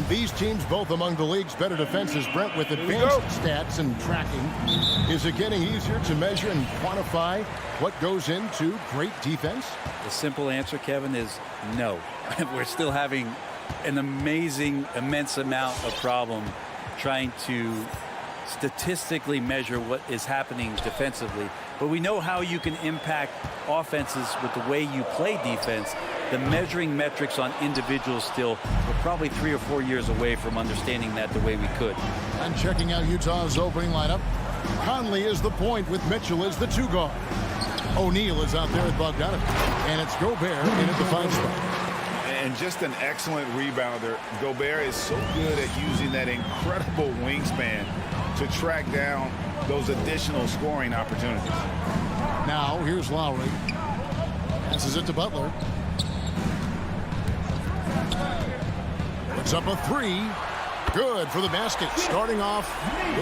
And these teams both among the league's better defenses. Brent, with advanced stats and tracking, is it getting easier to measure and quantify what goes into great defense? The simple answer, Kevin, is no. We're still having an immense amount of problem trying to statistically measure what is happening defensively. But we know how you can impact offenses with the way you play defense. The measuring metrics on individuals still, we're probably 3 or 4 years away from understanding that the way we could. And checking out Utah's opening lineup, Conley is the point with Mitchell as the 2 guard. O'Neal is out there with Bogdanovic. And it's Gobert in at the 5 spot. And just an excellent rebounder. Gobert is so good at using that incredible wingspan to track down those additional scoring opportunities. Now, here's Lowry. Passes it to Butler. Puts up a 3. Good for the basket. Starting off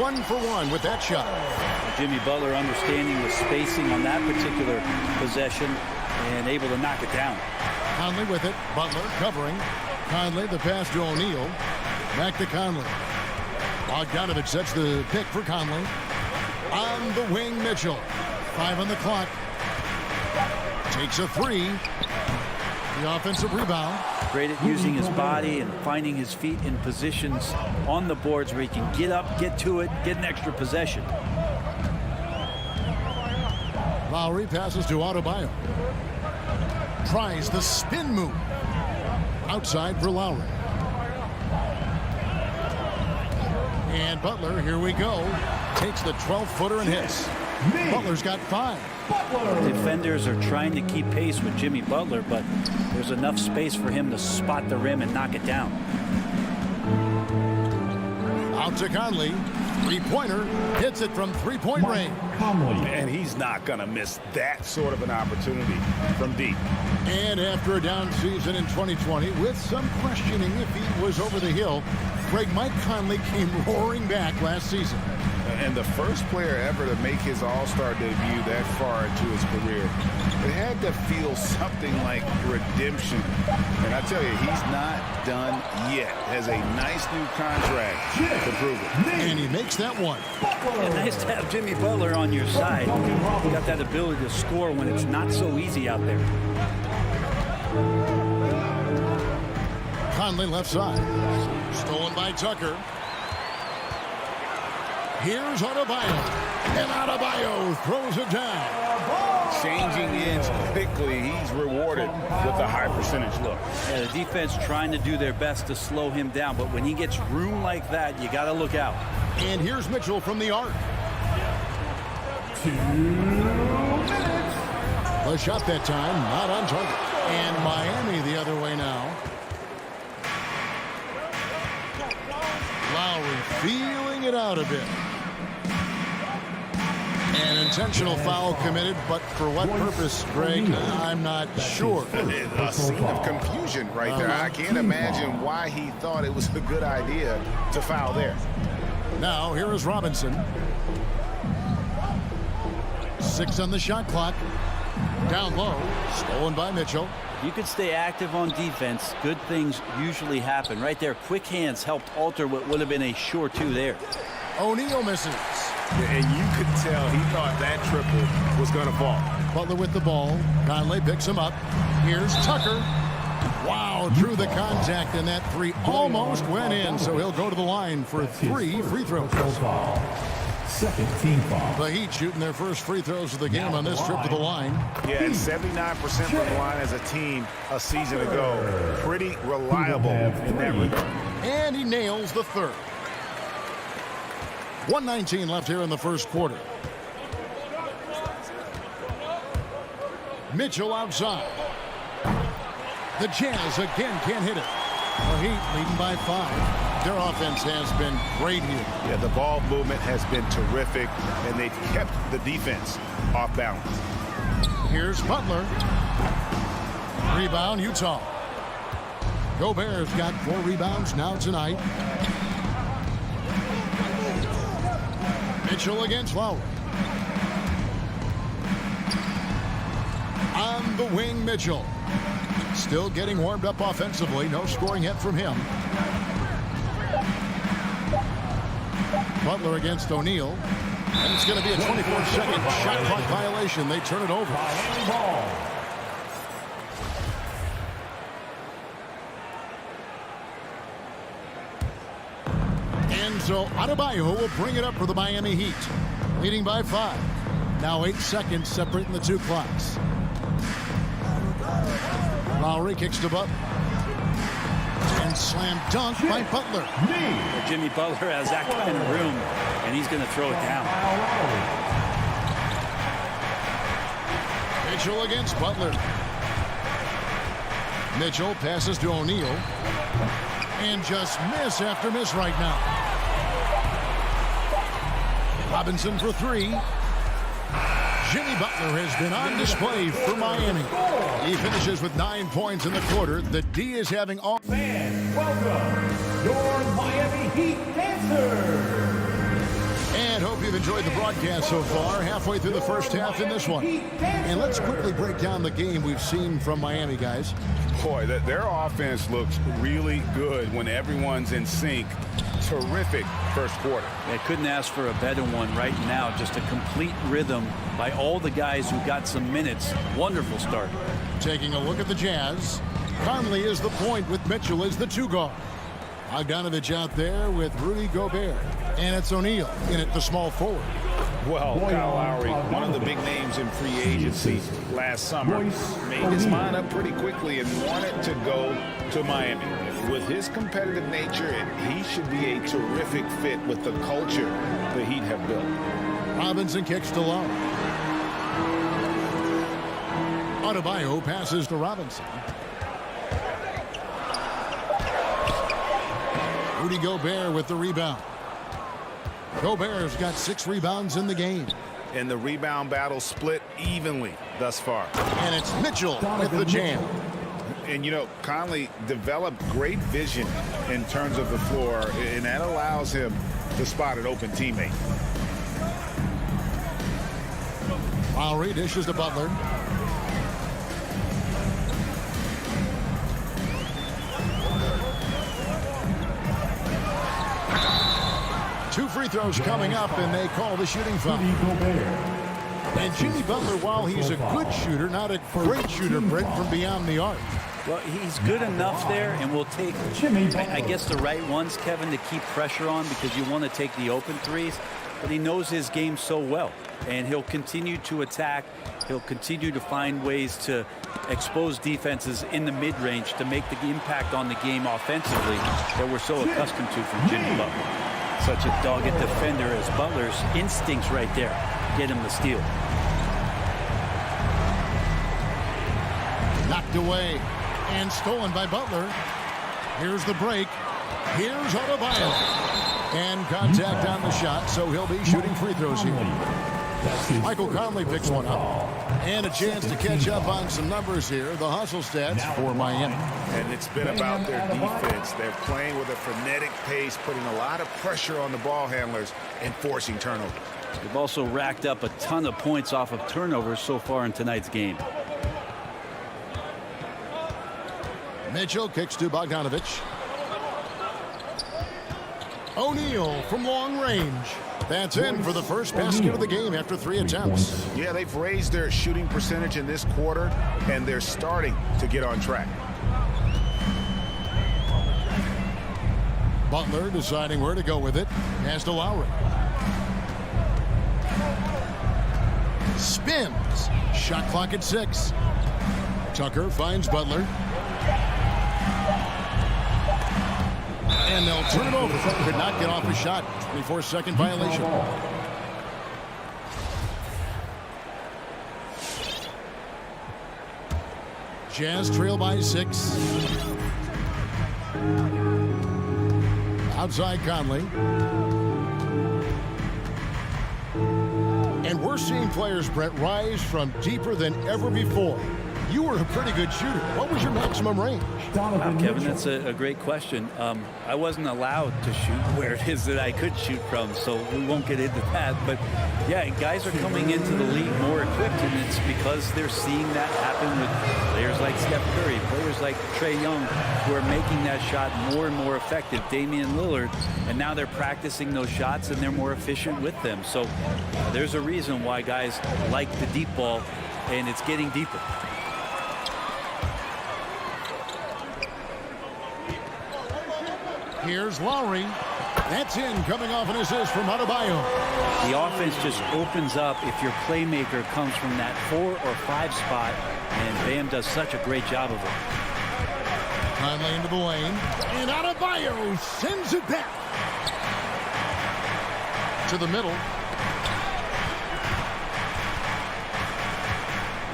1 for 1 with that shot. Jimmy Butler understanding the spacing on that particular possession and able to knock it down. Conley with it. Butler covering. Conley, the pass to O'Neal. Back to Conley. Bogdanovic sets the pick for Conley. On the wing, Mitchell. 5 on the clock. Takes a 3. The offensive rebound. Great at using his body and finding his feet in positions on the boards where he can get up, get to it, get an extra possession. Lowry passes to Adebayo. Tries the spin move. Outside for Lowry. And Butler, here we go. Takes the 12-footer and hits. Butler's got 5. Defenders are trying to keep pace with Jimmy Butler, but there's enough space for him to spot the rim and knock it down. Out to Conley. 3-pointer. Hits it from 3-point range. And he's not going to miss that sort of an opportunity from deep. And after a down season in 2020, with some questioning if he was over the hill, Mike Conley came roaring back last season. And the first player ever to make his All-Star debut that far into his career, it had to feel something like redemption. And I tell you, he's not done yet. Has a nice new contract to prove it. And he makes that one. Yeah, nice to have Jimmy Butler on your side. You got that ability to score when it's not so easy out there. Conley left side. Stolen by Tucker. Here's Adebayo. And Adebayo throws it down. Changing ends quickly. He's rewarded with a high percentage look. Yeah, the defense trying to do their best to slow him down, but when he gets room like that, you got to look out. And here's Mitchell from the arc. 2 minutes. The shot that time, not on target. And Miami the other way now. Lowry feeling it out a bit. An intentional foul committed, but for what purpose, Greg, I'm not sure. A scene of confusion right there. I can't imagine why he thought it was a good idea to foul there. Now, here is Robinson. 6 on the shot clock. Down low. Stolen by Mitchell. You could stay active on defense. Good things usually happen. Right there, quick hands helped alter what would have been a sure 2 there. O'Neal misses. And you could tell he thought that triple was going to fall. Butler with the ball. Conley picks him up. Here's Tucker. Wow, drew the contact, and that 3 almost went in, so he'll go to the line for 3 free throws. Second team foul. The Heat shooting their first free throws of the game on this trip to the line. Yeah, and 79% from the line as a team a season ago. Pretty reliable in that regard. And he nails the 3rd. 1:19 left here in the first quarter. Mitchell outside. The Jazz again can't hit it. The Heat leading by 5. Their offense has been great here. Yeah, the ball movement has been terrific, and they've kept the defense off balance. Here's Butler. Rebound, Utah. Gobert's got 4 rebounds now tonight. Mitchell against Lowry. On the wing, Mitchell. Still getting warmed up offensively. No scoring yet from him. Butler against O'Neal. And it's going to be a 24-second shot clock violation. They turn it over. Miami ball. And so Adebayo will bring it up for the Miami Heat, leading by 5. Now 8 seconds separating the two clocks. Lowry kicks to Butler. And slam dunk by Butler. Well, Jimmy Butler has that kind of room, and he's going to throw it down. Mitchell against Butler. Mitchell passes to O'Neal. And just miss after miss right now. Robinson for 3. Jimmy Butler has been on display for Miami. He finishes with 9 points in the quarter. The D is having all. Fans, welcome your Miami Heat dancers. And hope you've enjoyed the broadcast so far. Halfway through the first half in this one. And let's quickly break down the game we've seen from Miami, guys. Boy, their offense looks really good when everyone's in sync. Terrific first quarter. They couldn't ask for a better one right now. Just a complete rhythm by all the guys who got some minutes. Wonderful start. Taking a look at the Jazz. Conley is the point with Mitchell as the 2 guard. Bogdanovich out there with Rudy Gobert. And it's O'Neal in at the small forward. Well, Kyle Lowry, one of the big names in free agency last summer, made his mind up pretty quickly and wanted to go to Miami. With his competitive nature, he should be a terrific fit with the culture the Heat have built. Robinson kicks to Lowry. Adebayo passes to Robinson. Rudy Gobert with the rebound. Gobert's got 6 rebounds in the game. And the rebound battle split evenly thus far. And it's Mitchell with the jam. And, you know, Conley developed great vision in terms of the floor, and that allows him to spot an open teammate. Lowry dishes to Butler. Two free throws coming up, and they call the shooting foul. And Jimmy Butler, while he's a good shooter, not a great shooter, Brent, from beyond the arc. Well, he's good enough there, and will take, I guess, the right ones, Kevin, to keep pressure on, because you want to take the open threes. But he knows his game so well, and he'll continue to attack. He'll continue to find ways to expose defenses in the mid-range to make the impact on the game offensively that we're so accustomed to from Jimmy Butler. Such a dogged defender as Butler's instincts right there get him the steal. Knocked away and stolen by Butler. Here's the break. Here's Adebayo. And contact on the shot, so he'll be shooting free throws here. Michael Conley picks one up. And a chance to catch up on some numbers here. The hustle stats for Miami. And it's been about their defense. They're playing with a frenetic pace, putting a lot of pressure on the ball handlers and forcing turnovers. They've also racked up a ton of points off of turnovers so far in tonight's game. Mitchell kicks to Bogdanovich. O'Neal from long range. That's in for the first basket of the game after 3 attempts. Yeah, they've raised their shooting percentage in this quarter, and they're starting to get on track. Butler deciding where to go with it. Pass to Lowry. Spins. Shot clock at 6. Tucker finds Butler. And they'll turn it over. Could not get off a shot. 24-second violation. Jazz trail by 6. Outside Conley. And we're seeing players, Brett, rise from deeper than ever before. you were a pretty good shooter. What was your maximum range? Wow, Kevin, that's a great question. I wasn't allowed to shoot where it is that I could shoot from, so we won't get into that. But, yeah, guys are coming into the league more equipped, and it's because they're seeing that happen with players like Steph Curry, players like Trae Young, who are making that shot more and more effective, Damian Lillard, and now they're practicing those shots, and they're more efficient with them. So there's a reason why guys like the deep ball, and it's getting deeper. Here's Lowry. That's in, coming off an assist from Adebayo. The offense just opens up if your playmaker comes from that 4 or 5 spot, and Bam does such a great job of it. Conley into the lane, and Adebayo sends it back to the middle.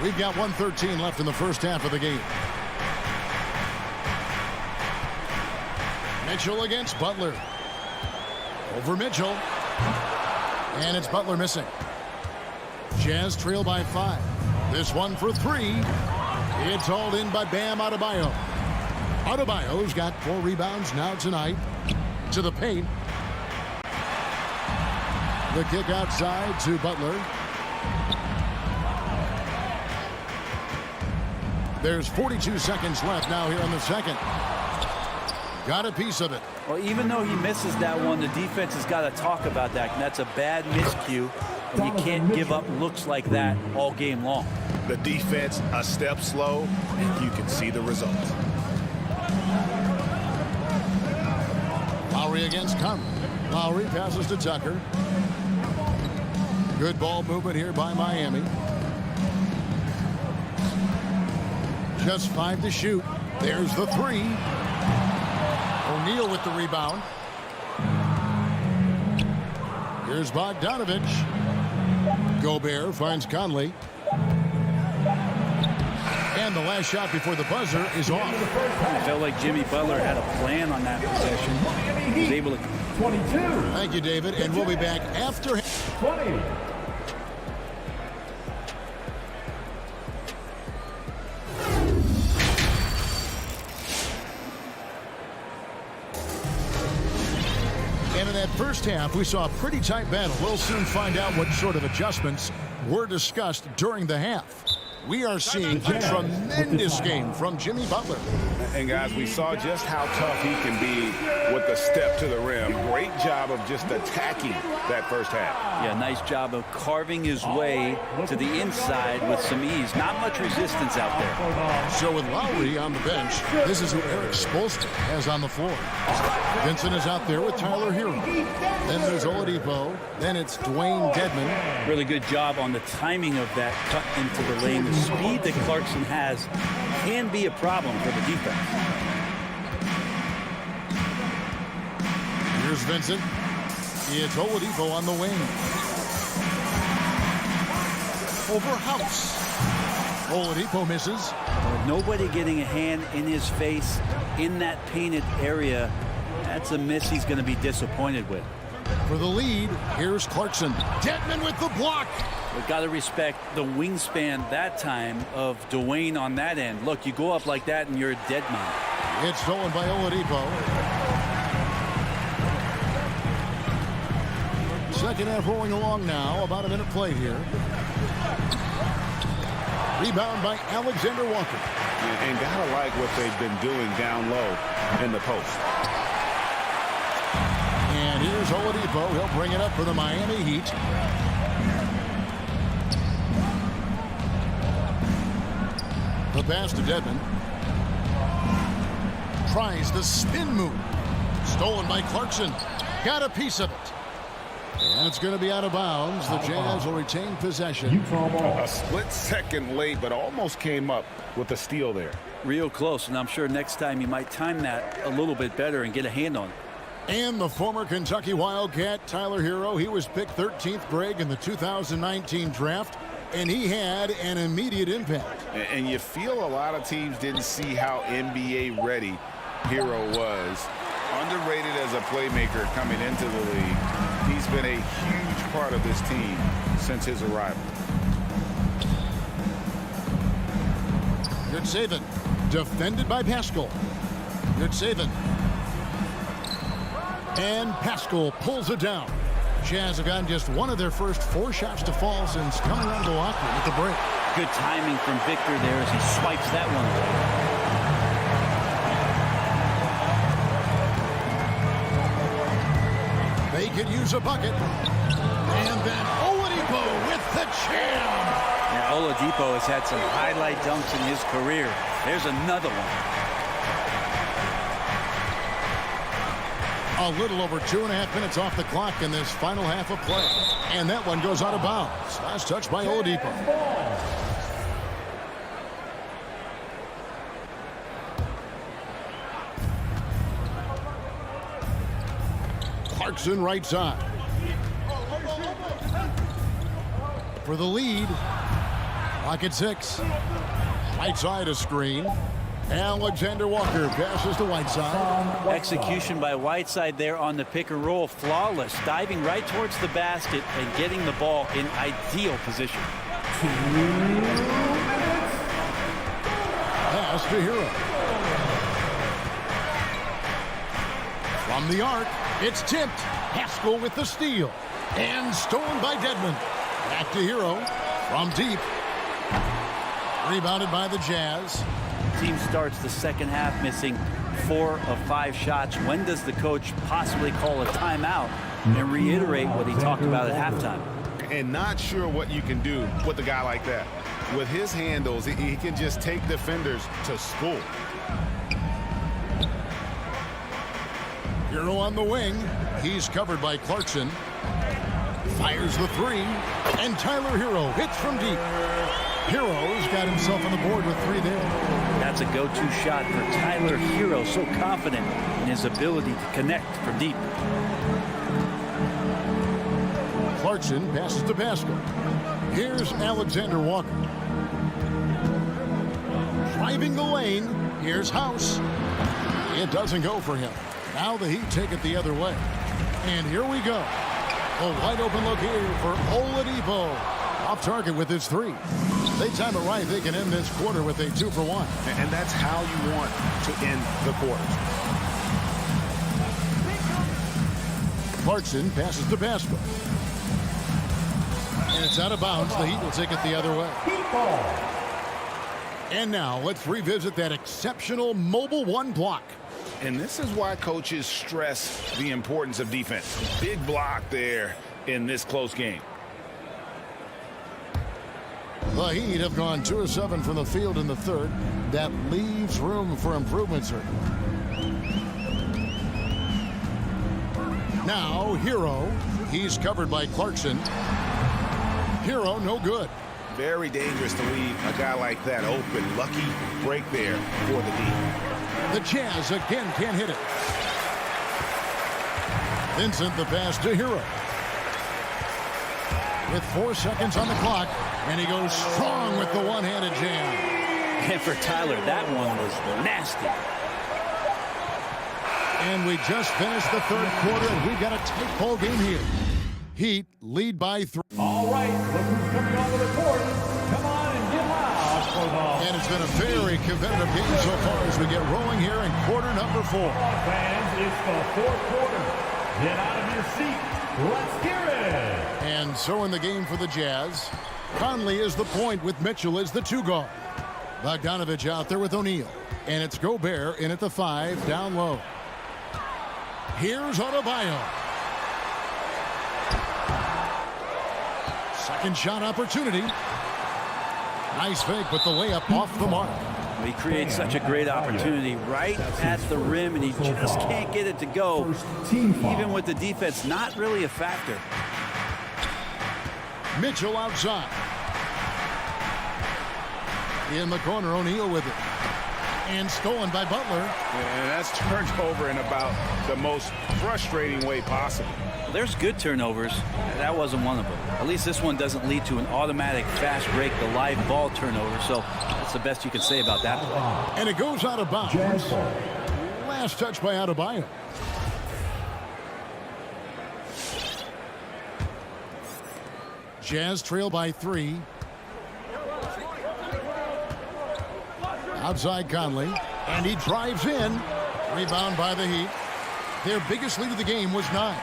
We've got 1:13 left in the first half of the game. Mitchell against Butler. Over Mitchell. And it's Butler missing. Jazz trail by 5. This one for 3. It's hauled in by Bam Adebayo. Adebayo's got 4 rebounds now tonight. To the paint. The kick outside to Butler. There's 42 seconds left now here in the second. Got a piece of it. Well, even though he misses that one, the defense has got to talk about that. And that's a bad miscue. And you can't give up looks like that all game long. The defense a step slow, and you can see the results. Lowry against Conley. Lowry passes to Tucker. Good ball movement here by Miami. Just 5 to shoot. There's the 3. O'Neal with the rebound. Here's Bogdanovich. Gobert finds Conley. And the last shot before the buzzer is off. I felt like Jimmy Butler had a plan on that possession. He was able to. 22. Thank you, David. And we'll be back after. 20. And in that first half, we saw a pretty tight battle. We'll soon find out what sort of adjustments were discussed during the half. We are seeing a tremendous game from Jimmy Butler. And guys, we saw just how tough he can be with the step to the rim. Great job of just attacking that first half. Yeah, nice job of carving his way to the inside with some ease. Not much resistance out there. So with Lowry on the bench, this is who Eric Spoelstra has on the floor. Vincent is out there with Tyler Hero. Then there's Oladipo. Then it's Dwayne Dedmon. Really good job on the timing of that cut into the lane. The speed that Clarkson has can be a problem for the defense. Here's Vincent. It's Oladipo on the wing. Over House. Oladipo misses. Nobody getting a hand in his face in that painted area. That's a miss he's going to be disappointed with. For the lead, here's Clarkson. Dedmon with the block. We've got to respect the wingspan that time of Dwayne on that end. Look, you go up like that and you're a dead man. It's stolen by Oladipo. Second half rolling along now. About a minute played here. Rebound by Alexander Walker. And gotta like what they've been doing down low in the post. And here's Oladipo. He'll bring it up for the Miami Heat. The pass to Dedmon. Tries the spin move. Stolen by Clarkson. Got a piece of it. And it's going to be out of bounds. The Jazz will retain possession. A split second late, but almost came up with a steal there. Real close, and I'm sure next time you might time that a little bit better and get a hand on it. And the former Kentucky Wildcat, Tyler Hero, he was picked 13th, Greg, in the 2019 draft, and he had an immediate impact. And you feel a lot of teams didn't see how NBA ready Hero was. Underrated as a playmaker coming into the league. He's been a huge part of this team since his arrival. Good saving. Defended by Pascal. Good saving. And Pascal pulls it down. Jazz have gotten just one of their first 4 shots to fall since coming out of the locker room at the break. Good timing from Victor there as he swipes that one away. They could use a bucket. And then Oladipo with the jam. Yeah, Oladipo has had some highlight dunks in his career. There's another one. A little over 2.5 minutes off the clock in this final half of play. And that one goes out of bounds. Last touch by Oladipo. Clarkson right side. For the lead. Clock at 6. Right side a screen. Alexander Walker passes to Whiteside. Execution by Whiteside there on the pick and roll. Flawless. Diving right towards the basket and getting the ball in ideal position. Pass to Hero. From the arc, it's tipped. Pascal with the steal. And stolen by Dedmon. Back to Hero. From deep. Rebounded by the Jazz. Team starts the second half missing 4 of 5 shots. When does the coach possibly call a timeout and reiterate what he talked about at halftime? And not sure what you can do with a guy like that. With his handles, he can just take defenders to school. Hero on the wing. He's covered by Clarkson. Fires the 3. And Tyler Hero hits from deep. Hero's got himself on the board with 3 there. That's a go-to shot for Tyler Hero. So confident in his ability to connect from deep. Clarkson passes to Pascal. Here's Alexander Walker. Driving the lane. Here's House. It doesn't go for him. Now the Heat take it the other way. And here we go. A wide open look here for Oladipo. Off target with his 3. They time it right. They can end this quarter with a 2 for 1. And that's how you want to end the quarter. Clarkson passes to Pascal. And it's out of bounds. The Heat will take it the other way. And now let's revisit that exceptional mobile 1 block. And this is why coaches stress the importance of defense. Big block there in this close game. The Heat have gone 2 of 7 from the field in the third. That leaves room for improvement, sir. Now, Hero. He's covered by Clarkson. Hero, no good. Very dangerous to leave a guy like that open. Lucky break there for the D. The Jazz again can't hit it. Vincent the pass to Hero. With 4 seconds on the clock, and he goes strong with the one-handed jam. And for Tyler, that one was nasty. And we just finished the third quarter, and we've got a tight ball game here. Heat lead by 3. All right, look who's coming onto the court. Come on and get loud for the... And it's been a very competitive game so far as we get rolling here in quarter number 4. Fans, it's the fourth quarter. Get out of your seat. Let's hear it. And so in the game for the Jazz, Conley is the point with Mitchell as the 2 guard. Bogdanovich out there with O'Neal. And it's Gobert in at the 5 down low. Here's Adebayo. Second shot opportunity. Nice fake, but the layup off the mark. He creates such a great opportunity right at the rim, and he just can't get it to go. Even with the defense not really a factor. Mitchell outside. In the corner, O'Neal with it. And stolen by Butler. And that's turned over in about the most frustrating way possible. Well, there's good turnovers. That wasn't one of them. At least this one doesn't lead to an automatic fast break, the live ball turnover. So that's the best you can say about that play. And it goes out of bounds. Last touch by Adebayo. Jazz trail by 3. Outside Conley, and he drives in. Rebound by the Heat. Their biggest lead of the game was 9.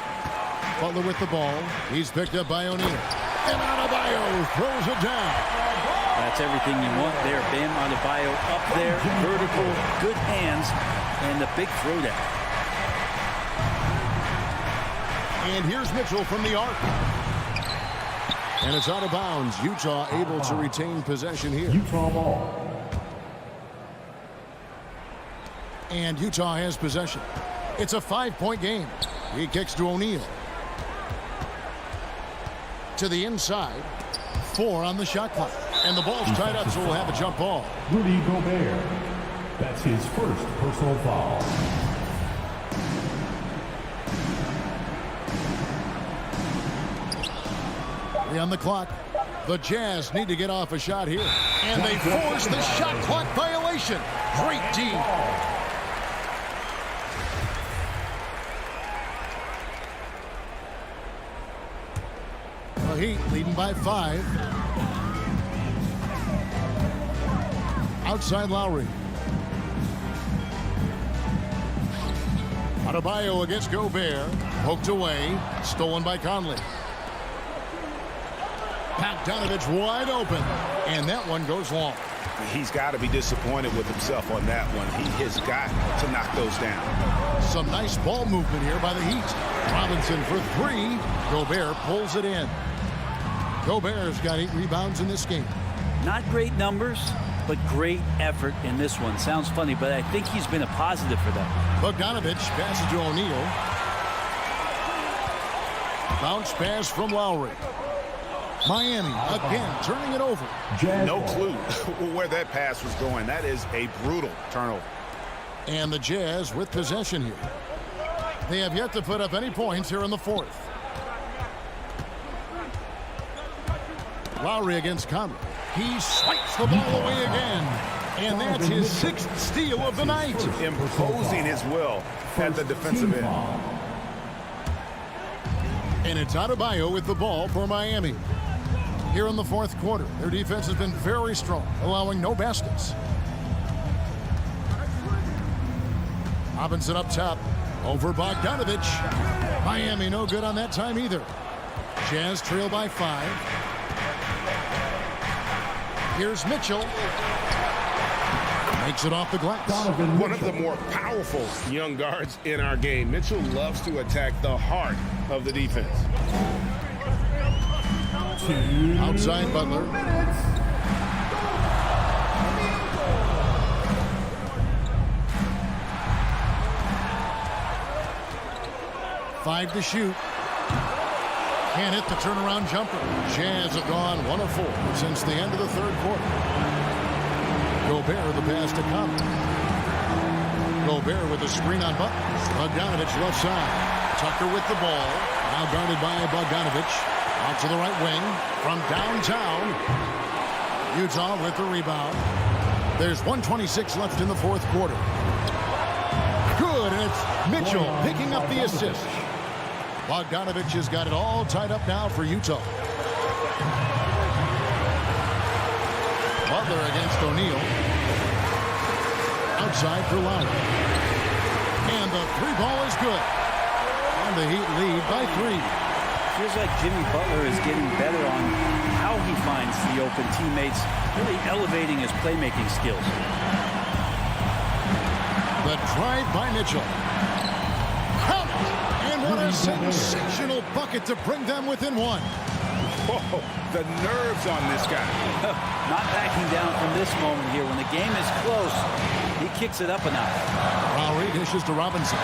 Butler with the ball. He's picked up by O'Neal. And Adebayo throws it down. That's everything you want there. Bam Adebayo up there, vertical, good hands, and the big throwdown. And here's Mitchell from the arc. And it's out of bounds. Utah able to retain possession here. Utah ball. And Utah has possession. It's a 5-point game. He kicks to O'Neal. To the inside. 4 on the shot clock. And the ball's tied up, so we'll have a jump ball. Rudy Gobert. That's his first personal foul. On the clock. The Jazz need to get off a shot here. And they force the shot clock violation. Great D. The Heat leading by 5. Outside Lowry. Adebayo against Gobert. Poked away. Stolen by Conley. Bogdanovich wide open. And that one goes long. He's got to be disappointed with himself on that one. He has got to knock those down. Some nice ball movement here by the Heat. Robinson for 3. Gobert pulls it in. Gobert's got 8 rebounds in this game. Not great numbers, but great effort in this one. Sounds funny, but I think he's been a positive for them. Bogdanovich passes to O'Neal. Bounce pass from Lowry. Miami again turning it over. No clue where that pass was going. That is a brutal turnover. And the Jazz with possession here. They have yet to put up any points here in the 4th. Lowry against Conley. He swipes the ball away again. And that's his 6th steal of the night. Imposing his will at the defensive end. And it's Adebayo with the ball for Miami. Here in the 4th quarter, their defense has been very strong, allowing no baskets. Robinson up top, over Bogdanovich. Miami no good on that time either. Jazz trail by 5. Here's Mitchell. Makes it off the glass. One of the more powerful young guards in our game. Mitchell loves to attack the heart of the defense. Outside Butler. Five to shoot. Can't hit the turnaround jumper. Jazz have gone 1 of 4 since the end of the 3rd quarter. Gobert the pass to Conley. Gobert with the screen on Butler. Bogdanovich left side. Tucker with the ball. Now guarded by Bogdanovich. Out to the right wing from downtown. Utah with the rebound. There's 1:26 left in the 4th quarter. Good, and it's Mitchell picking up the assist. Bogdanovich has got it all tied up now for Utah. Butler against O'Neal. Outside for Lowry. And the 3-ball is good. And the Heat lead by 3. Feels like Jimmy Butler is getting better on how he finds the open teammates, really elevating his playmaking skills. The drive by Mitchell. Count it! And what a sensational bucket to bring them within 1. Whoa, the nerves on this guy. Not backing down from this moment here. When the game is close, he kicks it up a notch. Lowry dishes to Robinson.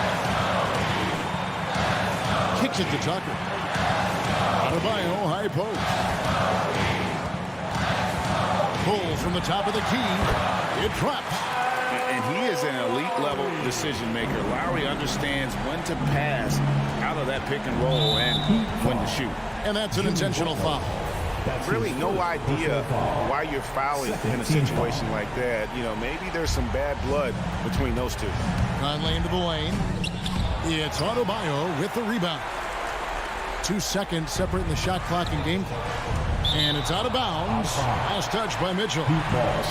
Kicks it to Tucker. Adebayo, high post. Pulls from the top of the key. It drops. And he is an elite level decision maker. Lowry understands when to pass out of that pick and roll and when to shoot. And that's an intentional foul. Really no idea why you're fouling in a situation like that. You know, maybe there's some bad blood between those two. Conley into the lane. It's Adebayo with the rebound. 2 seconds separating the shot clock and game clock. And it's out of bounds. Last touch by Mitchell.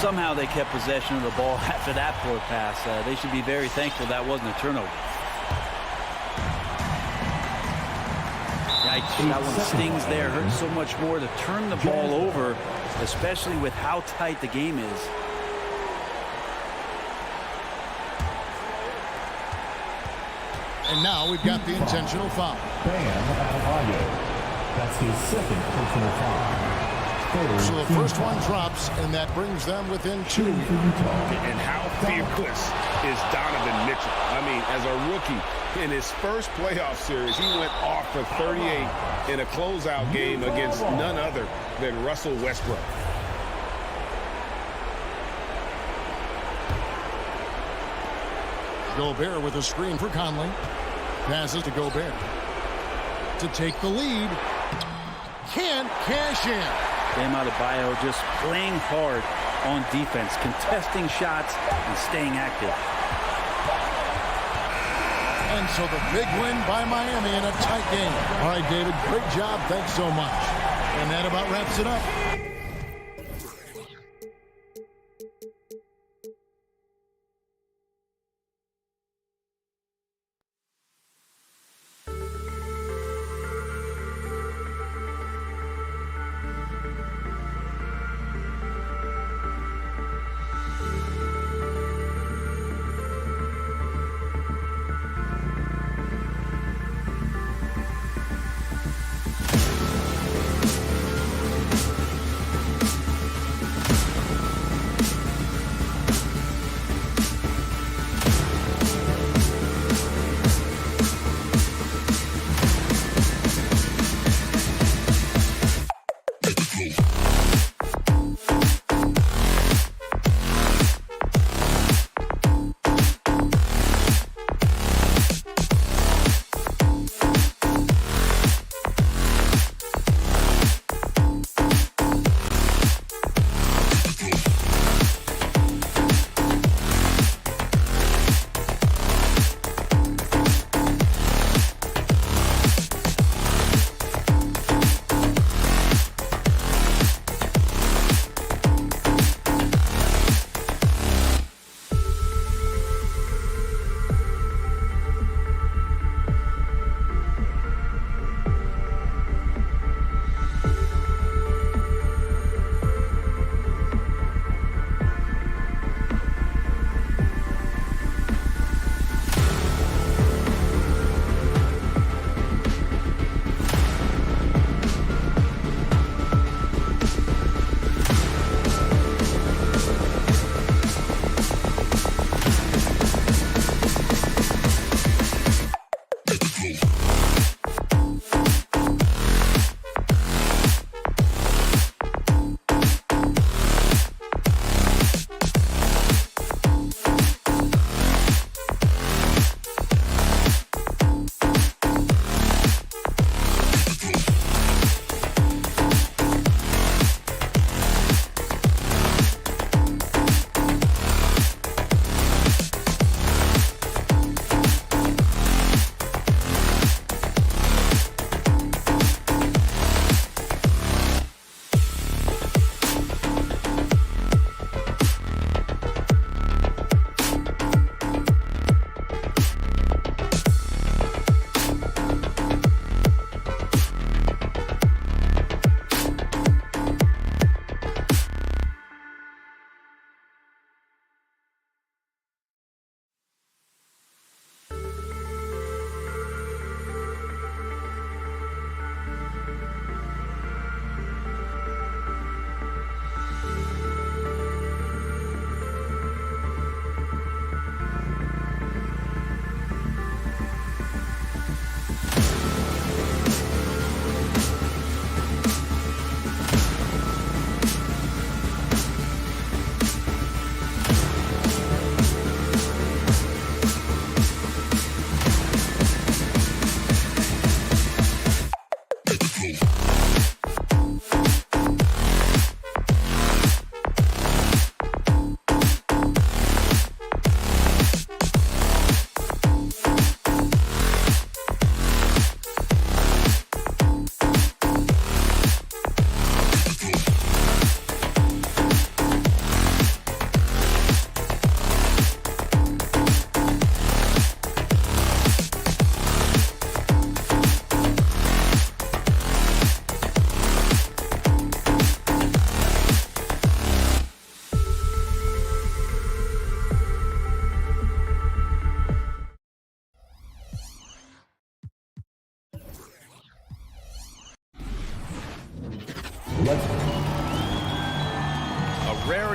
Somehow they kept possession of the ball after that poor pass. They should be very thankful that wasn't a turnover. Yikes, that one stings there. Hurts so much more to turn the ball over, especially with how tight the game is. And now we've got the intentional foul. That's his second personal foul. So the first one drops, and that brings them within 2. And how fearless is Donovan Mitchell? I mean, as a rookie, in his first playoff series, he went off for 38 in a closeout game against none other than Russell Westbrook. Gobert with a screen for Conley. Passes to Gobert. To take the lead. Can't cash in. Bam Adebayo just playing hard on defense, contesting shots and staying active. And so the big win by Miami in a tight game. All right, David, great job. Thanks so much. And that about wraps it up.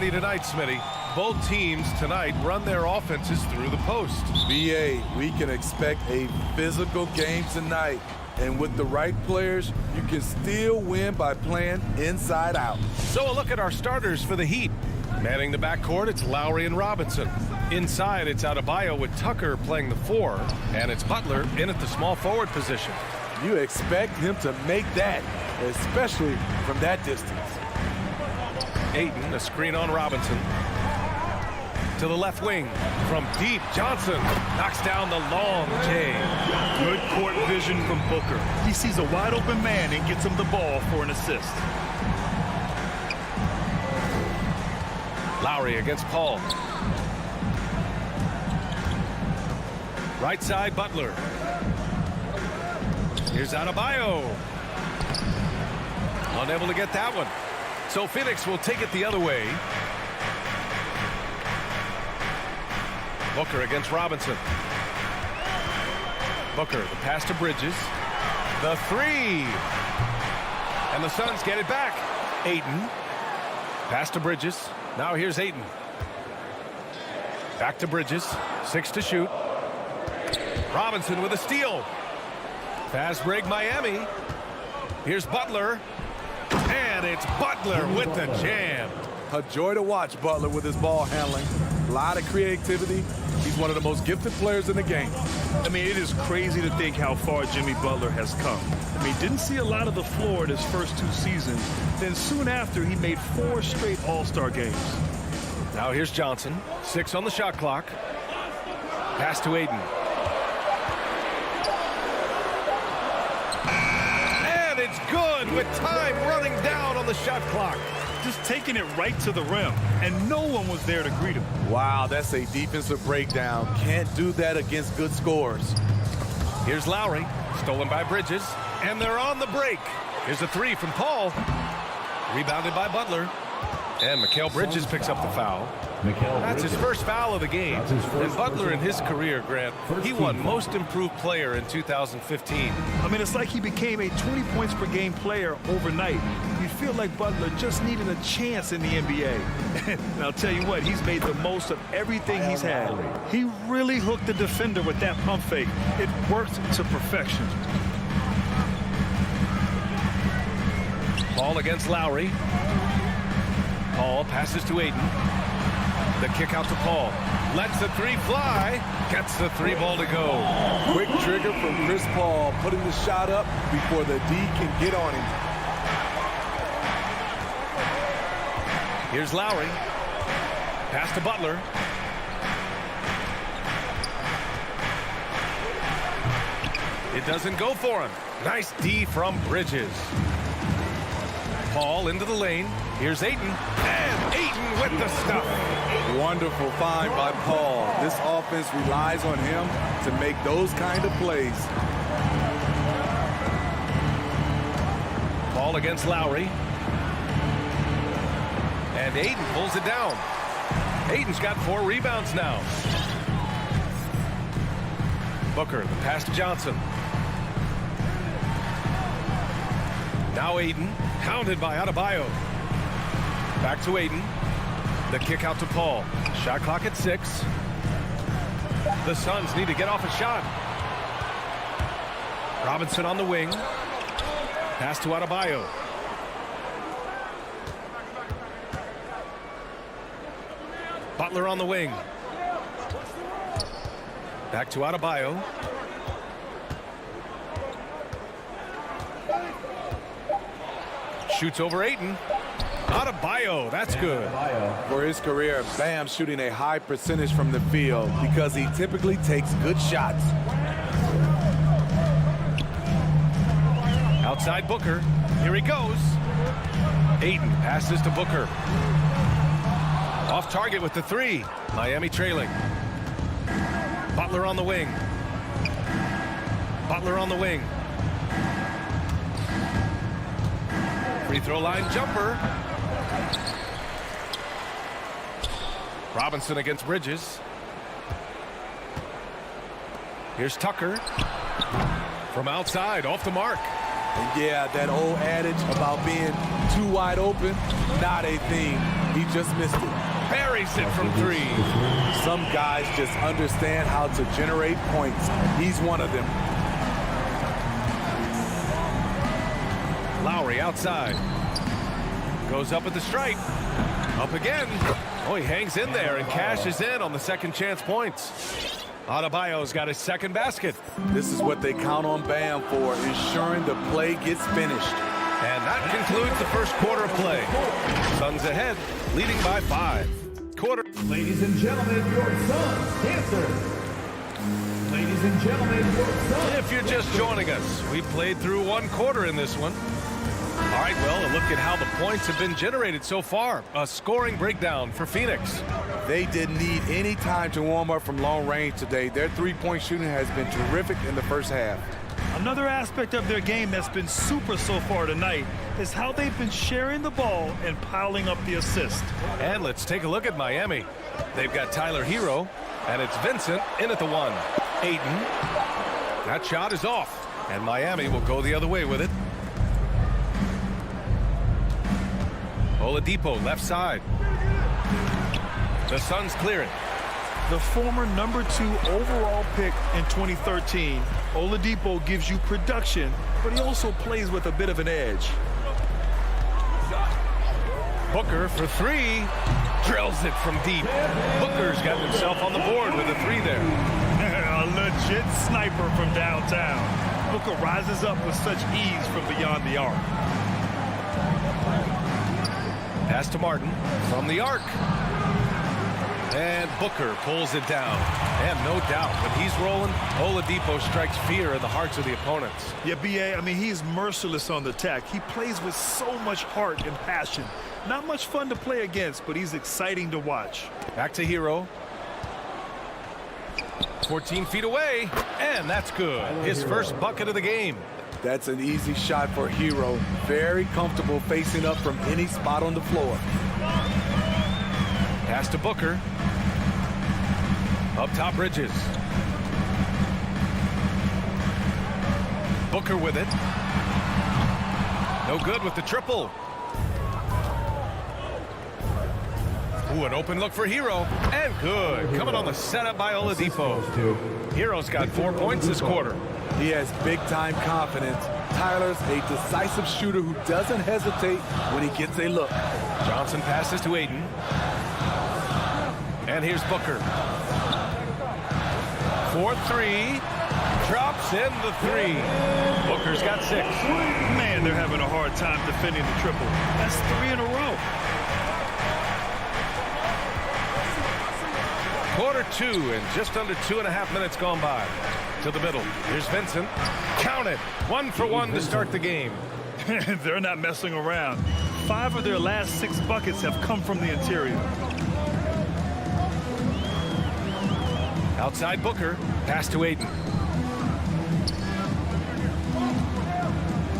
reality tonight, Smitty. Both teams tonight run their offenses through the post. BA, we can expect a physical game tonight. And with the right players, you can still win by playing inside out. So a look at our starters for the Heat. Manning the backcourt, it's Lowry and Robinson. Inside, it's Adebayo with Tucker playing the 4, and it's Butler in at the small forward position. You expect him to make that, especially from that distance. Ayton, a screen on Robinson. To the left wing. From deep, Johnson knocks down the long J. Good court vision from Booker. He sees a wide open man and gets him the ball for an assist. Lowry against Paul. Right side, Butler. Here's Adebayo. Unable to get that one. So Phoenix will take it the other way. Booker against Robinson. Booker, the pass to Bridges. The 3. And the Suns get it back. Ayton. Pass to Bridges. Now here's Ayton. Back to Bridges. 6 to shoot. Robinson with a steal. Fast break Miami. Here's Butler. And it's Butler with the jam. A joy to watch Butler with his ball handling. A lot of creativity. He's one of the most gifted players in the game. I mean, it is crazy to think how far Jimmy Butler has come. I mean, didn't see a lot of the floor in his first 2 seasons. Then soon after, he made 4 straight All-Star games. Now here's Johnson. 6 on the shot clock. Pass to Ayton. And it's good with time running down on the shot clock. Just taking it right to the rim, and no one was there to greet him. Wow, that's a defensive breakdown. Can't do that against good scores. Here's Lowry, stolen by Bridges, and they're on the break. Here's a 3 from Paul. Rebounded by Butler. And Mikal Bridges picks up the foul. That's his first foul of the game. And Butler in his career, Grant, he won Most Improved Player in 2015. I mean, it's like he became a 20 points per game player overnight. You feel like Butler just needed a chance in the NBA. And I'll tell you what, he's made the most of everything he's had. He really hooked the defender with that pump fake. It worked to perfection. Ball against Lowry. Paul passes to Ayton. The kick out to Paul. Lets the 3 fly. Gets the 3 ball to go. Quick trigger from Chris Paul, putting the shot up before the D can get on him. Here's Lowry. Pass to Butler. It doesn't go for him. Nice D from Bridges. Paul into the lane. Here's Ayton. And Ayton with the stuff. Wonderful find by Paul. This offense relies on him to make those kind of plays. Ball against Lowry. And Ayton pulls it down. Ayton's got 4 rebounds now. Booker, the pass to Johnson. Now Ayton, hounded by Adebayo. Back to Ayton. The kick out to Paul. Shot clock at 6. The Suns need to get off a shot. Robinson on the wing. Pass to Adebayo. Butler on the wing. Back to Adebayo. Shoots over Ayton. Adebayo, that's good. For his career, Bam shooting a high percentage from the field because he typically takes good shots. Outside Booker. Here he goes. Ayton passes to Booker. Off target with the 3. Miami trailing. Butler on the wing. Butler on the wing. Free throw line jumper. Robinson against Bridges. Here's Tucker. From outside, off the mark. And yeah, that old adage about being too wide open, not a thing. He just missed it. Buries it from 3. Some guys just understand how to generate points. He's one of them. Lowry outside. Goes up at the stripe. Up again. Oh, he hangs in there and cashes in on the second chance points. Adebayo's got his second basket. This is what they count on Bam for, ensuring the play gets finished. And that concludes the first quarter of play. Suns ahead, leading by 5. Quarter. Ladies and gentlemen, your Suns answer. Ladies and gentlemen, your Suns. If you're just joining us, we played through 1 quarter in this one. All right, well, a look at how the points have been generated so far. A scoring breakdown for Phoenix. They didn't need any time to warm up from long range today. Their three-point shooting has been terrific in the first half. Another aspect of their game that's been super so far tonight is how they've been sharing the ball and piling up the assist. And let's take a look at Miami. They've got Tyler Hero, and it's Vincent in at the 1. Ayton. That shot is off, and Miami will go the other way with it. Oladipo left side. The Suns clear it. The former number 2 overall pick in 2013, Oladipo gives you production, but he also plays with a bit of an edge. Booker for 3. Drills it from deep. Booker's got himself on the board with a 3 there. A legit sniper from downtown. Booker rises up with such ease from beyond the arc. Pass to Martin from the arc. And Booker pulls it down. And no doubt, when he's rolling, Oladipo strikes fear in the hearts of the opponents. Yeah, B.A., I mean, he's merciless on the attack. He plays with so much heart and passion. Not much fun to play against, but he's exciting to watch. Back to Hero. 14 feet away, and that's good. His first bucket of the game. That's an easy shot for Hero. Very comfortable facing up from any spot on the floor. Pass to Booker. Up top, Bridges. Booker with it. No good with the triple. Ooh, an open look for Hero. And good. Coming on the setup by Oladipo. Hero's got 4 points this quarter. He has big-time confidence. Tyler's a decisive shooter who doesn't hesitate when he gets a look. Johnson passes to Ayton. And here's Booker. 4-3. Drops in the 3. Booker's got 6. Man, they're having a hard time defending the triple. That's 3 in a row. Quarter 2 and just under 2.5 minutes gone by. To the middle. Here's Vincent. Count it. 1 for 1 to start the game. They're not messing around. 5 of their last 6 buckets have come from the interior. Outside Booker. Pass to Ayton.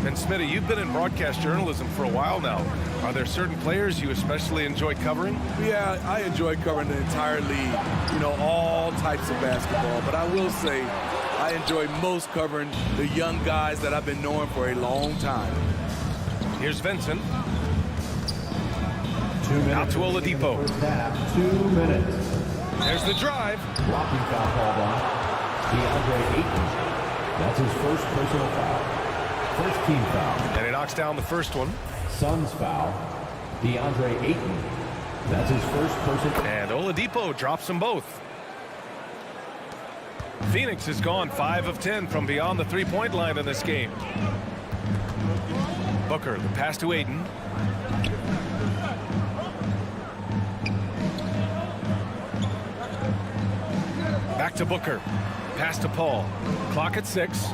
And Smitty, you've been in broadcast journalism for a while now. Are there certain players you especially enjoy covering? Yeah, I enjoy covering the entire league. You know, all types of basketball. But I will say, I enjoy most covering the young guys that I've been knowing for a long time. Here's Vincent. 2 minutes. Out to Oladipo. First half, 2 minutes. There's the drive. Blocking foul called on DeAndre Ayton. That's his first personal foul. First team foul. And he knocks down the first one. Suns foul. DeAndre Ayton. That's his first personal. And Oladipo drops them both. Phoenix has gone 5 of 10 from beyond the three-point line in this game. Booker, the pass to Ayton. Back to Booker. Pass to Paul. Clock at 6.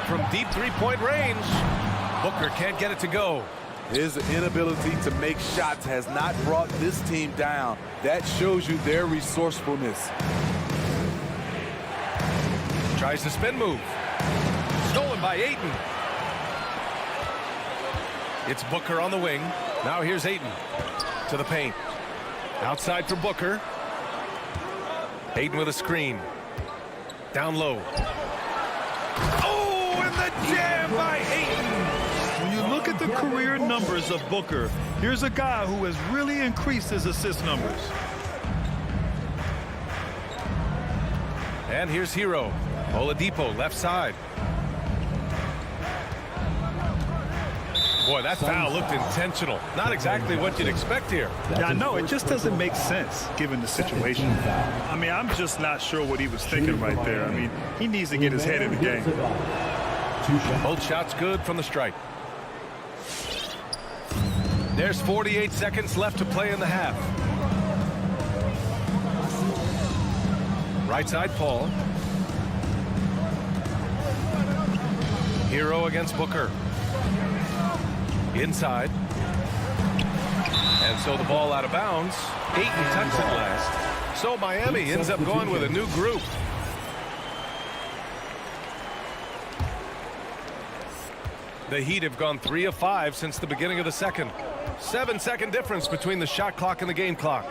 From deep three-point range, Booker can't get it to go. His inability to make shots has not brought this team down. That shows you their resourcefulness. Tries the spin move. Stolen by Ayton. It's Booker on the wing. Now here's Ayton to the paint. Outside for Booker. Ayton with a screen. Down low. Oh, and the jam by Ayton. When you look at at the career numbers of Booker. Here's a guy who has really increased his assist numbers. And here's Hero. Oladipo, left side. Boy, that foul looked intentional. Not exactly what you'd expect here. Yeah, I know. It just doesn't make sense given the situation. I mean, I'm just not sure what he was thinking right there. I mean, he needs to get his head in the game. Both shots good from the stripe. There's 48 seconds left to play in the half. Right side, Paul. Hero against Booker. Inside. And so the ball out of bounds. Ayton touched it last. So Miami ends up going with a new group. The Heat have gone 3 of 5 since the beginning of the second. 7-second difference between the shot clock and the game clock.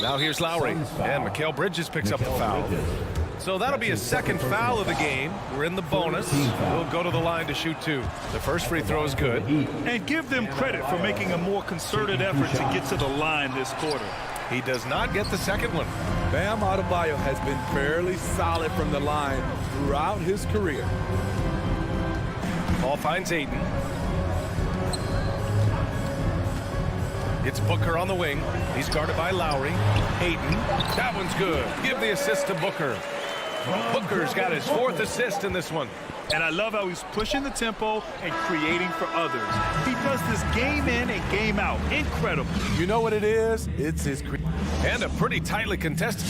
Now here's Lowry, and Mikal Bridges picks up the foul. So that'll be a second foul of the game. We're in the bonus. We'll go to the line to shoot 2. The first free throw is good. And give them credit for making a more concerted effort to get to the line this quarter. He does not get the second one. Bam Adebayo has been fairly solid from the line throughout his career. Ball finds Ayton. It's Booker on the wing. He's guarded by Lowry. Ayton. That one's good. Give the assist to Booker. Booker's got his 4th assist in this one. And I love how he's pushing the tempo and creating for others. He does this game in and game out. Incredible. You know what it is? It's his... And a pretty tightly contested.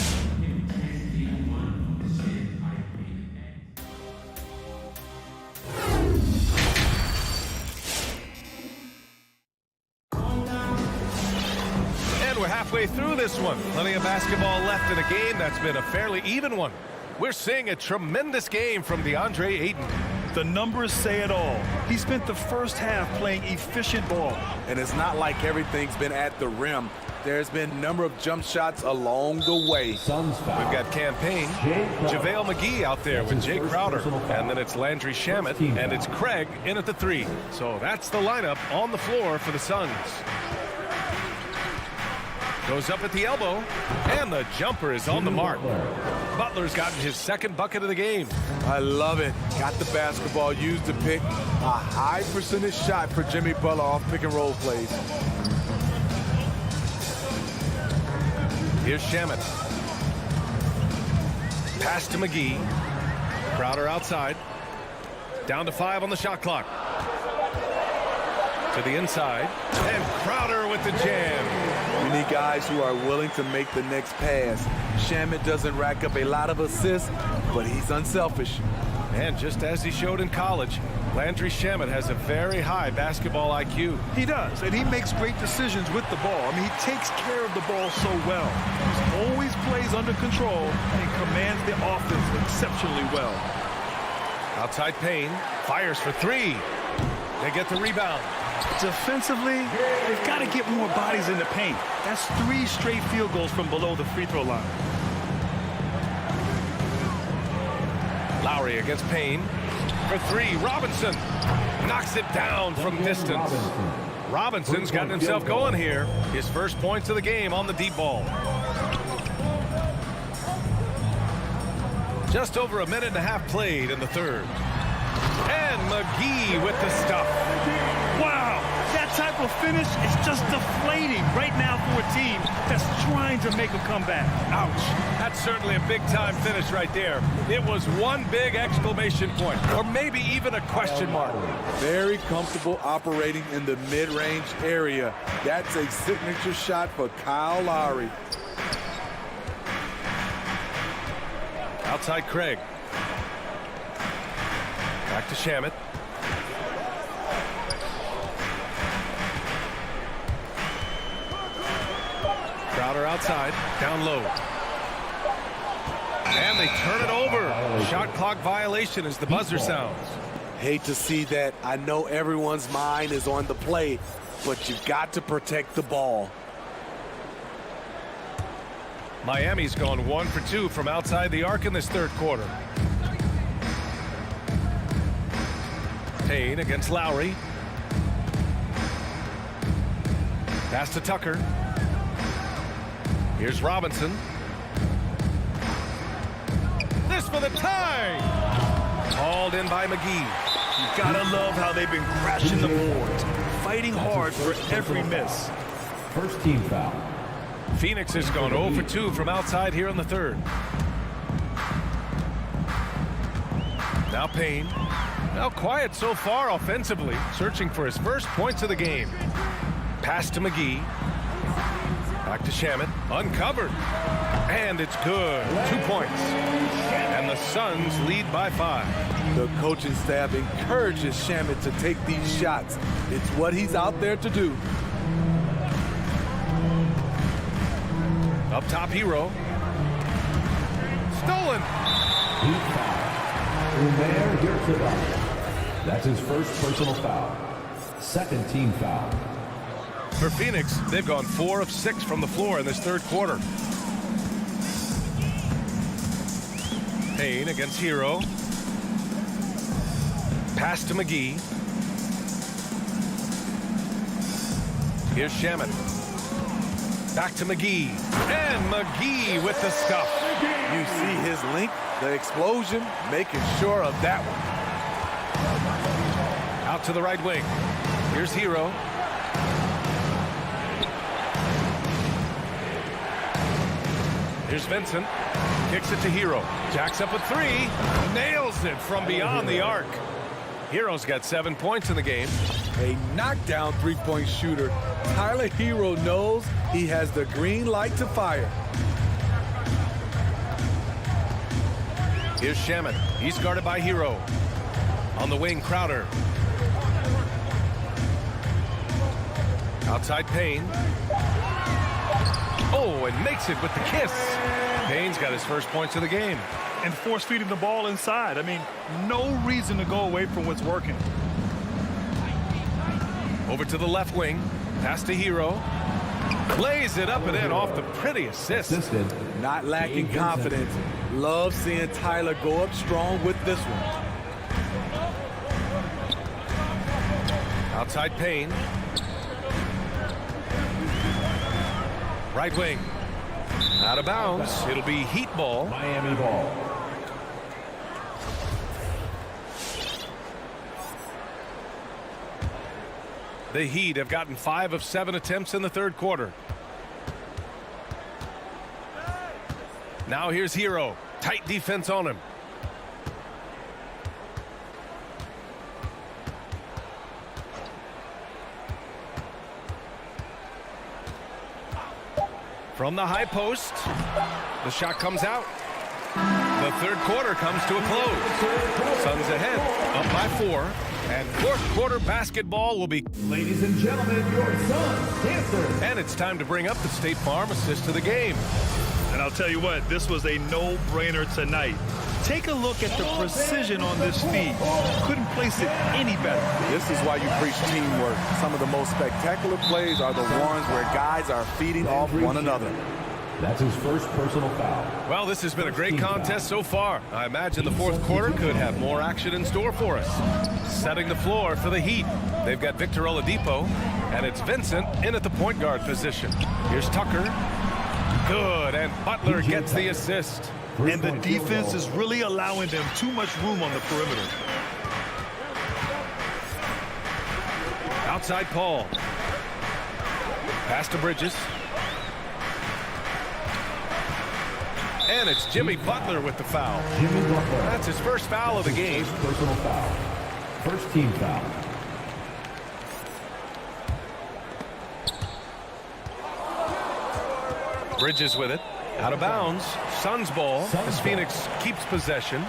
And we're halfway through this one. Plenty of basketball left in a game that's been a fairly even one. We're seeing a tremendous game from DeAndre Ayton. The numbers say it all. He spent the first half playing efficient ball. And it's not like everything's been at the rim. There's been a number of jump shots along the way. We've got Campaign, JaVale McGee out there with Jay Crowder. And then it's Landry Shamet, and it's Craig in at the 3. So that's the lineup on the floor for the Suns. Goes up at the elbow, and the jumper is on the mark. Butler's gotten his second bucket of the game. I love it. Got the basketball used to pick a high percentage shot for Jimmy Butler off pick and roll plays. Here's Shamet. Pass to McGee. Crowder outside. Down to 5 on the shot clock. To the inside. And Crowder with the jam. You need guys who are willing to make the next pass. Shamet doesn't rack up a lot of assists, but he's unselfish. And just as he showed in college, Landry Shamet has a very high basketball IQ. He does, and he makes great decisions with the ball. I mean, he takes care of the ball so well. He always plays under control and commands the offense exceptionally well. Outside Payne, fires for 3. They get the rebound. Defensively, they've got to get more bodies in the paint. That's 3 straight field goals from below the free throw line. Lowry against Payne. For 3, Robinson knocks it down from distance. Robinson's gotten himself going here. His first points of the game on the deep ball. Just over a minute and a half played in the third. And McGee with the stuff. Wow, that type of finish is just deflating right now for a team that's trying to make a comeback. Ouch. That's certainly a big-time finish right there. It was one big exclamation point, or maybe even a question mark. Very comfortable operating in the mid-range area. That's a signature shot for Kyle Lowry. Outside Craig. Back to Shamet. Crowder outside, down low. And they turn it over. Shot clock violation as the buzzer sounds. Hate to see that. I know everyone's mind is on the play, but you've got to protect the ball. Miami's gone 1 for 2 from outside the arc in this third quarter. Payne against Lowry. Pass to Tucker. Here's Robinson. This for the tie. Hauled in by McGee. You gotta love how they've been crashing the boards, fighting hard for every miss. First team foul. Phoenix has gone 0 for 2 from outside here in the third. Now Payne. Now quiet so far offensively, searching for his first points of the game. Pass to McGee. Back to Shamet. Uncovered. And it's good. 2 points. And the Suns lead by 5. The coaching staff encourages Shamet to take these shots. It's what he's out there to do. Up top, Hero. Stolen. That's his first personal foul. Second team foul. For Phoenix, they've gone 4 of 6 from the floor in this third quarter. Payne against Hero. Pass to McGee. Here's Shamet. Back to McGee. And McGee with the stuff. You see his length, the explosion, making sure of that one. Out to the right wing. Here's Hero. Here's Vincent. Kicks it to Hero. Jacks up a 3. Nails it from beyond the arc. Hero's got 7 points in the game. A knockdown three-point shooter. Tyler Hero knows he has the green light to fire. Here's Shamet. He's guarded by Hero. On the wing, Crowder. Outside Payne. Oh, and makes it with the kiss. Payne's got his first points of the game. And force-feeding the ball inside. I mean, no reason to go away from what's working. Over to the left wing. Pass to Hero. Lays it up and in off the pretty assist. Not lacking confidence. Love seeing Tyler go up strong with this one. Outside Payne. Right wing. Out of bounds. It'll be Heat ball. Miami ball. The Heat have gotten 5 of 7 attempts in the third quarter. Now here's Hero. Tight defense on him. From the high post, the shot comes out. The third quarter comes to a close. Suns ahead, up by 4. And fourth quarter basketball will be... Ladies and gentlemen, your Suns dancers. And it's time to bring up the State Farm assist to the game. And I'll tell you what, this was a no-brainer tonight. Take a look at the precision on this feed. Couldn't place it any better. This is why you preach teamwork. Some of the most spectacular plays are the ones where guys are feeding off one another. That's his first personal foul. Well, this has been a great contest so far. I imagine the fourth quarter could have more action in store for us. Setting the floor for the Heat. They've got Victor Oladipo, and it's Vincent in at the point guard position. Here's Tucker. Good, and Butler gets the assist. And the defense is really allowing them too much room on the perimeter. Outside Paul. Pass to Bridges. And it's Jimmy Butler with the foul. Jimmy Butler. That's his first foul of the game. Personal foul. First team foul. Bridges with it. Out of bounds. Suns ball as Phoenix keeps possession.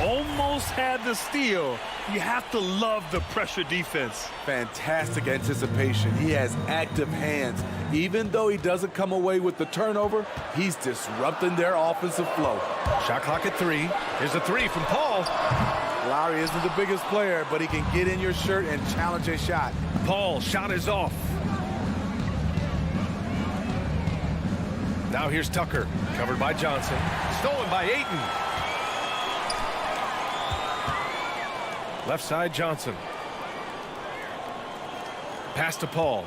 Almost had the steal. You have to love the pressure defense. Fantastic anticipation. He has active hands. Even though he doesn't come away with the turnover, he's disrupting their offensive flow. Shot clock at 3. Here's a 3 from Paul. Lowry isn't the biggest player, but he can get in your shirt and challenge a shot. Paul, shot is off. Now here's Tucker, covered by Johnson. Stolen by Ayton. Left side, Johnson. Pass to Paul.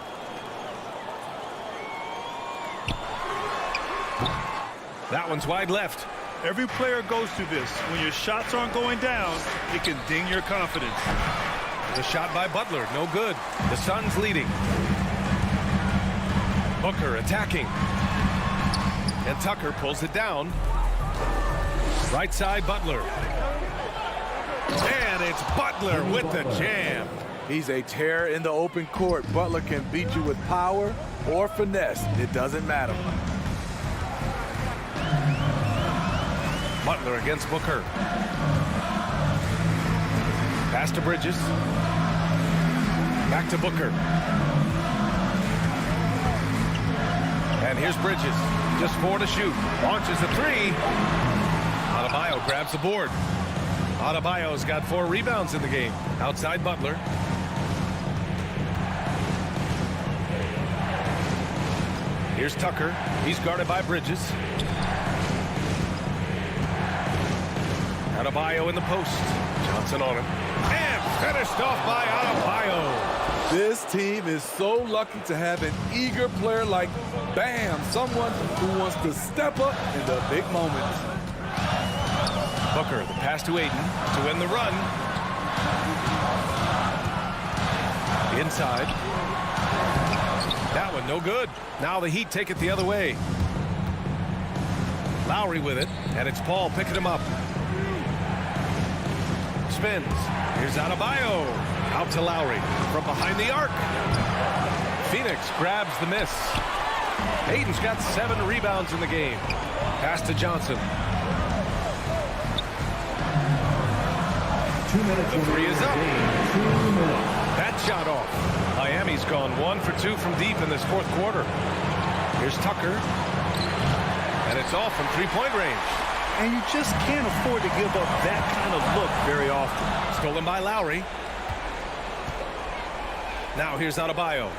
That one's wide left. Every player goes through this. When your shots aren't going down, it can ding your confidence. The shot by Butler, no good. The Suns leading. Booker attacking. And Tucker pulls it down. Right side, Butler. And it's Butler with the jam. He's a terror in the open court. Butler can beat you with power or finesse. It doesn't matter. Butler against Booker. Pass to Bridges. Back to Booker. And here's Bridges. Just 4 to shoot. Launches a 3. Adebayo grabs the board. Adebayo's got 4 rebounds in the game. Outside Butler. Here's Tucker. He's guarded by Bridges. Adebayo in the post. Johnson on him. And finished off by Adebayo. This team is so lucky to have an eager player like Bam, someone who wants to step up in the big moments. Booker, the pass to Ayton to win the run. Inside. That one no good. Now the Heat take it the other way. Lowry with it, and it's Paul picking him up. Spins. Here's Adebayo. Out to Lowry from behind the arc. Phoenix grabs the miss. Ayton's got 7 rebounds in the game. Pass to Johnson. 2 minutes. The 3 is up. 2 minutes. That shot off. Miami's gone 1 for 2 from deep in this 4th quarter. Here's Tucker. And it's off from 3-point range. And you just can't afford to give up that kind of look very often. Stolen by Lowry. Now here's Adebayo.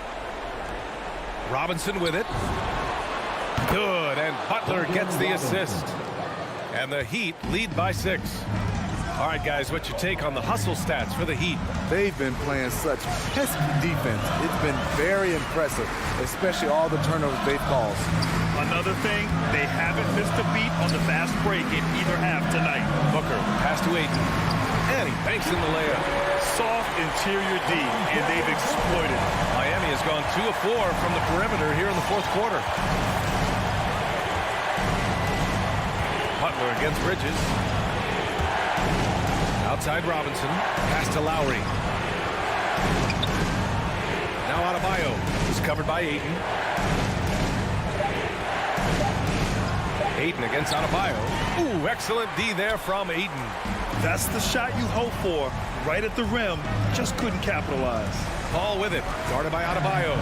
Robinson with it. Good, and Butler gets the assist. And the Heat lead by 6. All right, guys, what's your take on the hustle stats for the Heat? They've been playing such pesky defense. It's been very impressive, especially all the turnovers they've caused. Another thing, they haven't missed a beat on the fast break in either half tonight. Booker, pass to Ayton. And he banks in the layup. Soft interior D, and they've exploited. Miami has gone 2 of 4 from the perimeter here in the 4th quarter. Butler against Bridges. Outside Robinson. Pass to Lowry. Now Adebayo is covered by Ayton. Ayton against Adebayo. Ooh, excellent D there from Ayton. That's the shot you hope for. Right at the rim. Just couldn't capitalize. Paul with it. Guarded by Adebayo.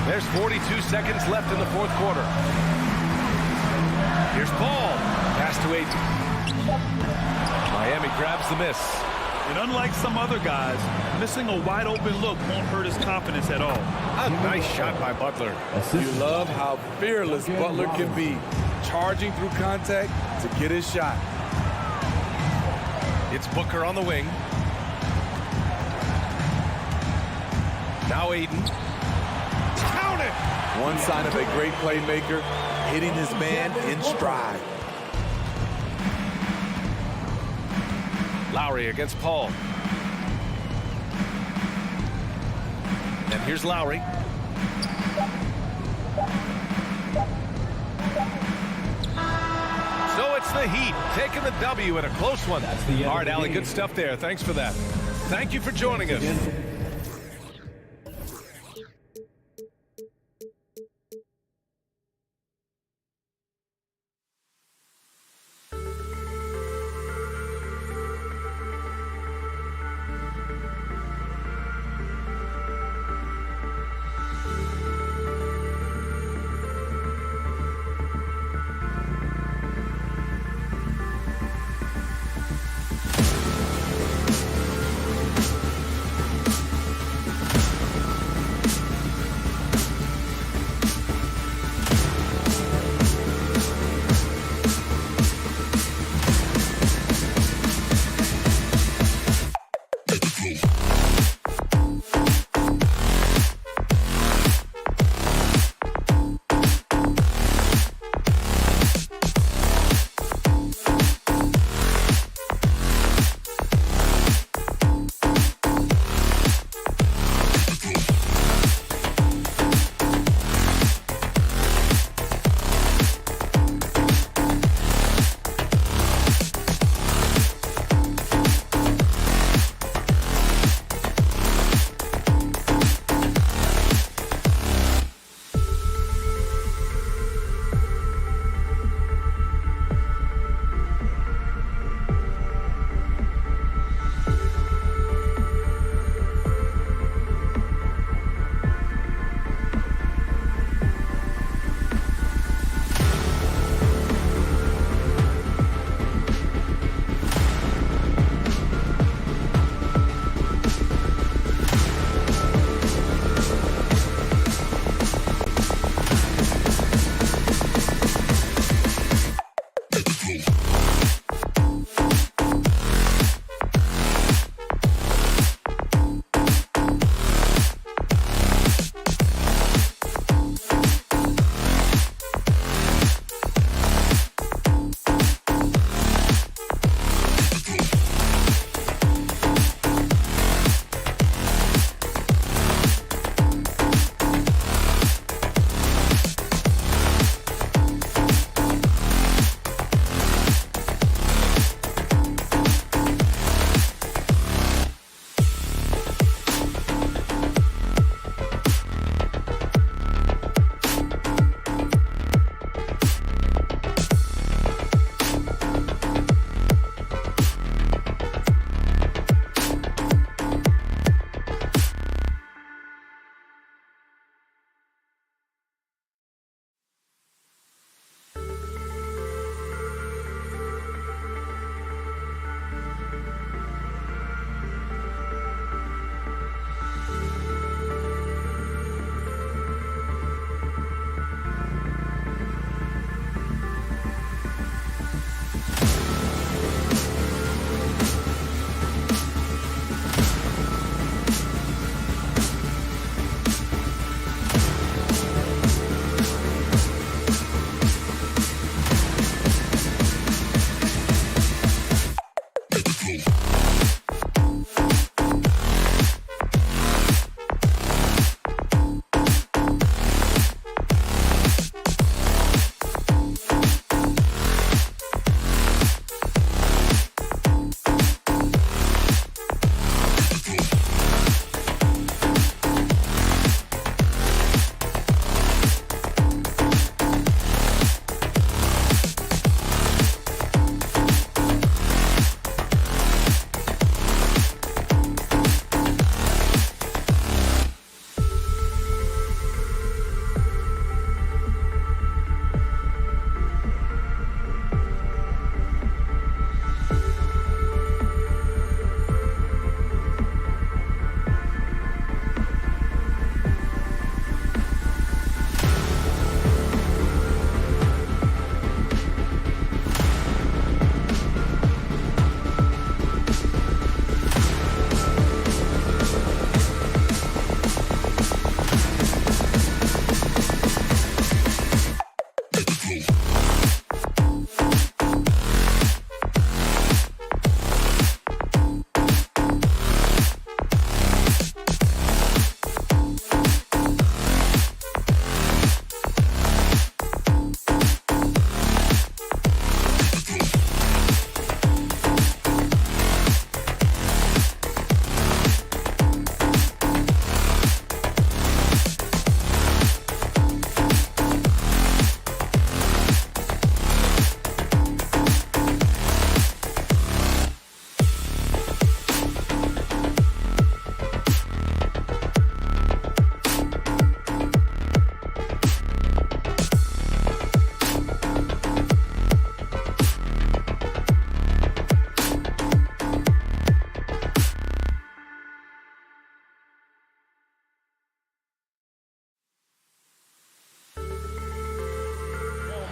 There's 42 seconds left in the 4th quarter. Here's Paul. Pass to Ayton. Miami grabs the miss. And unlike some other guys, missing a wide open look won't hurt his confidence at all. A nice shot by Butler. You love how fearless Butler can be, charging through contact to get his shot. It's Booker on the wing. Now Ayton. Count it! One sign of a great playmaker, hitting his man in stride. Lowry against Paul. And here's Lowry. So it's the Heat taking the W in a close one. All right, Allie, good stuff there. Thanks for that. Thank you for joining us.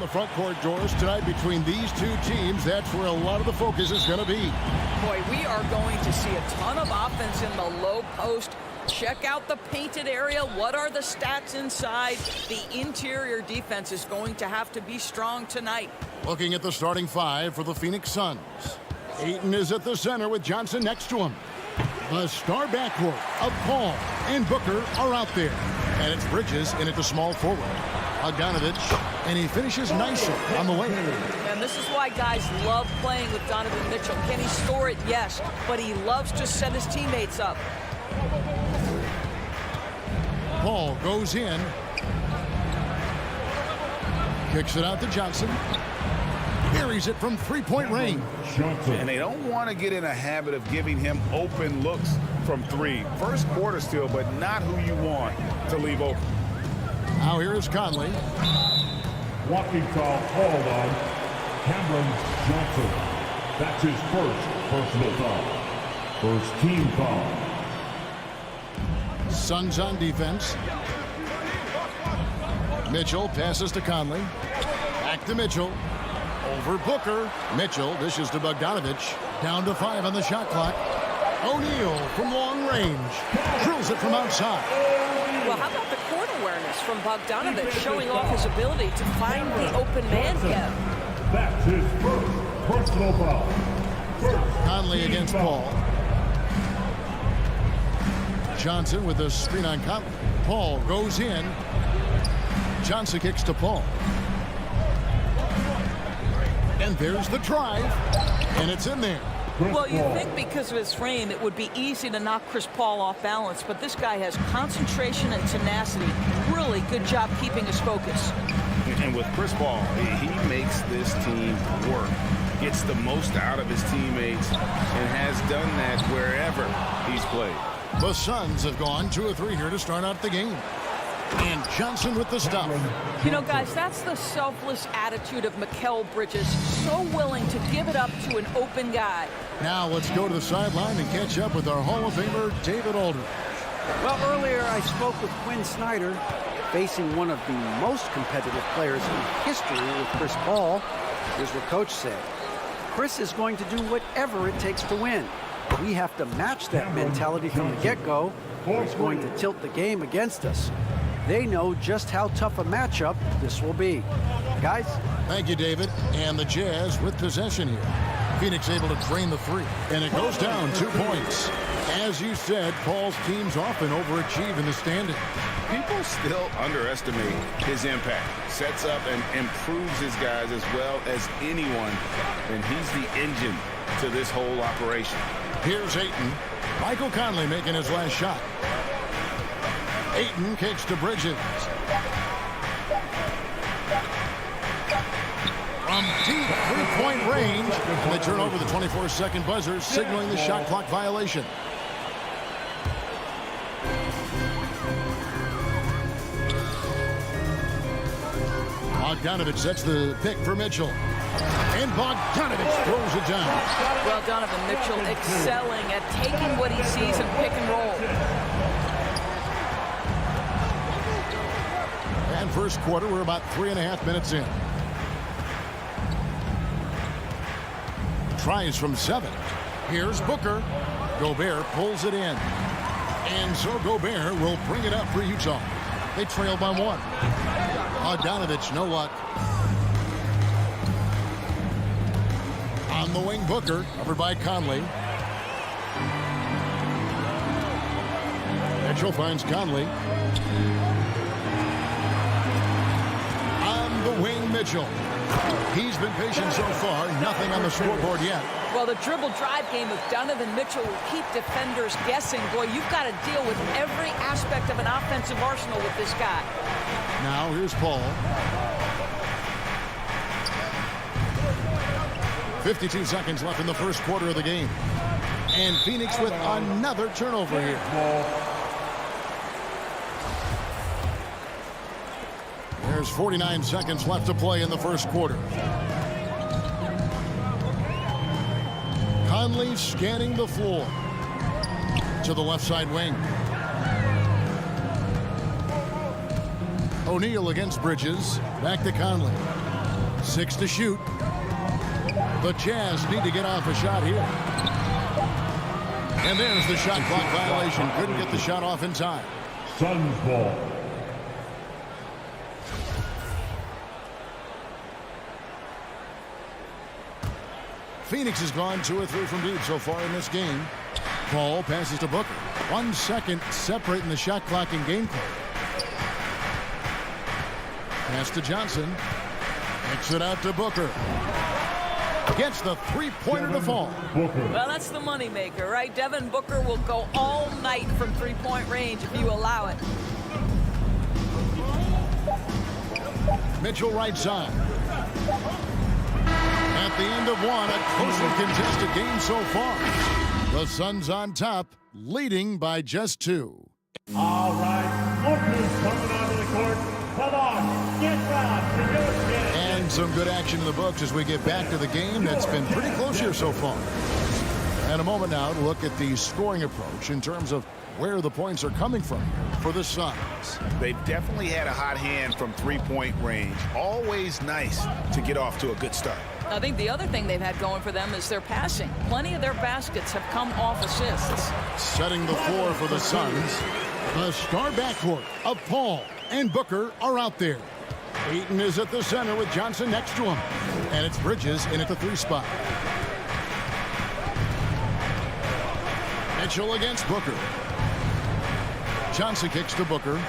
The front court, Doris, tonight between these two teams, that's where a lot of the focus is going to be. Boy, we are going to see a ton of offense in the low post. Check out the painted area. What are the stats inside? The interior defense is going to have to be strong tonight. Looking at the starting five for the Phoenix Suns. Ayton is at the center with Johnson next to him. The star backcourt of Paul and Booker are out there. And it's Bridges in at the small forward. Bogdanovich, and he finishes nicely on the wing. And this is why guys love playing with Donovan Mitchell. Can he score it? Yes. But he loves to set his teammates up. Paul goes in. Kicks it out to Johnson. Buries it from three-point range. And they don't want to get in a habit of giving him open looks from three. First quarter still, but not who you want to leave open. Now here is Conley. Walking foul called on Cameron Johnson. That's his first personal foul. First team foul. Suns on defense. Mitchell passes to Conley. Back to Mitchell. Over Booker. Mitchell dishes to Bogdanovich. Down to 5 on the shot clock. O'Neal from long range. Drills it from outside. Well, how about the court awareness from Bogdanovich showing off his ability to find the open man gap? That's his first personal foul. Conley against Paul. Johnson with a screen on Conley. Paul goes in. Johnson kicks to Paul. And there's the drive. And it's in there. Well, you think because of his frame, it would be easy to knock Chris Paul off balance, but this guy has concentration and tenacity. Really good job keeping his focus. And with Chris Paul, he makes this team work, gets the most out of his teammates, and has done that wherever he's played. The Suns have gone 2 of 3 here to start out the game. And Johnson with the stop. You know, guys, that's the selfless attitude of Mikal Bridges. So willing to give it up to an open guy. Now let's go to the sideline and catch up with our Hall of Famer, David Aldridge. Well, earlier I spoke with Quinn Snyder, facing one of the most competitive players in history with Chris Paul. Here's what Coach said. Chris is going to do whatever it takes to win. We have to match that mentality from the get-go, or he's going to tilt the game against us. They know just how tough a matchup this will be. Guys? Thank you, David. And the Jazz with possession here. Phoenix able to drain the 3. And it goes down 2 points. As you said, Paul's teams often overachieve in the standing. People still underestimate his impact. Sets up and improves his guys as well as anyone. And he's the engine to this whole operation. Here's Ayton. Michael Conley making his last shot. Ayton kicks to Bridges. From deep three-point range. And they turn over the 24-second buzzer, signaling the shot clock violation. Bogdanovich sets the pick for Mitchell. And Bogdanovich throws it down. Well, Donovan Mitchell excelling at taking what he sees in pick and roll. And first quarter, we're about 3.5 minutes in. Tries from 7. Here's Booker. Gobert pulls it in. And so Gobert will bring it up for Utah. They trail by 1. Bogdanovich, no luck. On the wing, Booker, covered by Conley. Mitchell finds Conley. On the wing, Mitchell. He's been patient so far. Nothing on the scoreboard yet. Well, the dribble drive game with Donovan Mitchell will keep defenders guessing. Boy, you've got to deal with every aspect of an offensive arsenal with this guy. Now here's Paul. 52 seconds left in the first quarter of the game. And Phoenix with another turnover here. There's 49 seconds left to play in the first quarter. Conley scanning the floor to the left side wing. O'Neal against Bridges. Back to Conley. 6 to shoot. The Jazz need to get off a shot here. And there's the shot clock violation. Couldn't get the shot off in time. Suns ball. Phoenix has gone 2 or 3 from deep so far in this game. Paul passes to Booker. 1 second separating the shot clock and game clock. Pass to Johnson. Kicks it out to Booker. Gets the three-pointer to fall. Well, that's the moneymaker, right? Devin Booker will go all night from three-point range if you allow it. Mitchell right side. At the end of one, a closely contested game so far. The Suns on top, leading by just 2. All right, Booker's coming onto the court. Come on, get back to your game. And some good action in the books as we get back to the game that's been pretty close here so far. And a moment now to look at the scoring approach in terms of where the points are coming from for the Suns. They've definitely had a hot hand from three-point range. Always nice to get off to a good start. I think the other thing they've had going for them is their passing. Plenty of their baskets have come off assists. Setting the floor for the Suns. The star backcourt of Paul and Booker are out there. Ayton is at the center with Johnson next to him. And it's Bridges in at the 3 spot. Mitchell against Booker. Johnson kicks to Booker.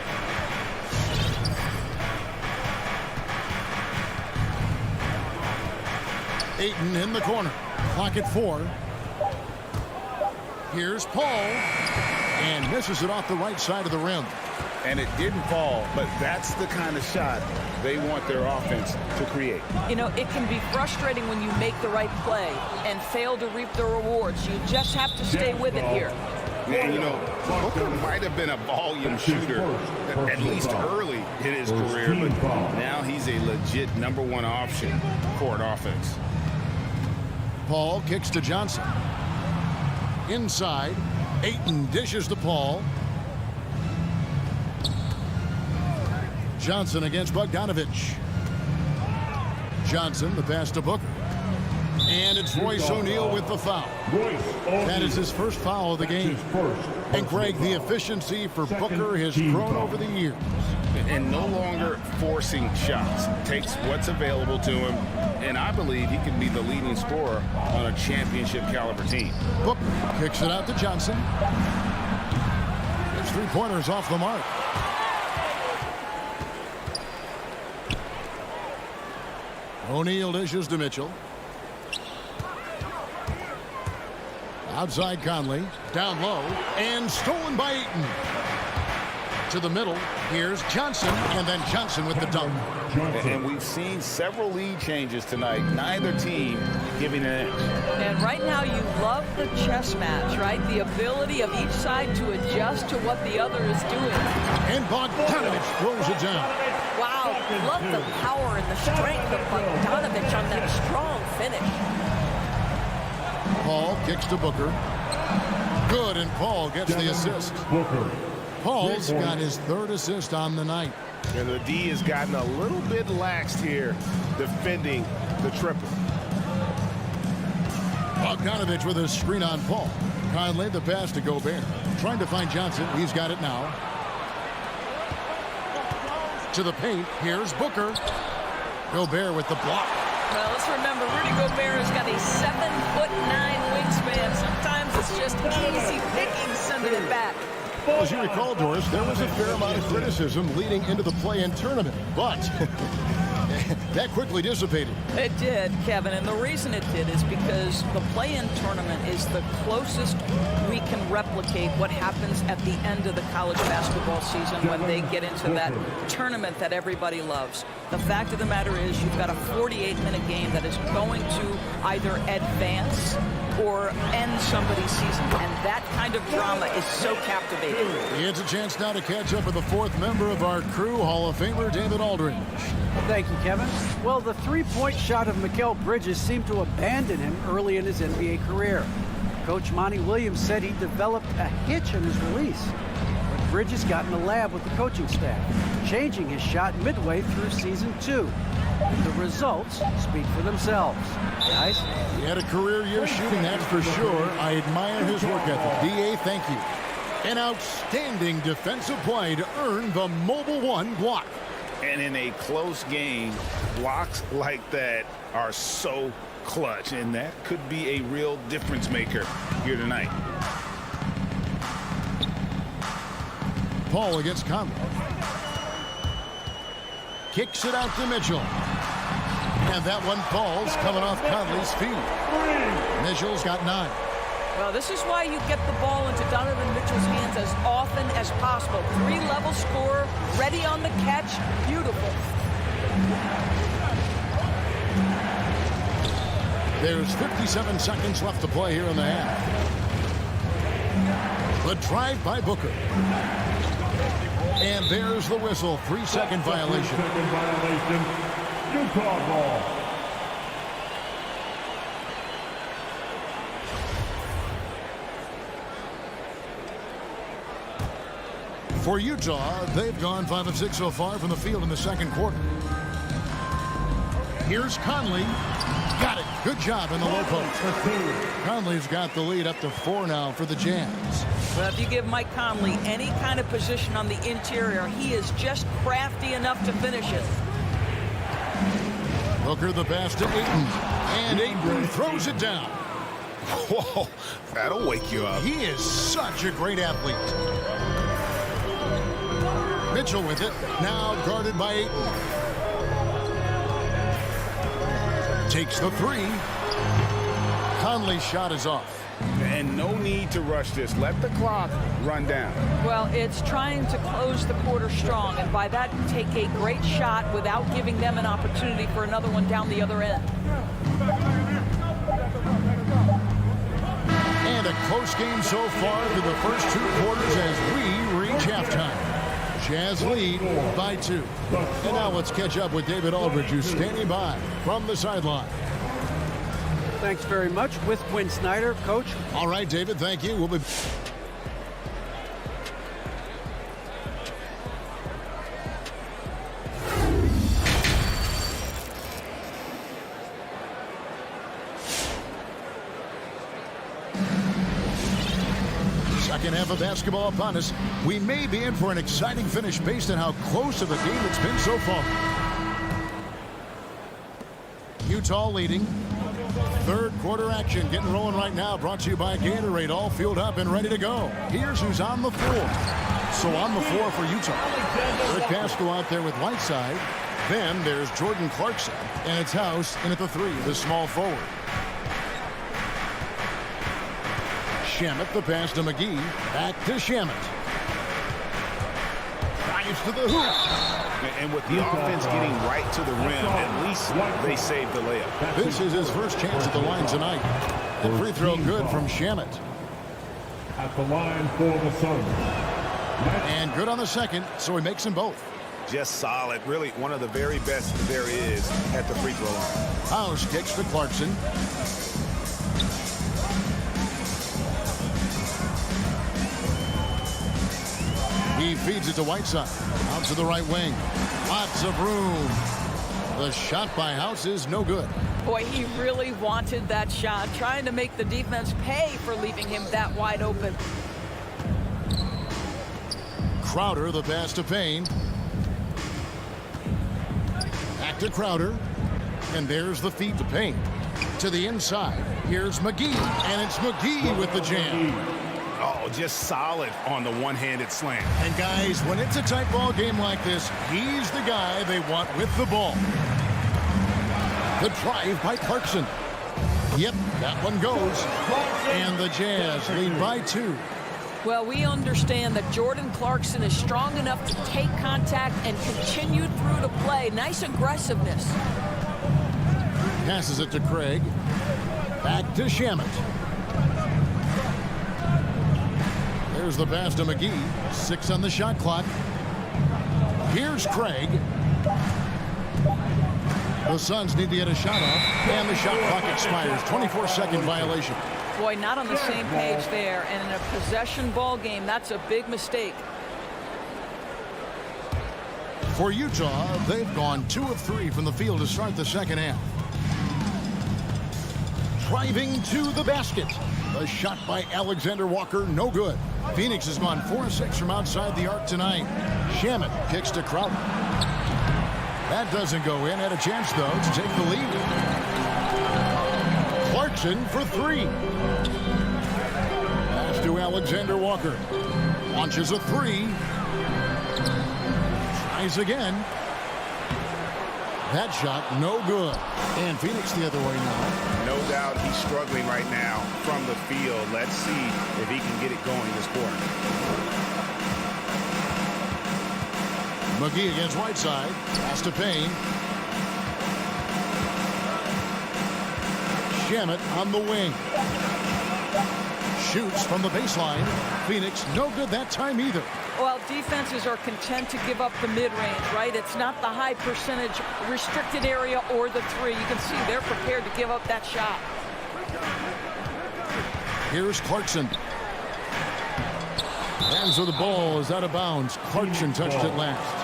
Ayton in the corner. Clock at 4. Here's Paul. And misses it off the right side of the rim. And it didn't fall, but that's the kind of shot they want their offense to create. You know, it can be frustrating when you make the right play and fail to reap the rewards. You just have to stay with it here. And, you know, Booker might have been a volume shooter, at least early in his career, but now he's a legit #1 option court offense. Paul kicks to Johnson. Inside, Ayton dishes to Paul. Johnson against Bogdanovich. Johnson, the pass to Booker. And it's Royce O'Neal with the foul. That is his first foul of the game. And Greg, the efficiency for Booker has grown over the years. And no longer forcing shots. Takes what's available to him. And I believe he can be the leading scorer on a championship caliber team. Booker kicks it out to Johnson. His 3-pointers off the mark. O'Neal dishes to Mitchell. Outside Conley. Down low. And stolen by Ayton. To the middle. Here's Johnson. And then Johnson with the dunk. And we've seen several lead changes tonight. Neither team giving an edge. And right now you love the chess match, right? The ability of each side to adjust to what the other is doing. And Bogdanovich throws it down. Wow, love the power and the strength of Bogdanovich on that strong finish. Paul kicks to Booker. Good, and Paul gets the assist. Paul's got his 3rd assist on the night. And the D has gotten a little bit laxed here defending the triple. Bogdanovich with a screen on Paul. Conley the pass to Gobert. Trying to find Johnson. He's got it now. To the paint. Here's Booker. Gobert with the block. Well, let's remember, Rudy Gobert has got a 7'9" wingspan. Sometimes it's just easy picking sending it back. Well, as you recall, Doris, there was a fair amount of criticism leading into the play-in tournament, but that quickly dissipated. It did, Kevin, and the reason it did is because the play-in tournament is the closest we can replicate what happens at the end of the college basketball season when they get into that tournament that everybody loves. The fact of the matter is you've got a 48-minute game that is going to either advance or end somebody's season, and that kind of drama is so captivating. It's a chance now to catch up with the 4th member of our crew, Hall of Famer David Aldridge. Thank you, Kevin. Well, the 3-point shot of Mikal Bridges seemed to abandon him early in his NBA career. Coach Monty Williams said he developed a hitch in his release. But Bridges got in the lab with the coaching staff, changing his shot midway through season 2. The results speak for themselves. Guys? He had a career year shooting, that's for sure. I admire his work ethic. D.A., thank you. An outstanding defensive play to earn the Mobile One block. And in a close game, blocks like that are so clutch, and that could be a real difference maker here tonight. Paul against Conley. Kicks it out to Mitchell. And that one falls, coming off Conley's feet. Mitchell's got 9. Well, this is why you get the ball into Donovan Mitchell's hands as often as possible. 3-level scorer, ready on the catch. Beautiful. There's 57 seconds left to play here in the half. The drive by Booker. And there's the whistle. 3-second violation. 3-second violation. Utah ball. For Utah, they've gone 5 of 6 so far from the field in the second quarter. Here's Conley. Got it. Good job in the low post. Conley's got the lead up to 4 now for the Jazz. Well, if you give Mike Conley any kind of position on the interior, he is just crafty enough to finish it. Booker the pass to Ayton. And Ayton throws it down. Whoa, that'll wake you up. He is such a great athlete. Mitchell with it. Now guarded by Ayton. Takes the 3. Conley's shot is off. And no need to rush this. Let the clock run down. Well, it's trying to close the quarter strong, and by that, take a great shot without giving them an opportunity for another one down the other end. And a close game so far through the first 2 quarters as we reach halftime. Jazz lead by 2. And now let's catch up with David Aldridge, who's standing by from the sideline. Thanks very much. With Quinn Snyder, Coach. All right, David, thank you. We'll be... Second half of basketball upon us. We may be in for an exciting finish based on how close of a game it's been so far. Utah leading. Third quarter action getting rolling right now. Brought to you by Gatorade. All fueled up and ready to go. Here's who's on the floor. So on the floor for Utah. Rick Pascoe out there with Whiteside. Then there's Jordan Clarkson. And it's House in at the 3, the small forward. Shamet, the pass to McGee. Back to Shamet. Drives to the hoop. And with the offense getting right to the rim, at least they saved the layup. This is his first chance at the line tonight. The free throw good from Shamet. At the line for the Suns. And good on the second, so he makes them both. Just solid. Really one of the very best there is at the free throw line. House kicks to Clarkson. He feeds it to Whiteside. Out to the right wing. Lots of room. The shot by House is no good. Boy, he really wanted that shot, trying to make the defense pay for leaving him that wide open. Crowder, the pass to Payne. Back to Crowder. And there's the feed to Payne. To the inside. Here's McGee. And it's McGee with the jam. Oh, just solid on the one-handed slam. And guys, when it's a tight ball game like this, he's the guy they want with the ball. The drive by Clarkson. Yep, that one goes. And the Jazz lead by 2. Well, we understand that Jordan Clarkson is strong enough to take contact and continue through the play. Nice aggressiveness. Passes it to Craig. Back to Shamet. There's the pass to McGee. 6 on the shot clock. Here's Craig. The Suns need to get a shot off, and the shot clock expires. 24-second violation. Boy, not on the same page there. And in a possession ball game, that's a big mistake. For Utah, they've gone 2 of 3 from the field to start the second half. Driving to the basket. The shot by Alexander Walker, no good. Phoenix has gone 4-6 from outside the arc tonight. Shamet kicks to Crowder. That doesn't go in. Had a chance, though, to take the lead. Clarkson for 3. Pass to Alexander Walker. Launches a 3. Tries again. That shot, no good. And Phoenix the other way now. No doubt he's struggling right now from the field. Let's see if he can get it going this quarter. McGee against Whiteside. Pass to Payne. Shamet on the wing. Shoots from the baseline. Phoenix no good that time either. Well, defenses are content to give up the mid-range, right? It's not the high percentage restricted area or the 3. You can see they're prepared to give up that shot. Here's Clarkson. Hands of the ball is out of bounds. Clarkson touched it last.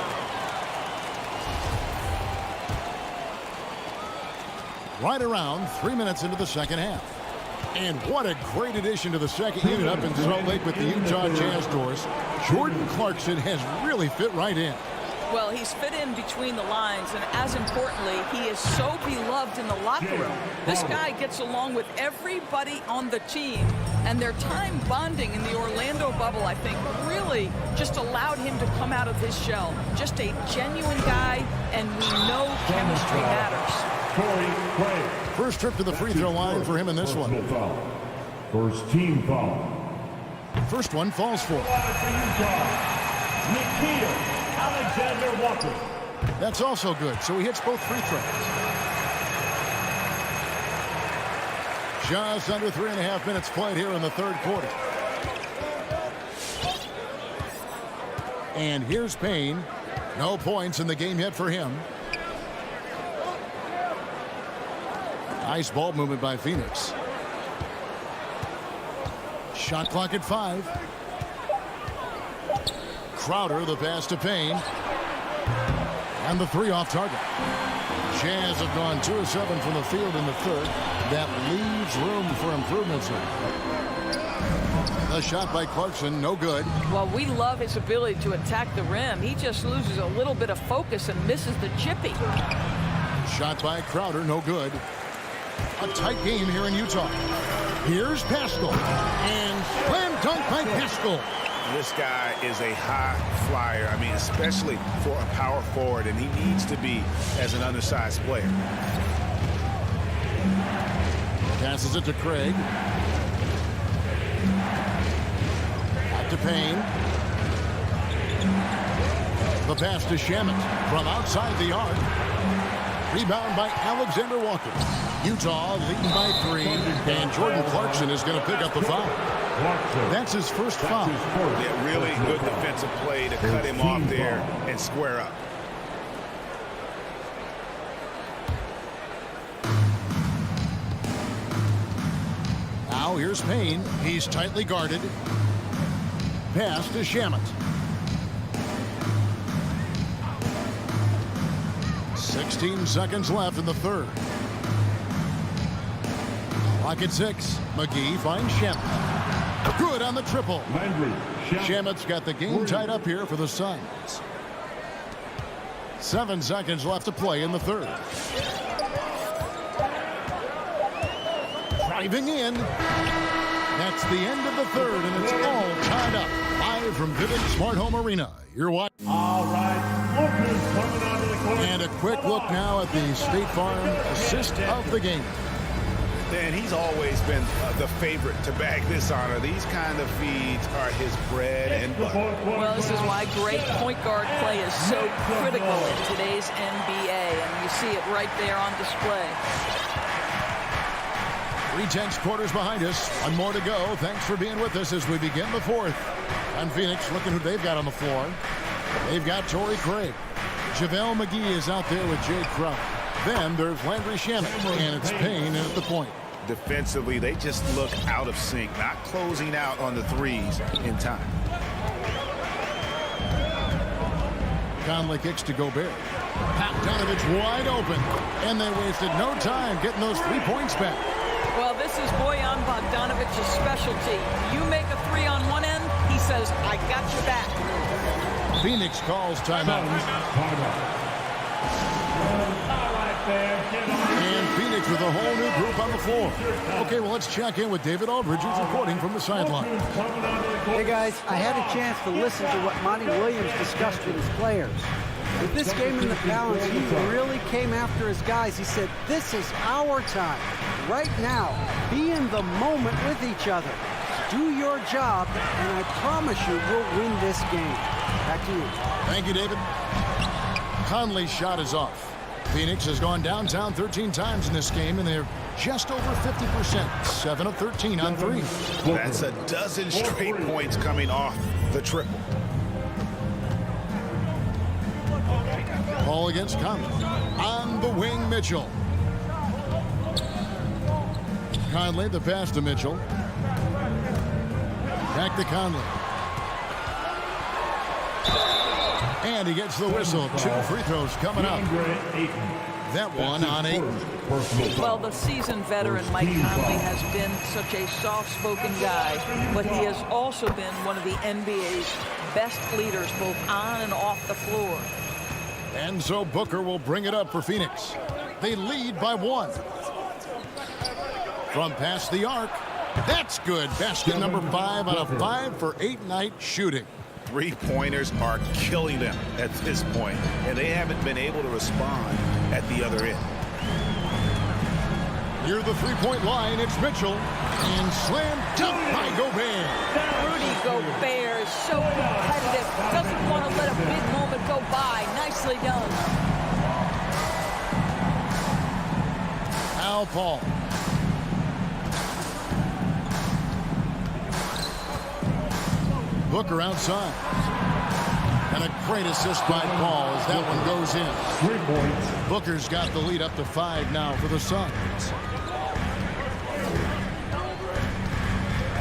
Right around 3 minutes into the second half. And what a great addition to the second unit up in Salt Lake with the Utah Jazz doors. Jordan Clarkson has really fit right in. Well, he's fit in between the lines, and as importantly, he is so beloved in the locker room. This guy gets along with everybody on the team, and their time bonding in the Orlando bubble, I think, really just allowed him to come out of his shell. Just a genuine guy, and we know chemistry matters. First trip to the free throw line for him in this one. First team foul. First one falls for. Alexander Walker. That's also good, so he hits both free throws. Just under 3.5 minutes played here in the third quarter. And here's Payne. No points in the game yet for him. Nice ball movement by Phoenix. Shot clock at 5. Crowder, the pass to Payne. And the 3 off target. Jazz have gone 2 of 7 from the field in the third. That leaves room for improvements here. The shot by Clarkson, no good. Well, we love his ability to attack the rim. He just loses a little bit of focus and misses the chippy. Shot by Crowder, no good. A tight game here in Utah. Here's Pascal. And slam dunk by Pascal. This guy is a high flyer. I mean, especially for a power forward, and he needs to be as an undersized player. Passes it to Craig. Back to Payne. The pass to Shamet from outside the arc. Rebound by Alexander Walker. Utah leading by 3, and Jordan Clarkson is going to pick up the foul. That's his first foul. Yeah, really good defensive play to cut him off there and square up. Now here's Payne. He's tightly guarded. Pass to Shamet. 16 seconds left in the third. Clock at 6. McGee finds Shamet. Good on the triple. Shamet's got the game tied up here for the Suns. 7 seconds left to play in the third. Driving in. That's the end of the third, and it's all tied up. Live from Vivint Smart Home Arena. You're watching. All right, Lucas coming onto the court. And a quick look now at the State Farm assist of the game. Dan, he's always been the favorite to bag this honor. These kind of feeds are his bread and butter. Well, this is why great point guard play is so critical in today's NBA, and you see it right there on display. 3/10 quarters behind us. One more to go. Thanks for being with us as we begin the fourth. And Phoenix, looking who they've got on the floor. They've got Torrey Craig. JaVale McGee is out there with Jay Crowder. Then there's Landry Shamet, and it's Payne at the point. Defensively, they just look out of sync, not closing out on the threes in time. Conley kicks to Gobert. Bogdanovich wide open. And they wasted no time getting those 3 points back. Well, this is Bojan Bogdanovich's specialty. You make a three on one end, he says, I got your back. Phoenix calls timeout. And Phoenix with a whole new group on the floor. Okay, well, let's check in with David Aldridge, who's reporting from the sideline. Hey, guys, I had a chance to listen to what Monty Williams discussed with his players. With this game in the balance, he really came after his guys. He said, this is our time. Right now, be in the moment with each other. Do your job, and I promise you we'll win this game. Back to you. Thank you, David. Conley's shot is off. Phoenix has gone downtown 13 times in this game, and they're just over 50%. 7 of 13 on three. That's a dozen straight points coming off the triple. Ball against Conley. On the wing, Mitchell. Conley, the pass to Mitchell. Back to Conley. And he gets the whistle. 2 free throws coming up. That one on 8. Well, the seasoned veteran Mike Conley has been such a soft-spoken guy, but he has also been one of the NBA's best leaders, both on and off the floor. And so Booker will bring it up for Phoenix. They lead by 1. From past the arc. That's good. Basket number 5 on a 5 for 8 night shooting. 3-pointers are killing them at this point, and they haven't been able to respond at the other end. Near the 3-point line, it's Mitchell. And slam dunk by Gobert. Rudy Gobert is so competitive. Doesn't want to let a big moment go by. Nicely done. Al Paul. Booker outside. And a great assist by Paul as that one goes in. 3 points. Booker's got the lead up to 5 now for the Suns.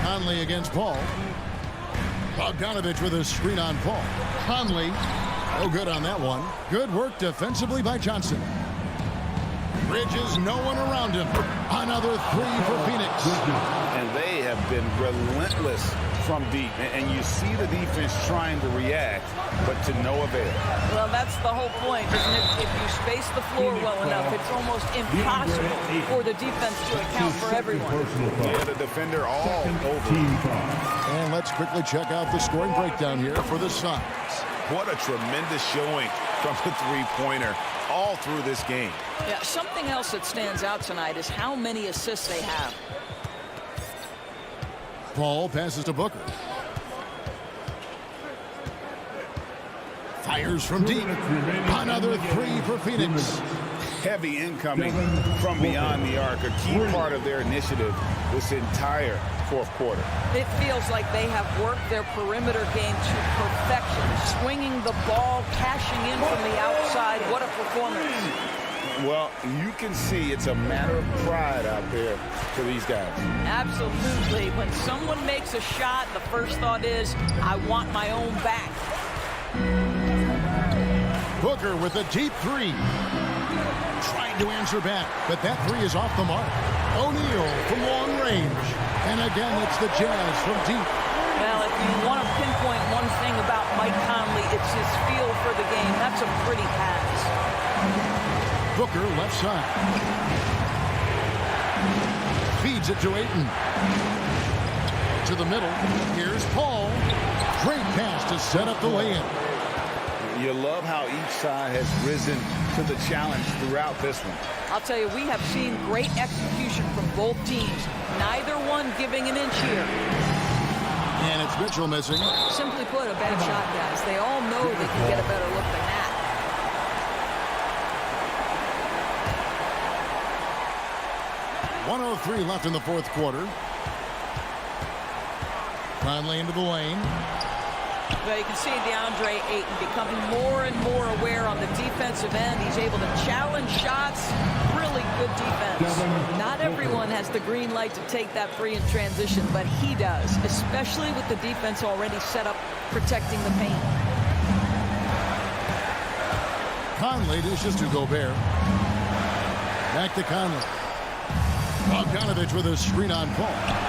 Conley against Paul. Bogdanovich with a screen on Paul. Conley, no good on that one. Good work defensively by Johnson. Bridges, no one around him. Another 3 for Phoenix. And they have been relentless from deep. And you see the defense trying to react, but to no avail. Well, that's the whole point, isn't it? If you space the floor well enough, it's almost impossible for the defense to account for everyone. Yeah, the defender all over. And let's quickly check out the scoring breakdown here for the Suns. What a tremendous showing from the 3-pointer all through this game. Yeah, something else that stands out tonight is how many assists they have. Paul passes to Booker. Fires from deep. Another 3 for Phoenix. Heavy incoming from beyond the arc, a key part of their initiative this entire fourth quarter. It feels like they have worked their perimeter game to perfection, swinging the ball, cashing in from the outside. What a performance. Well, you can see it's a matter of pride out there for these guys. Absolutely. When someone makes a shot, the first thought is, I want my own back. Booker with a deep 3. Trying to answer back, but that 3 is off the mark. O'Neal from long range. And again, it's the Jazz from deep. Well, if you want to pinpoint one thing about Mike Conley, it's his feel for the game. That's a pretty pass. Booker left side. Feeds it to Ayton. To the middle. Here's Paul. Great pass to set up the lay-in. You love how each side has risen to the challenge throughout this one. I'll tell you, we have seen great execution from both teams. Neither one giving an inch here. And it's Mitchell missing. Simply put, a bad shot, guys. They all know they can get a better look than that. .103 left in the fourth quarter. Conley into the lane. Well, you can see DeAndre Ayton becoming more and more aware on the defensive end. He's able to challenge shots. Really good defense. Not everyone has the green light to take that 3 in transition, but he does, especially with the defense already set up protecting the paint. Conley dishes to Gobert. Back to Conley. Bogdanovich with a screen on Paul.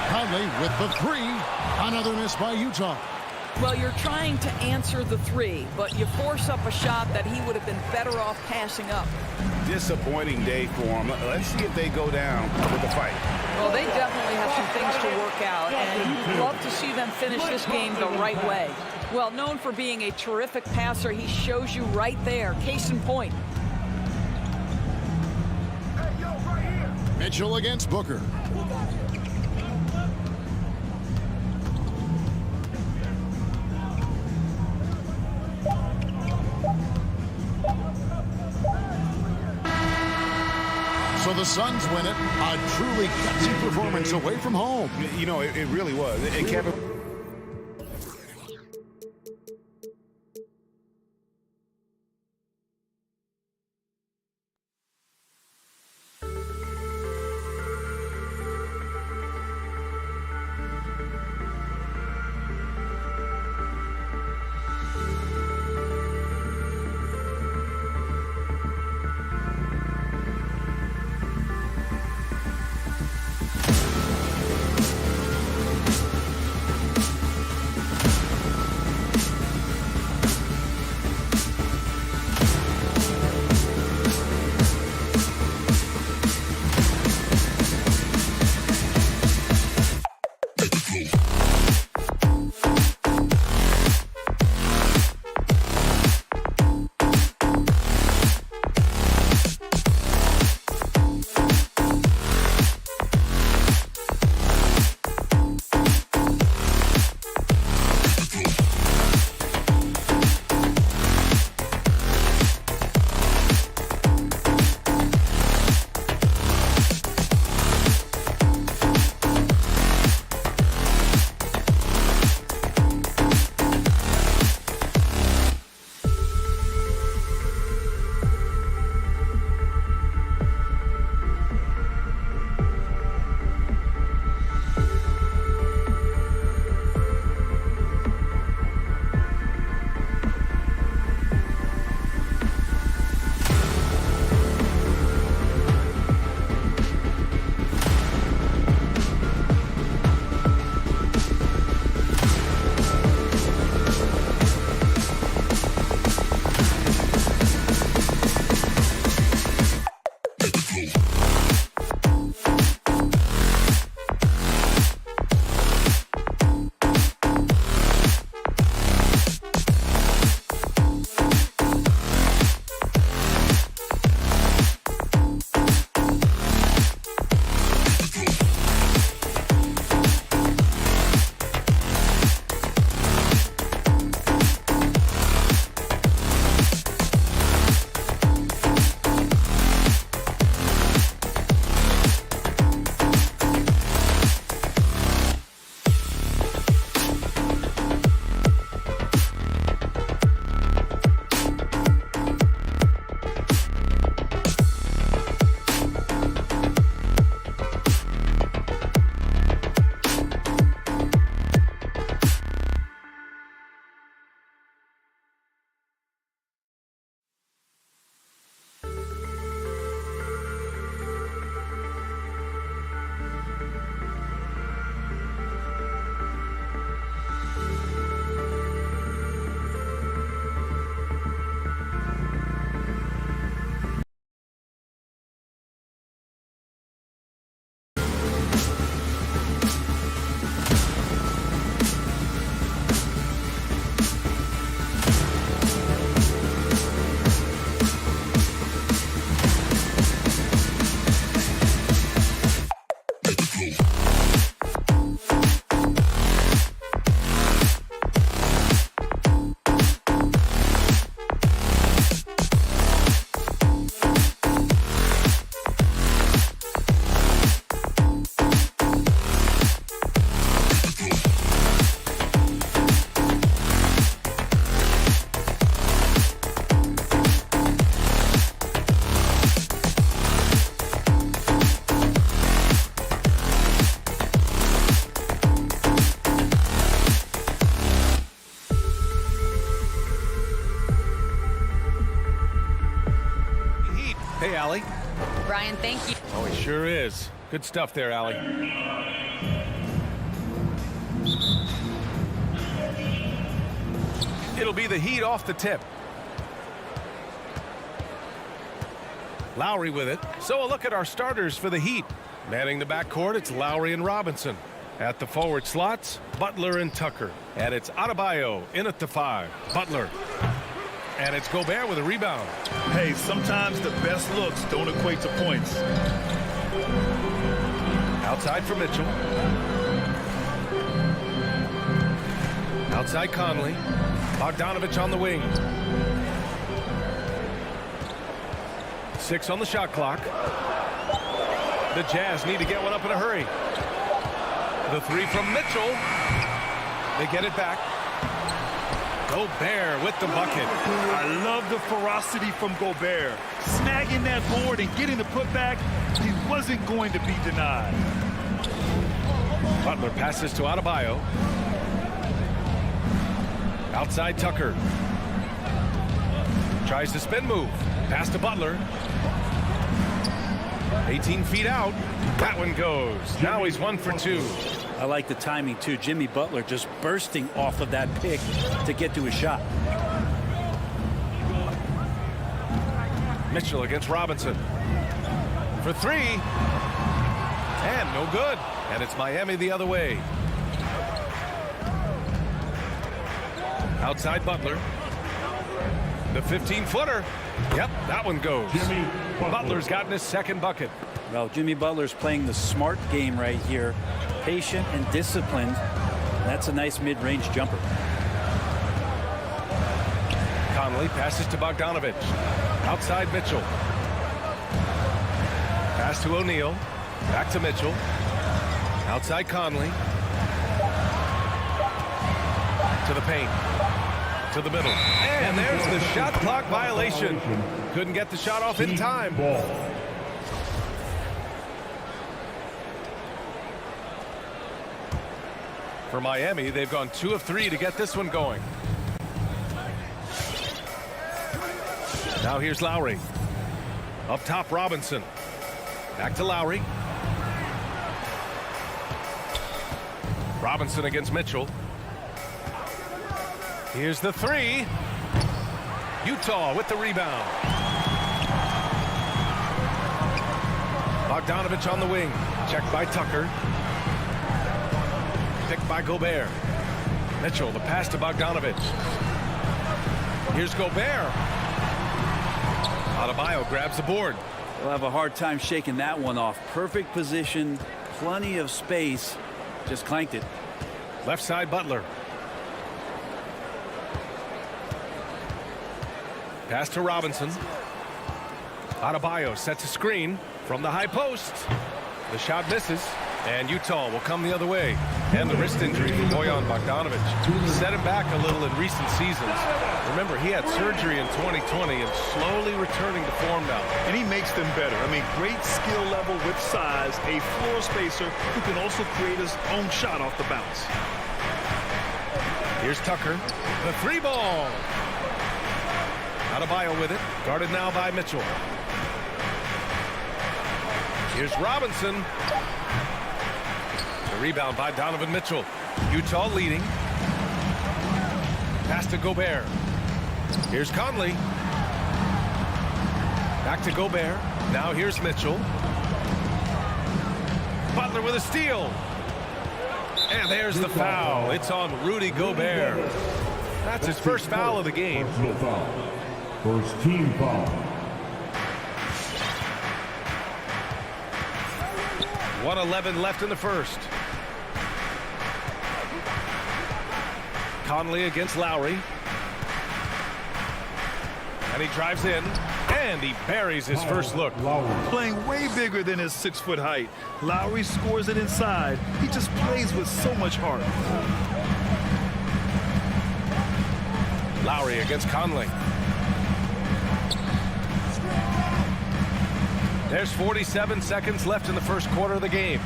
Conley with the three. Another miss by Utah. Well, you're trying to answer the three, but you force up a shot that he would have been better off passing up. Disappointing day for him. Let's see if they go down with a fight. Well, they definitely have some things to work out, and you'd love to see them finish this game the right way. Well, known for being a terrific passer, he shows you right there. Case in point. Mitchell against Booker. So the Suns win it. A truly gutsy performance away from home. You know, it really was. And Kevin... Hey, Allie. Brian, thank you. Oh, he sure is. Good stuff there, Allie. It'll be the Heat off the tip. Lowry with it. So a look at our starters for the Heat. Manning the backcourt, it's Lowry and Robinson. At the forward slots, Butler and Tucker. And it's Adebayo in at the 5. Butler. And it's Gobert with a rebound. Hey, sometimes the best looks don't equate to points. Outside for Mitchell. Outside Conley. Bogdanovich on the wing. 6 on the shot clock. The Jazz need to get one up in a hurry. The 3 from Mitchell. They get it back. Gobert with the bucket. I love the ferocity from Gobert. Snagging that board and getting the putback, he wasn't going to be denied. Butler passes to Adebayo. Outside Tucker. Tries to spin move. Pass to Butler. 18 feet out. That one goes. Now he's 1 for 2. I like the timing, too. Jimmy Butler just bursting off of that pick to get to his shot. Mitchell against Robinson. For 3. And no good. And it's Miami the other way. Outside Butler. The 15-footer. Yep, that one goes. Butler's gotten his second bucket. Well, Jimmy Butler's playing the smart game right here. Patient and disciplined. That's a nice mid-range jumper. Conley passes to Bogdanovich. Outside Mitchell. Pass to O'Neal. Back to Mitchell. Outside Conley. To the paint. To the middle. And there's the shot clock violation. Couldn't get the shot off in time. For Miami, they've gone 2 of 3 to get this one going. Now here's Lowry. Up top, Robinson. Back to Lowry. Robinson against Mitchell. Here's the 3. Utah with the rebound. Bogdanovich on the wing. Checked by Tucker. Picked by Gobert. Mitchell, the pass to Bogdanovich. Here's Gobert. Adebayo grabs the board. They'll have a hard time shaking that one off. Perfect position, plenty of space. Just clanked it. Left side, Butler. Pass to Robinson. Adebayo sets a screen from the high post. The shot misses, and Utah will come the other way. And the wrist injury for Bojan Bogdanovich set him back a little in recent seasons. Remember, he had surgery in 2020 and slowly returning to form now. And he makes them better. I mean, great skill level with size, a floor spacer who can also create his own shot off the bounce. Here's Tucker. The 3 ball. Adebayo with it. Guarded now by Mitchell. Here's Robinson. The rebound by Donovan Mitchell. Utah leading. Pass to Gobert. Here's Conley. Back to Gobert. Now here's Mitchell. Butler with a steal. And there's the foul. It's on Rudy Gobert. That's his first foul of the game. Personal foul. First team foul. 1:11 left in the first. Conley against Lowry. And he drives in. And he buries his first look. Playing way bigger than his 6-foot height. Lowry scores it inside. He just plays with so much heart. Lowry against Conley. There's 47 seconds left in the first quarter of the game.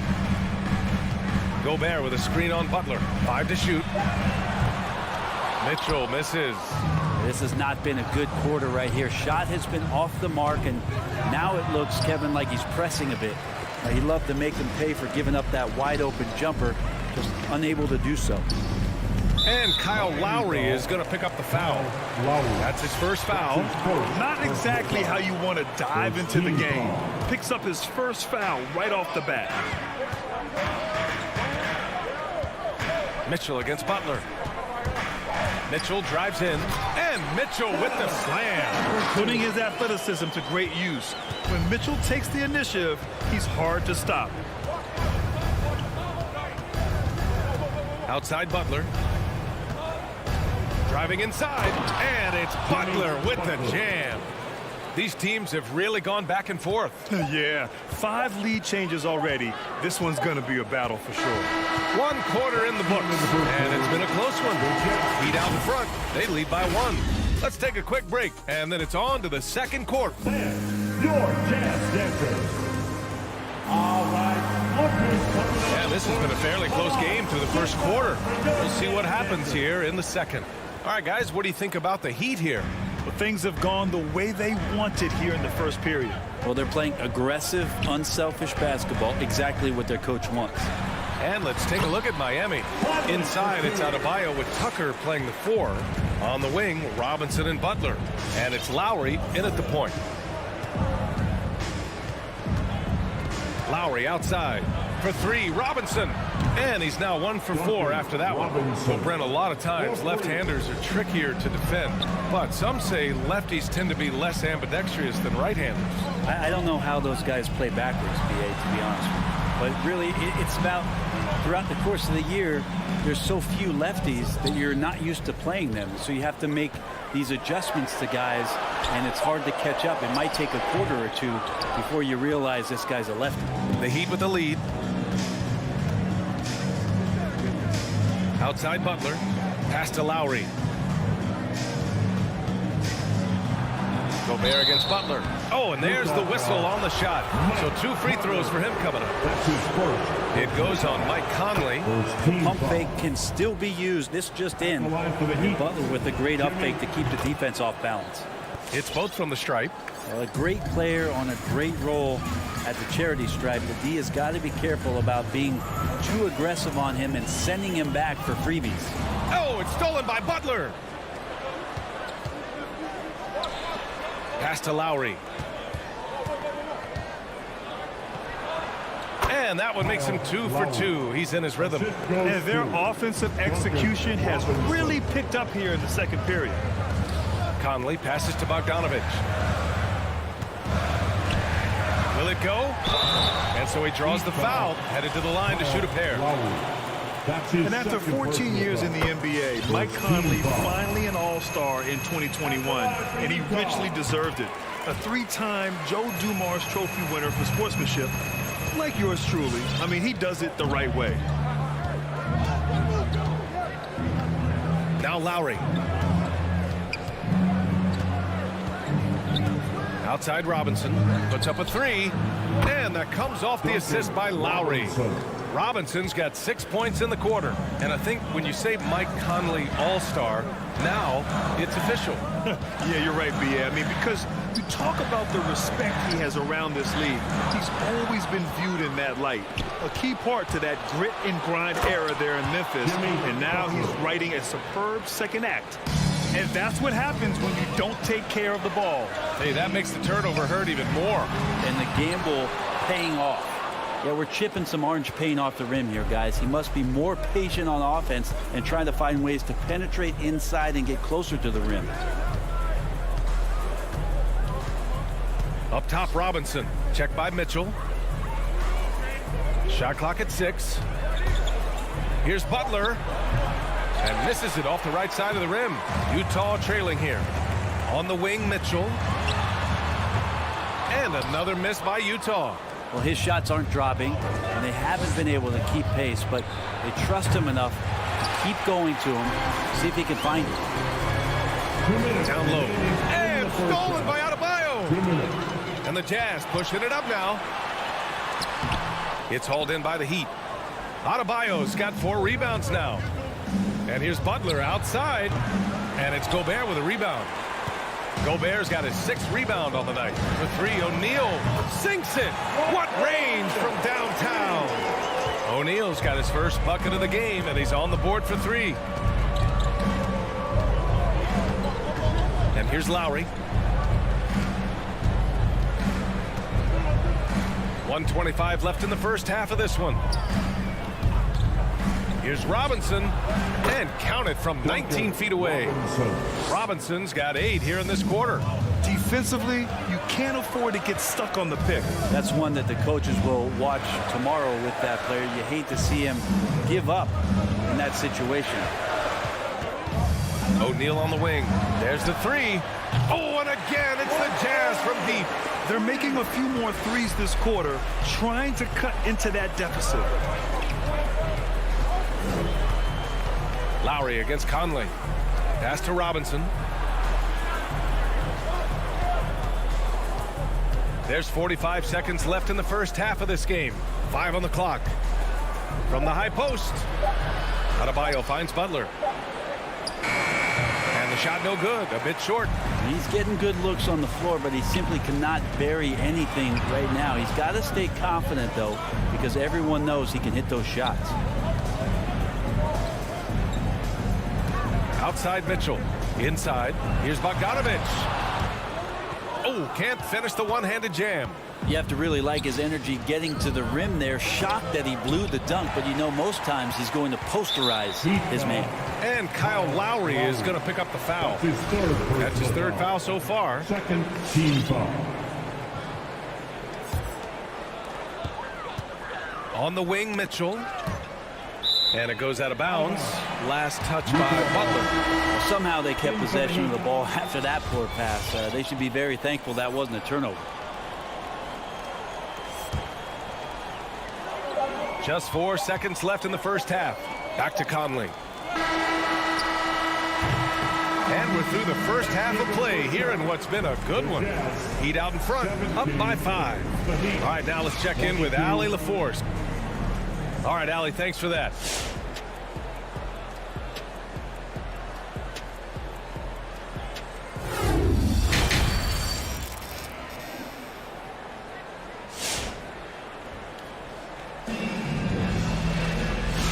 Gobert with a screen on Butler. 5 to shoot. Mitchell misses. This has not been a good quarter right here. Shot has been off the mark, and now it looks, Kevin, like he's pressing a bit. He'd love to make them pay for giving up that wide-open jumper, just unable to do so. And Kyle Lowry is going to pick up the foul. That's his first foul. Not exactly how you want to dive into the game. Picks up his first foul right off the bat. Mitchell against Butler. Mitchell drives in, and Mitchell with the slam. Putting his athleticism to great use. When Mitchell takes the initiative, he's hard to stop. Outside Butler. Driving inside, and it's Butler with the jam. These teams have really gone back and forth. Yeah, 5 lead changes already. This one's going to be a battle for sure. 1 quarter in the books, and it's been a close one. Heat out in front. They lead by 1. Let's take a quick break, and then it's on to the second quarter. Your Jazz dancers. All right. Yeah, this has been a fairly close game through the first quarter. We'll see what happens here in the second. All right, guys, what do you think about the Heat here? Well, things have gone the way they wanted here in the first period. Well, they're playing aggressive, unselfish basketball, exactly what their coach wants. And let's take a look at Miami. Inside, it's Adebayo with Tucker playing the 4. On the wing, Robinson and Butler. And it's Lowry in at the point. Lowry outside for 3. Robinson. And he's now 1 for 4 after that one. Well, Brent, a lot of times left-handers are trickier to defend. But some say lefties tend to be less ambidextrous than right-handers. I don't know how those guys play backwards, BA, to be honest with you. But really, it's about throughout the course of the year, there's so few lefties that you're not used to playing them. So you have to make these adjustments to guys, and it's hard to catch up. It might take a quarter or 2 before you realize this guy's a lefty. The Heat with the lead. Outside Butler. Pass to Lowry. Gobert against Butler. Oh, and there's the whistle on the shot. So 2 free throws for him coming up. It goes on Mike Conley. The pump fake can still be used. This just in. And Butler with a great up fake to keep the defense off balance. It's both from the stripe. Well, a great player on a great role at the charity stripe. The D has got to be careful about being too aggressive on him and sending him back for freebies. Oh, it's stolen by Butler. Pass to Lowry. And that one makes him 2 for 2. He's in his rhythm. And their offensive execution has really picked up here in the second period. Conley passes to Bogdanovich. Will it go? And so he draws the foul, headed to the line to shoot a pair. And after 14 years in the NBA, Mike Conley finally an all-star in 2021, and he richly deserved it. A 3-time Joe Dumars Trophy winner for sportsmanship, like yours truly. I mean, he does it the right way. Now Lowry. Outside Robinson, puts up a 3, and that comes off the assist by Lowry. Robinson's got 6 points in the quarter. And I think when you say Mike Conley All-Star, now it's official. Yeah, you're right, B.A. I mean, because you talk about the respect he has around this league. He's always been viewed in that light. A key part to that grit and grind era there in Memphis. And now he's writing a superb second act. And that's what happens when you don't take care of the ball. Hey, that makes the turnover hurt even more. And the gamble paying off. Yeah, we're chipping some orange paint off the rim here, guys. He must be more patient on offense and trying to find ways to penetrate inside and get closer to the rim. Up top, Robinson. Checked by Mitchell. Shot clock at 6. Here's Butler. And misses it off the right side of the rim. Utah trailing here. On the wing, Mitchell. And another miss by Utah. Well, his shots aren't dropping, and they haven't been able to keep pace, but they trust him enough to keep going to him, see if he can find it. Down low. And stolen by Adebayo. And the Jazz pushing it up now. It's hauled in by the Heat. Adebayo's got 4 rebounds now. And here's Butler outside. And it's Gobert with a rebound. Gobert's got his 6th rebound on the night. For 3, O'Neal sinks it. What range from downtown. O'Neal's got his first bucket of the game, and he's on the board for 3. And here's Lowry. 1:25 left in the first half of this one. Here's Robinson, and count it from 19 feet away. Robinson's got 8 here in this quarter. Defensively, you can't afford to get stuck on the pick. That's one that the coaches will watch tomorrow with that player. You hate to see him give up in that situation. O'Neal on the wing. There's the 3. Oh, and again, it's the Jazz from deep. They're making a few more threes this quarter, trying to cut into that deficit. Lowry against Conley. Pass to Robinson. There's 45 seconds left in the first half of this game. 5 on the clock. From the high post. Adebayo finds Butler. And the shot no good. A bit short. He's getting good looks on the floor, but he simply cannot bury anything right now. He's got to stay confident, though, because everyone knows he can hit those shots. Outside Mitchell. Inside. Here's Bogdanovic. Oh, can't finish the one-handed jam. You have to really like his energy getting to the rim there. Shocked that he blew the dunk, but you know most times he's going to posterize his man. And Kyle Lowry is going to pick up the foul. That's his 3rd foul so far. 2nd team foul. On the wing, Mitchell. And it goes out of bounds. Last touch by Butler. Somehow they kept possession of the ball after that poor pass. They should be very thankful that wasn't a turnover. Just 4 seconds left in the first half. Back to Conley. And we're through the first half of play here in what's been a good one. Heat out in front, up by 5. All right, now let's check in with Allie LaForce. All right, Allie, thanks for that.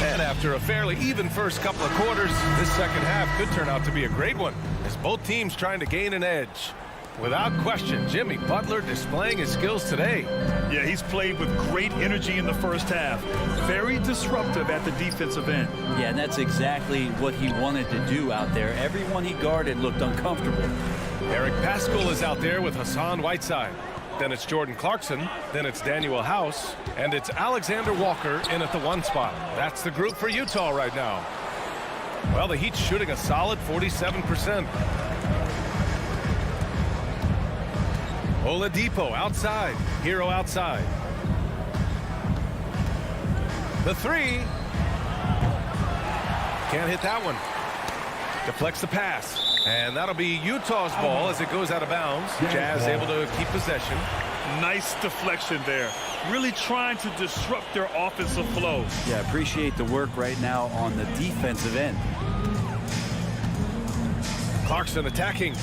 And after a fairly even first couple of quarters, this second half could turn out to be a great one, as both teams trying to gain an edge. Without question, Jimmy Butler displaying his skills today. Yeah, he's played with great energy in the first half. Very disruptive at the defensive end. Yeah, and that's exactly what he wanted to do out there. Everyone he guarded looked uncomfortable. Eric Paschall is out there with Hassan Whiteside. Then it's Jordan Clarkson. Then it's Daniel House. And it's Alexander Walker in at the 1 spot. That's the group for Utah right now. Well, the Heat's shooting a solid 47%. Oladipo outside. Hero outside. The 3. Can't hit that one. Deflects the pass. And that'll be Utah's ball as it goes out of bounds. Jazz able to keep possession. Nice deflection there. Really trying to disrupt their offensive flow. Yeah, appreciate the work right now on the defensive end. Clarkson attacking.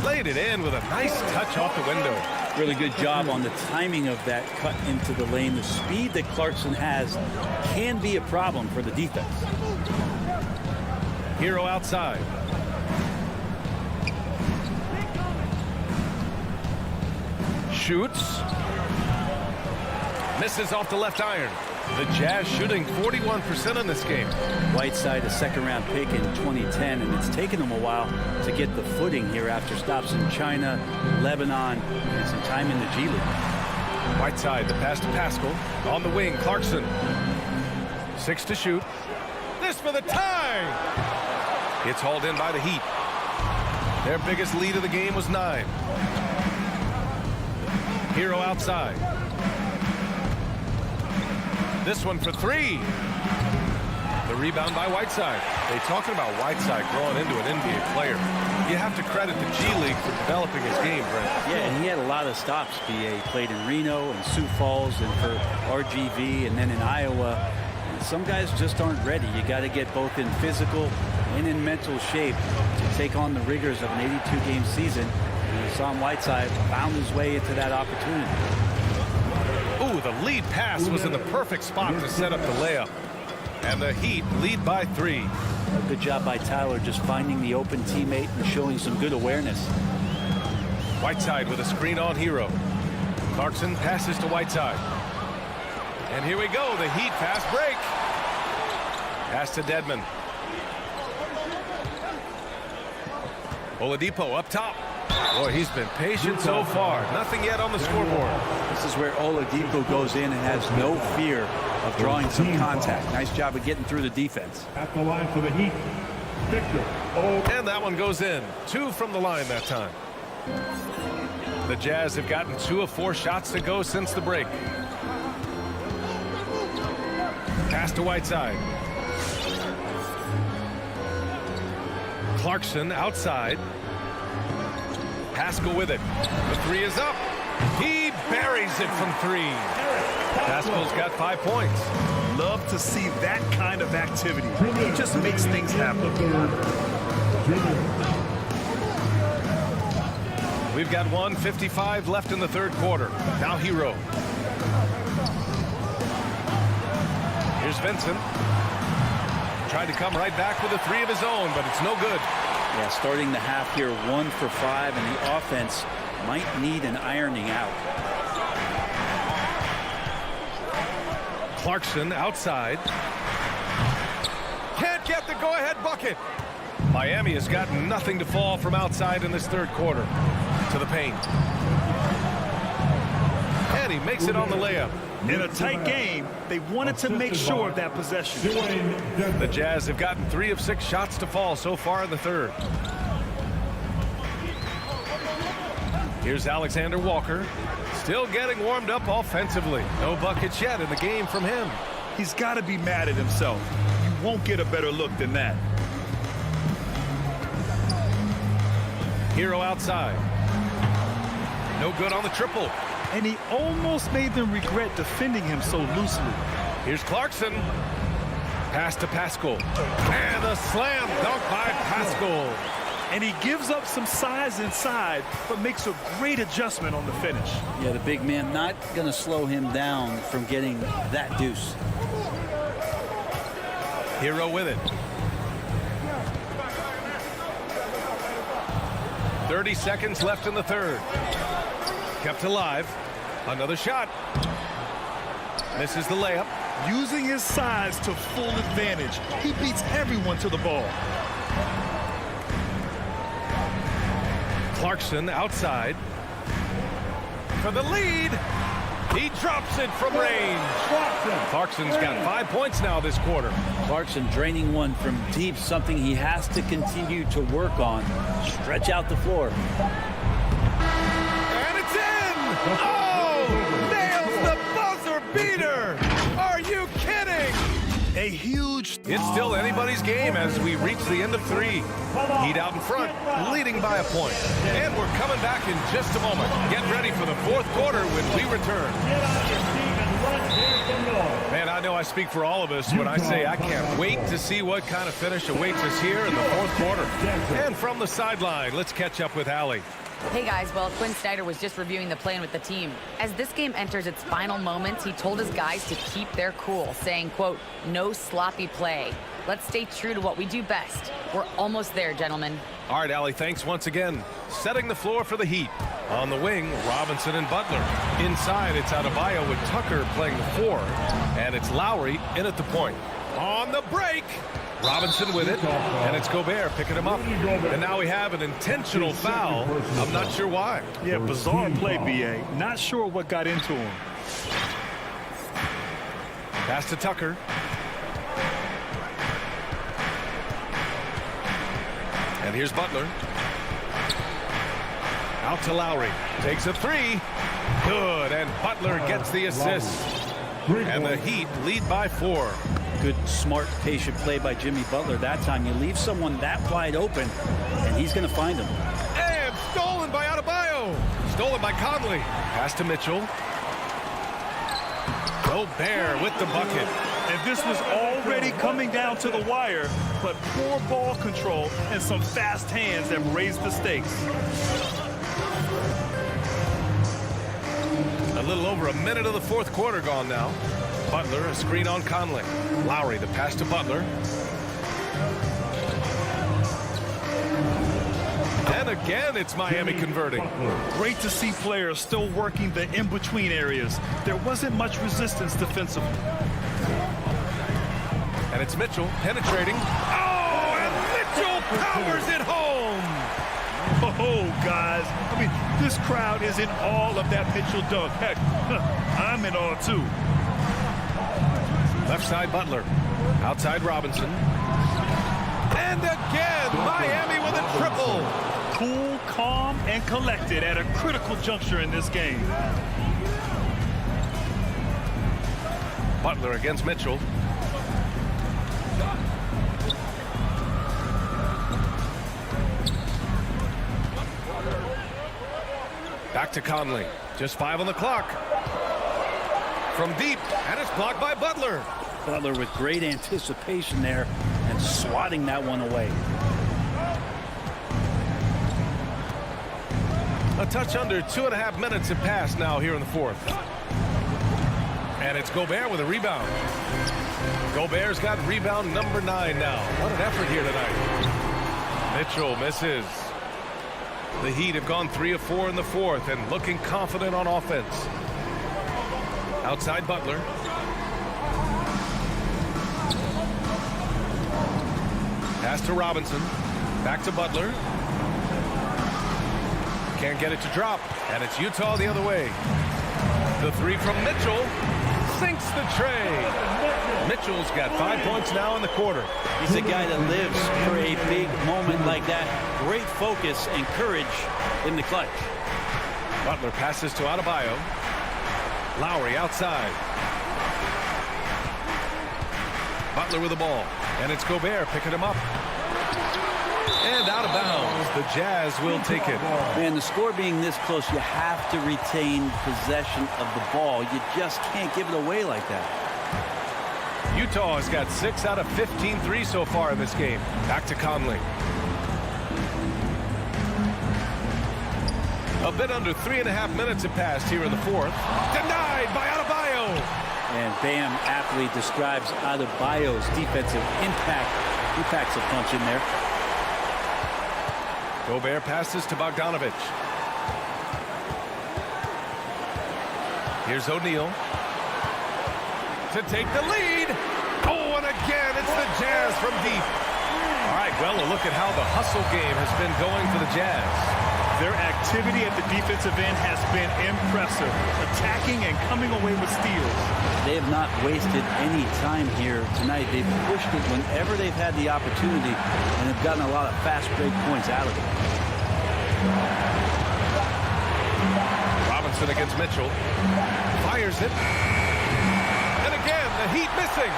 Laid it in with a nice touch off the window. Really good job on the timing of that cut into the lane. The speed that Clarkson has can be a problem for the defense. Hero outside. Shoots. Misses off the left iron. The Jazz shooting 41% in this game. Whiteside, a second-round pick in 2010, and it's taken him a while to get the footing here after stops in China, Lebanon, and some time in the G League. Whiteside, the pass to Paschall. On the wing, Clarkson. 6 to shoot. This for the tie! It's hauled in by the Heat. Their biggest lead of the game was 9. Hero outside. This one for 3. The rebound by Whiteside. They talking about Whiteside growing into an NBA player. You have to credit the G League for developing his game, Brent. Yeah, and he had a lot of stops. He played in Reno and Sioux Falls and for RGV and then in Iowa. And some guys just aren't ready. You got to get both in physical and in mental shape to take on the rigors of an 82-game season. And Hassan Whiteside found his way into that opportunity. Ooh, the lead pass was in the perfect spot to set up the layup. And the Heat lead by 3. A good job by Tyler just finding the open teammate and showing some good awareness. Whiteside with a screen on Hero. Clarkson passes to Whiteside. And here we go, the Heat fast break. Pass to Dedmon. Oladipo up top. Boy, he's been patient so far. Nothing yet on the scoreboard. This is where Oladipo goes in and has no fear of drawing some contact. Nice job of getting through the defense. At the line for the Heat, Victor. And that one goes in. 2 from the line that time. The Jazz have gotten 2 of 4 shots to go since the break. Pass to Whiteside. Clarkson outside. Pascal with it. The 3 is up. He buries it from 3. Pascal's got 5 points. Love to see that kind of activity. He just makes things happen. We've got 1:55 left in the third quarter. Now Hero. Here's Vincent. Tried to come right back with a 3 of his own, but it's no good. Yeah, starting the half here 1 for 5, and the offense might need an ironing out. Clarkson outside. Can't get the go-ahead bucket. Miami has got nothing to fall from outside in this third quarter. To the paint. And he makes it on the layup. In a tight game, they wanted to make sure of that possession. The Jazz have gotten 3 of 6 shots to fall so far in the third. Here's Alexander Walker. Still getting warmed up offensively. No buckets yet in the game from him. He's got to be mad at himself. You won't get a better look than that. Hero outside. No good on the triple. And he almost made them regret defending him so loosely. Here's Clarkson. Pass to Pascal. And a slam dunk by Pascal. And he gives up some size inside, but makes a great adjustment on the finish. Yeah, the big man not going to slow him down from getting that deuce. Hero with it. 30 seconds left in the third. Kept alive. Another shot. Misses the layup. Using his size to full advantage. He beats everyone to the ball. Clarkson outside. For the lead. He drops it from range. Clarkson's got 5 points now this quarter. Clarkson draining one from deep, something he has to continue to work on. Stretch out the floor. And it's in! Oh! Nails the buzzer beater! Are you kidding? A huge... It's still anybody's game as we reach the end of 3. Heat out in front, leading by a point. And we're coming back in just a moment. Get ready for the fourth quarter when we return. Man, I know I speak for all of us when I say I can't wait to see what kind of finish awaits us here in the fourth quarter. And from the sideline, let's catch up with Allie. Hey guys, well, Quinn Snyder was just reviewing the plan with the team. As this game enters its final moments, he told his guys to keep their cool, saying, quote, no sloppy play. Let's stay true to what we do best. We're almost there, gentlemen. All right, Allie, thanks once again. Setting the floor for the Heat. On the wing, Robinson and Butler. Inside, it's Adebayo with Tucker playing the 4. And it's Lowry in at the point. On the break, Robinson with it, and it's Gobert picking him up. And now we have an intentional foul. I'm not sure why. Yeah, bizarre play, B.A. Not sure what got into him. Pass to Tucker. And here's Butler. Out to Lowry. Takes a 3. Good, and Butler gets the assist. And the Heat lead by 4. Good, smart, patient play by Jimmy Butler. That time you leave someone that wide open, and he's going to find him. And stolen by Adebayo. Stolen by Conley. Pass to Mitchell. Gobert with the bucket. And this was already coming down to the wire, but poor ball control and some fast hands have raised the stakes. A little over a minute of the fourth quarter gone now. Butler, a screen on Conley. Lowry, the pass to Butler. And again, it's Miami converting. Great to see players still working the in-between areas. There wasn't much resistance defensively. And it's Mitchell penetrating. Oh, and Mitchell powers it home. Oh, guys. I mean, this crowd is in awe of that Mitchell dunk. Heck, I'm in awe, too. Left side Butler. Outside Robinson. And again, Miami with a triple. Cool, calm, and collected at a critical juncture in this game. Butler against Mitchell. Back to Conley. Just 5 on the clock. From deep, and it's blocked by Butler. Butler with great anticipation there and swatting that one away. A touch under 2.5 minutes have passed now here in the fourth. And it's Gobert with a rebound. Gobert's got rebound number 9 now. What an effort here tonight. Mitchell misses. The Heat have gone 3 of 4 in the fourth and looking confident on offense. Outside Butler. Pass to Robinson. Back to Butler. Can't get it to drop. And it's Utah the other way. The 3 from Mitchell sinks the tray. Mitchell's got 5 points now in the quarter. He's a guy that lives for a big moment like that. Great focus and courage in the clutch. Butler passes to Adebayo. Lowry outside. Butler with the ball. And it's Gobert picking him up. And out of bounds. The Jazz will take it. Man, the score being this close, you have to retain possession of the ball. You just can't give it away like that. Utah has got 6 out of 15 threes so far in this game. Back to Conley. A bit under 3.5 minutes have passed here in the fourth. Denied by Adebayo. And Bam aptly describes Adebayo's defensive impact. He packs a punch in there. Gobert passes to Bogdanovic. Here's O'Neal to take the lead. Oh, and again, it's the Jazz from deep. All right, well, a look at how the hustle game has been going for the Jazz. Their activity at the defensive end has been impressive, attacking and coming away with steals. They have not wasted any time here tonight. They've pushed it whenever they've had the opportunity and have gotten a lot of fast break points out of it. Robinson against Mitchell. Fires it. And again, the Heat missing.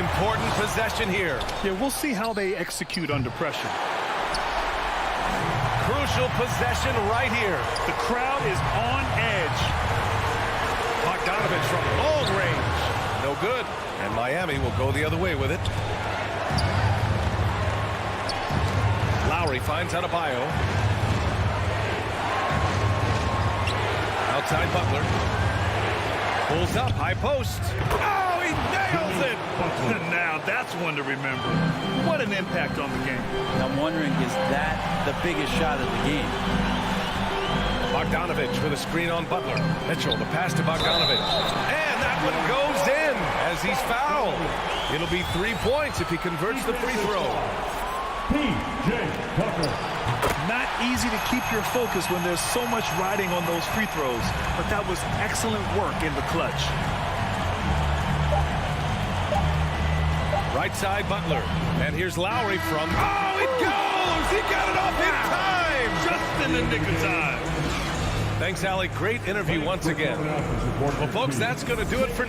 Important possession here. Yeah, we'll see how they execute under pressure. Crucial possession right here. The crowd is on edge. Bogdanovic from long range. No good. And Miami will go the other way with it. Lowry finds Adebayo. Outside Butler. Pulls up, high post. Oh, he nails it! Now that's one to remember. What an impact on the game. I'm wondering, is that the biggest shot of the game? Bogdanovic with a screen on Butler. Mitchell, the pass to Bogdanovic. And that one goes in as he's fouled. It'll be 3 points if he converts the free throw. P.J. Tucker. Not easy to keep your focus when there's so much riding on those free throws, but that was excellent work in the clutch. Right side Butler. And here's Lowry from... Oh, it goes! He got it off in time! Just in the nick of time. Thanks, Allie. Great interview once again. Well, folks, that's going to do it for...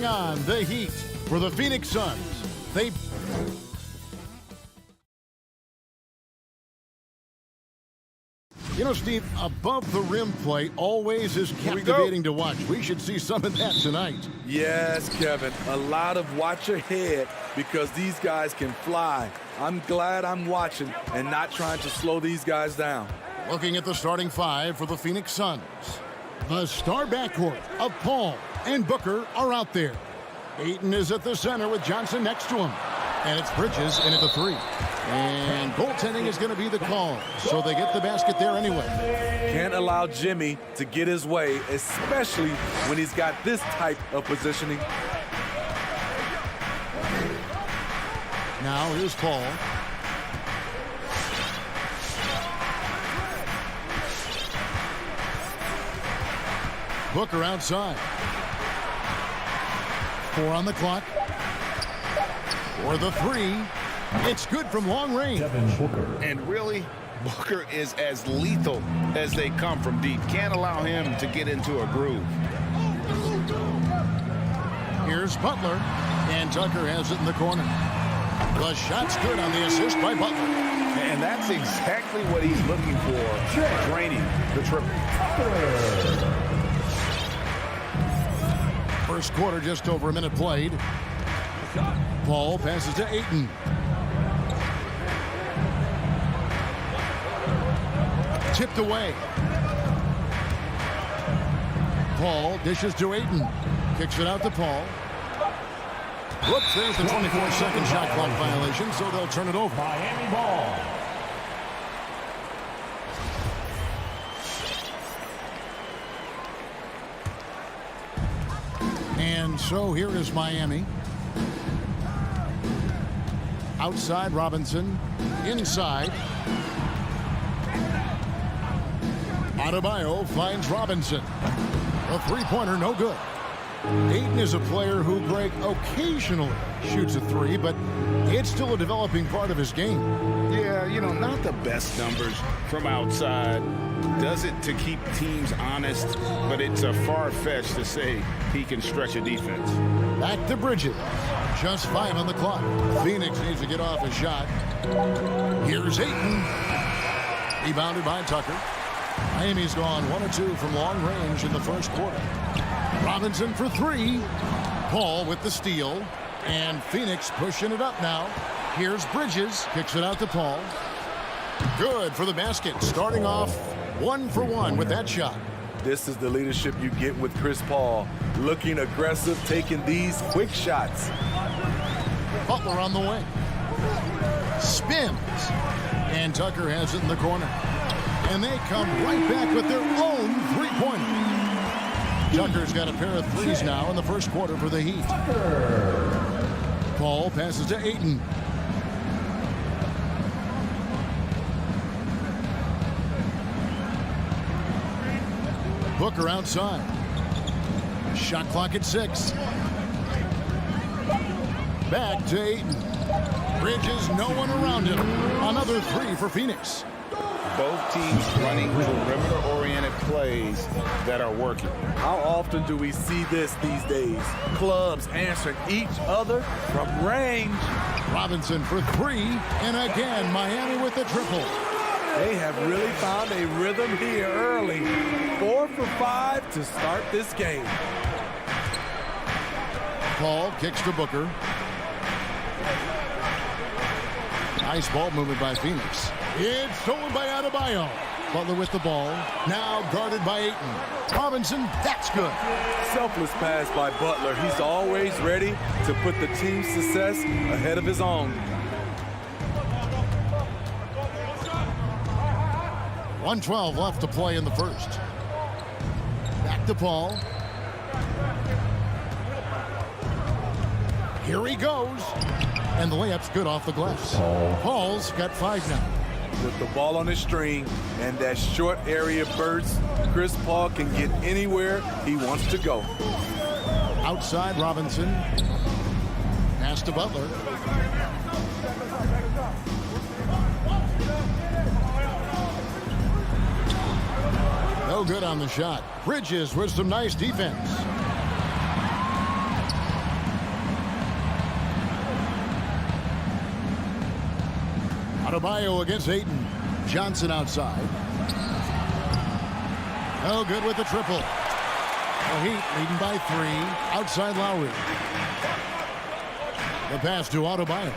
taking on the Heat for the Phoenix Suns. You know, Steve, above-the-rim play always is captivating to watch. We should see some of that tonight. Yes, Kevin. A lot of watch ahead because these guys can fly. I'm glad I'm watching and not trying to slow these guys down. Looking at the starting five for the Phoenix Suns. The star backcourt of Paul and Booker are out there. Ayton is at the center with Johnson next to him. And it's Bridges in at the three. And goaltending is going to be the call. So they get the basket there anyway. Can't allow Jimmy to get his way, especially when he's got this type of positioning. Now here's Paul. Booker outside. 4 on the clock. For the three. It's good from long range. And really, Booker is as lethal as they come from deep. Can't allow him to get into a groove. Here's Butler. And Tucker has it in the corner. The shot's good on the assist by Butler. And that's exactly what he's looking for, draining the triple. First quarter, just over a minute played. Paul passes to Ayton. Tipped away. Paul dishes to Ayton. Kicks it out to Paul. Whoops, there's the 24-second shot clock violation, so they'll turn it over. Miami ball. And so here is Miami. Outside Robinson. Inside. Adebayo finds Robinson. A three-pointer, no good. Ayton is a player who, Greg, occasionally shoots a three, but it's still a developing part of his game. Yeah, you know, not the best numbers from outside. Does it to keep teams honest, but it's a far-fetched to say he can stretch a defense. Back to Bridges. Just 5 on the clock. Phoenix needs to get off a shot. Here's Ayton. Rebounded by Tucker. Miami's gone 1 of 2 from long range in the first quarter. Robinson for 3. Paul with the steal. And Phoenix pushing it up now. Here's Bridges. Kicks it out to Paul. Good for the basket. Starting off 1 for 1 with that shot. This is the leadership you get with Chris Paul. Looking aggressive, taking these quick shots. Butler on the wing. Spins. And Tucker has it in the corner. And they come right back with their own three-pointer. Tucker's got a pair of threes now in the first quarter for the Heat. Paul passes to Ayton. Booker outside. Shot clock at 6. Back to Ayton. Bridges, no one around him. Another 3 for Phoenix. Both teams running perimeter-oriented plays that are working. How often do we see this these days? Clubs answering each other from range. Robinson for 3. And again, Miami with the triple. They have really found a rhythm here early. 4 for 5 to start this game. Paul kicks to Booker. Nice ball movement by Phoenix. It's stolen by Adebayo. Butler with the ball. Now guarded by Ayton. Robinson, that's good. Selfless pass by Butler. He's always ready to put the team's success ahead of his own. 1:12 left to play in the first. Back to Paul. Here he goes. And the layup's good off the glass. Paul's got 5 now. With the ball on his string and that short area burst, Chris Paul can get anywhere he wants to go. Outside Robinson. Pass to Butler. No good on the shot. Bridges with some nice defense. Adebayo against Ayton. Johnson outside. Oh, good with the triple. The Heat leading by 3. Outside Lowry. The pass to Adebayo.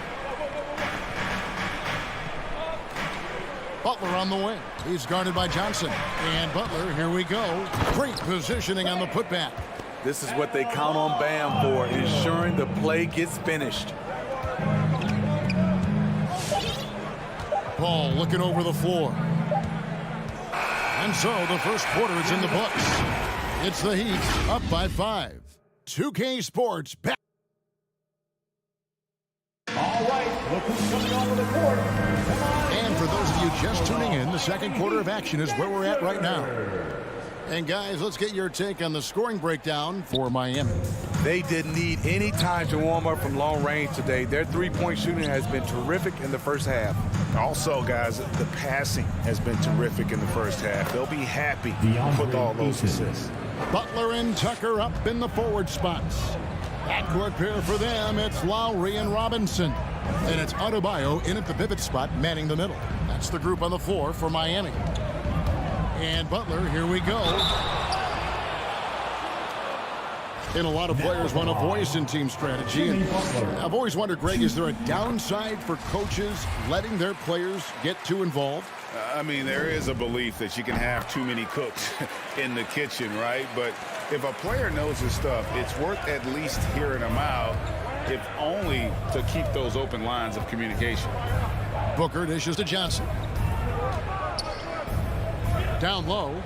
Butler on the wing. He's guarded by Johnson. And Butler, here we go. Great positioning on the putback. This is what they count on Bam for, ensuring the play gets finished. Paul looking over the floor. And so the first quarter is in the books. It's the Heat up by 5. 2K Sports back. All right, look who's coming onto the court. And for those of you just tuning in, the second quarter of action is where we're at right now. And guys, let's get your take on the scoring breakdown for Miami. They didn't need any time to warm up from long range today. Their three-point shooting has been terrific in the first half. Also, guys, the passing has been terrific in the first half. They'll be happy with all those assists. Butler and Tucker up in the forward spots. Backcourt pair for them, it's Lowry and Robinson. And it's Adebayo in at the pivot spot, manning the middle. That's the group on the floor for Miami. And Butler, here we go. And a lot of players want a voice in team strategy. And I've always wondered, Greg, is there a downside for coaches letting their players get too involved? I mean, there is a belief that you can have too many cooks in the kitchen, right? But if a player knows his stuff, it's worth at least hearing them out, if only to keep those open lines of communication. Booker dishes to Johnson. Down low.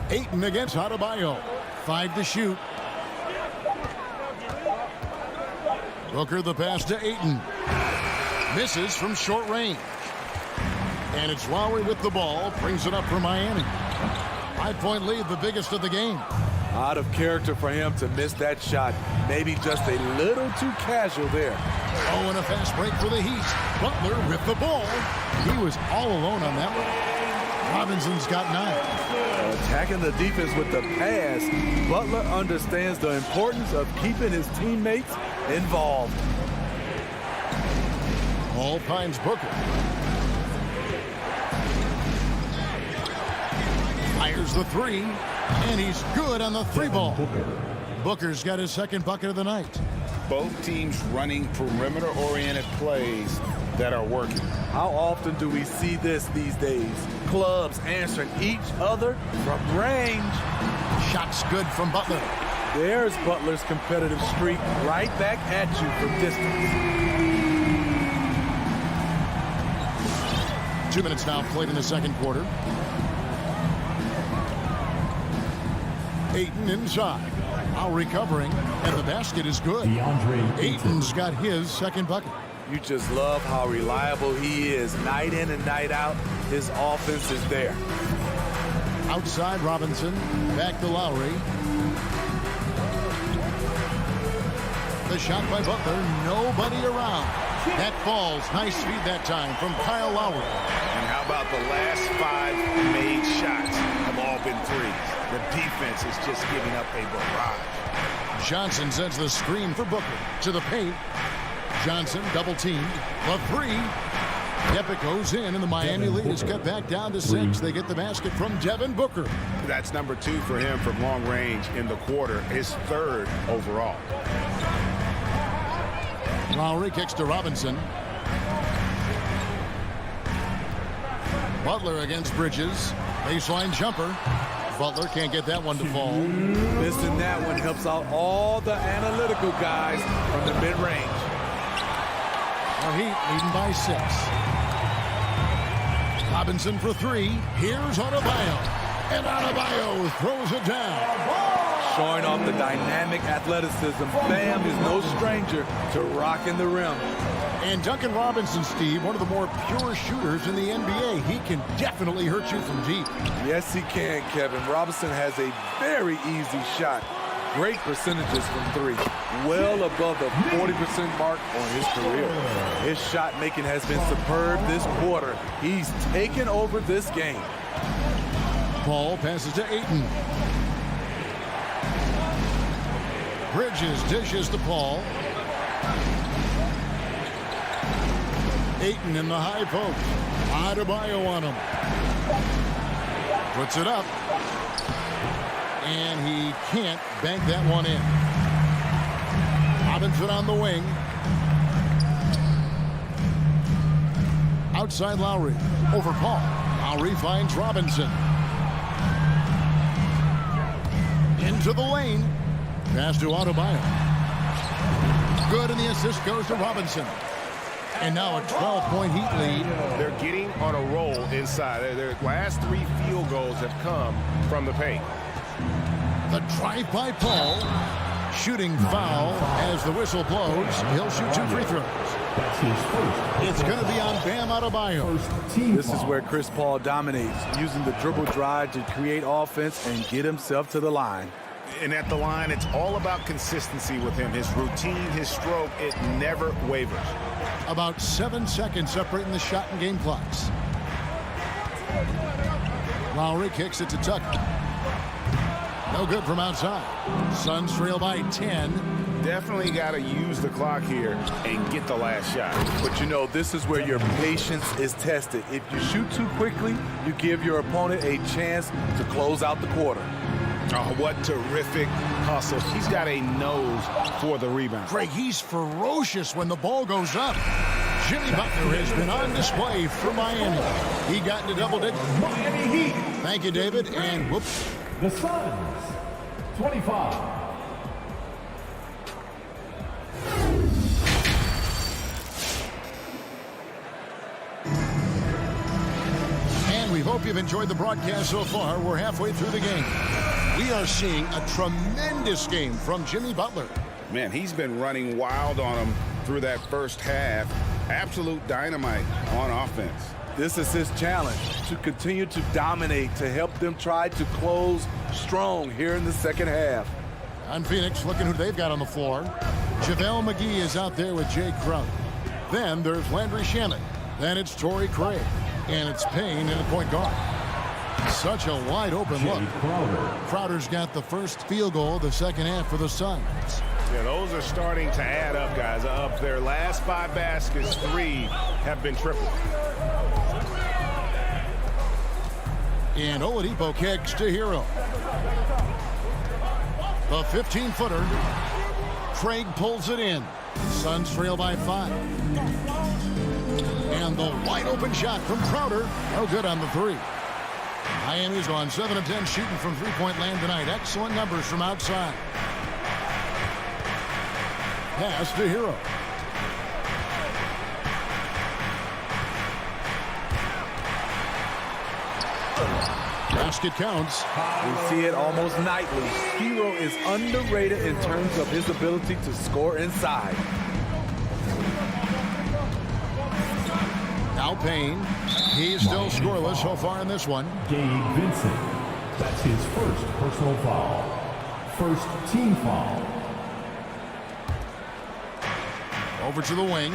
Ayton against Adebayo. 5 to shoot. Booker the pass to Ayton. Misses from short range. And it's Lowry with the ball. Brings it up for Miami. 5-point lead, the biggest of the game. Out of character for him to miss that shot. Maybe just a little too casual there. Oh, and a fast break for the Heat. Butler with the ball. He was all alone on that one. Robinson's got 9. Attacking the defense with the pass, Butler understands the importance of keeping his teammates involved. Paul finds Booker. Fires the 3, and he's good on the 3-ball. Booker's got his second bucket of the night. Both teams running perimeter-oriented plays that are working. How often do we see this these days? Clubs answering each other from range. Shots good from Butler. There's Butler's competitive streak right back at you from distance. 2 minutes now played in the second quarter. Ayton inside. Lowry covering, and the basket is good. Ayton's got his second bucket. You just love how reliable he is. Night in and night out, his offense is there. Outside Robinson, back to Lowry. The shot by Butler, nobody around. That falls, nice feed that time from Kyle Lowry. And how about the last 5 made shots have all been threes? The defense is just giving up a barrage. Johnson sends the screen for Booker to the paint. Johnson double teamed. The 3. Yep, it goes in, and the Miami lead is cut back down to 6. They get the basket from Devin Booker. That's number 2 for him from long range in the quarter, his 3rd overall. Lowry kicks to Robinson. Butler against Bridges. Baseline jumper. Butler can't get that one to fall. Missing that one helps out all the analytical guys from the mid-range. The Heat leading by 6. Robinson for 3. Here's Adebayo. And Adebayo throws it down. Showing off the dynamic athleticism. Bam is no stranger to rocking the rim. And Duncan Robinson, Steve, one of the more pure shooters in the NBA. He can definitely hurt you from deep. Yes, he can, Kevin. Robinson has a very easy shot. Great percentages from 3. Well above the 40% mark on his career. His shot making has been superb this quarter. He's taken over this game. Paul passes to Ayton. Bridges dishes to Paul. Ayton in the high post. Adebayo on him. Puts it up. And he can't bank that one in. Robinson on the wing. Outside Lowry. Over Paul. Lowry finds Robinson. Into the lane. Pass to Adebayo. Good, and the assist goes to Robinson. And now a 12-point Heat lead. They're getting on a roll inside. Their last 3 field goals have come from the paint. The drive by Paul. Shooting foul as the whistle blows. He'll shoot 2 free throws. That's his first. It's going to be on Bam Adebayo. This is where Chris Paul dominates, using the dribble drive to create offense and get himself to the line. And at the line, it's all about consistency with him. His routine, his stroke, it never wavers. About 7 seconds separating the shot and game clocks. Lowry kicks it to Tucker. No good from outside. Suns trail by 10. Definitely got to use the clock here and get the last shot. But you know, this is where your patience is tested. If you shoot too quickly, you give your opponent a chance to close out the quarter. Oh, what terrific hustle. He's got a nose for the rebound. Greg, he's ferocious when the ball goes up. Jimmy Butler has been on display for Miami. He got into double digits. Miami Heat. Thank you, David. And whoops. The Suns, 25. And we hope you've enjoyed the broadcast so far. We're halfway through the game. We are seeing a tremendous game from Jimmy Butler. Man, he's been running wild on him through that first half. Absolute dynamite on offense. This is his challenge, to continue to dominate, to help them try to close strong here in the second half. On Phoenix, looking who they've got on the floor. JaVale McGee is out there with Jay Crowder. Then there's Landry Shamet. Then it's Torrey Craig. And it's Payne in the point guard. Such a wide open look. Crowder's got the first field goal of the second half for the Suns. Yeah, those are starting to add up, guys. Of their last 5 baskets, 3 have been triple. And Oladipo kicks to Hero. The 15-footer. Craig pulls it in. Suns trail by 5. And the wide open shot from Crowder. No good on the 3. Miami's gone 7 of 10 shooting from three-point land tonight. Excellent numbers from outside. Pass to Hero. Basket counts. We see it almost nightly. Hero is underrated in terms of his ability to score inside. Now Payne. He's still scoreless so far in this one. Gabe Vincent. That's his first personal foul. First team foul. Over to the wing.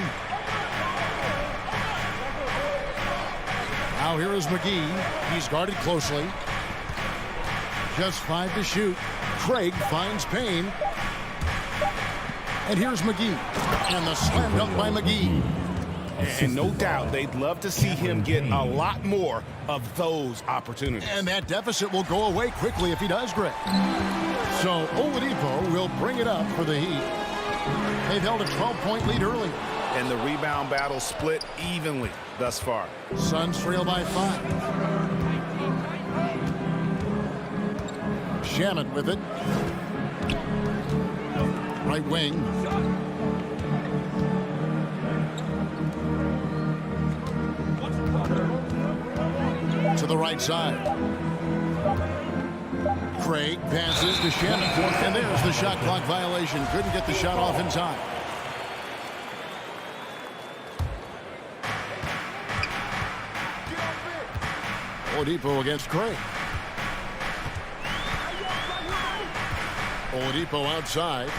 Now here is McGee. He's guarded closely. Just 5 to shoot. Craig finds Payne. And here's McGee. And the slam dunk by McGee. And no doubt they'd love to see him get a lot more of those opportunities. And that deficit will go away quickly if he does, Greg. So Oladipo will bring it up for the Heat. They've held a 12-point lead early. And the rebound battle split evenly thus far. Suns trail by 5. Shamet with it. Right wing. To the right side. Craig passes to Shamet. And there's the shot clock violation. Couldn't get the shot off in time. Oladipo against Craig. Oladipo outside.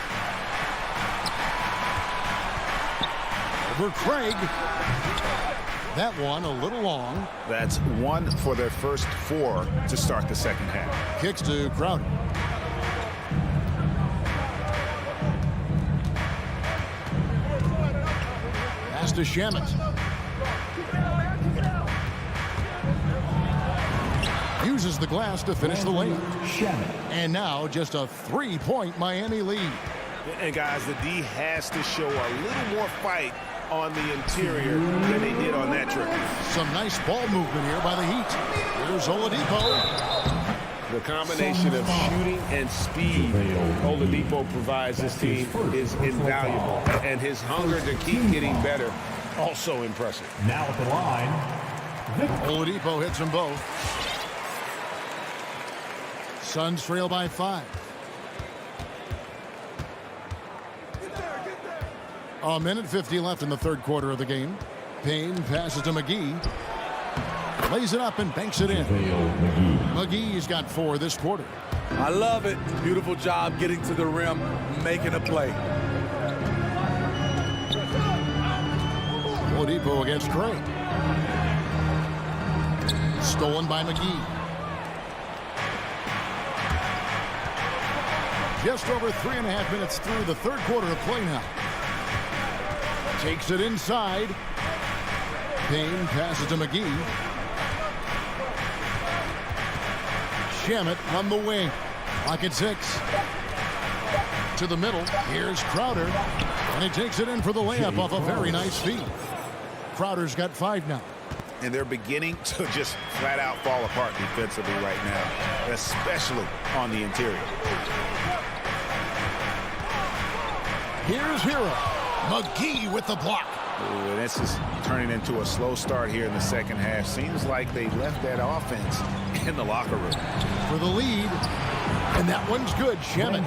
Over Craig. That one a little long. That's 1 for their first 4 to start the second half. Kicks to Crowder. Pass to Shamet. uses the glass to finish the layup. And now just a 3-point Miami lead. And guys, the D has to show a little more fight on the interior than they did on that trip. Some nice ball movement here by the Heat. Here's Oladipo. The combination of shooting and speed Oladipo provides this team is invaluable. And his hunger to keep getting better, also impressive. Now at the line, Oladipo hits them both. Suns trail by 5. A minute 50 left in the third quarter of the game. Payne passes to McGee. Lays it up and banks it in. McGee's got 4 this quarter. I love it. Beautiful job getting to the rim, making a play. Oladipo against Gray. Stolen by McGee. Just over 3.5 minutes through the third quarter of play now. Takes it inside. Payne passes to McGee. Shamet on the wing. Lock at 6. To the middle. Here's Crowder. And he takes it in for the layup off a very nice feed. Crowder's got 5 now. And they're beginning to just flat out fall apart defensively right now, especially on the interior. Here's Hero. McGee with the block. Ooh, this is turning into a slow start here in the second half. Seems like they left that offense in the locker room. For the lead. And that one's good. Shamet.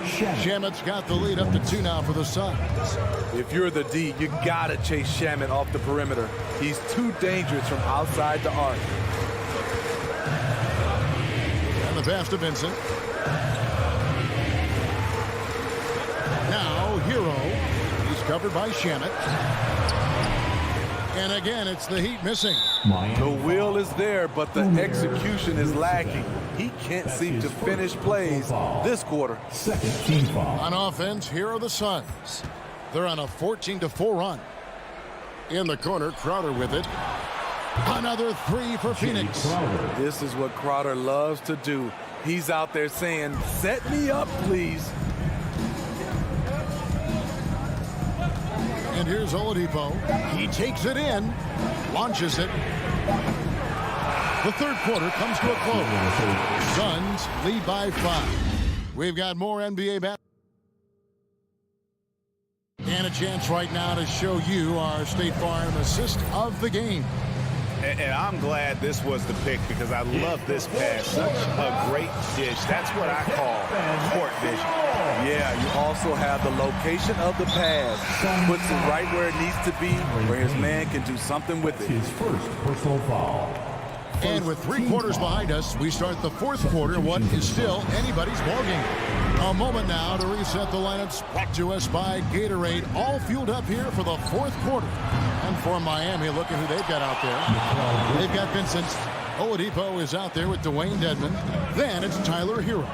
Shamet's got the lead up to 2 now for the Suns. If you're the D, you gotta chase Shamet off the perimeter. He's too dangerous from outside the arc. And the pass to Vincent. Now Hero. He's covered by Shamet. And again, it's the Heat missing. The will is there, but the execution is lacking. He can't seem to finish plays this quarter. second team foul. On offense, here are the Suns. They're on a 14-4 run. In the corner, Crowder with it. Another 3 for Phoenix. This is what Crowder loves to do. He's out there saying, set me up, please. And here's Oladipo. He takes it in, launches it. The third quarter comes to a close. Suns lead by 5. We've got more NBA basketball. And a chance right now to show you our State Farm assist of the game. And I'm glad this was the pick because I love this pass. Such a great dish. That's what I call court vision. Yeah, you also have the location of the pass. Puts it right where it needs to be, where his man can do something with it. His first personal foul. And with 3 quarters behind us, we start the fourth quarter, what is still anybody's ballgame. A moment now to reset the lineups, brought to us by Gatorade, all fueled up here for the fourth quarter. And for Miami, look at who they've got out there. They've got Vincent. Oladipo is out there with Dwayne Dedmon. Then it's Tyler Hero.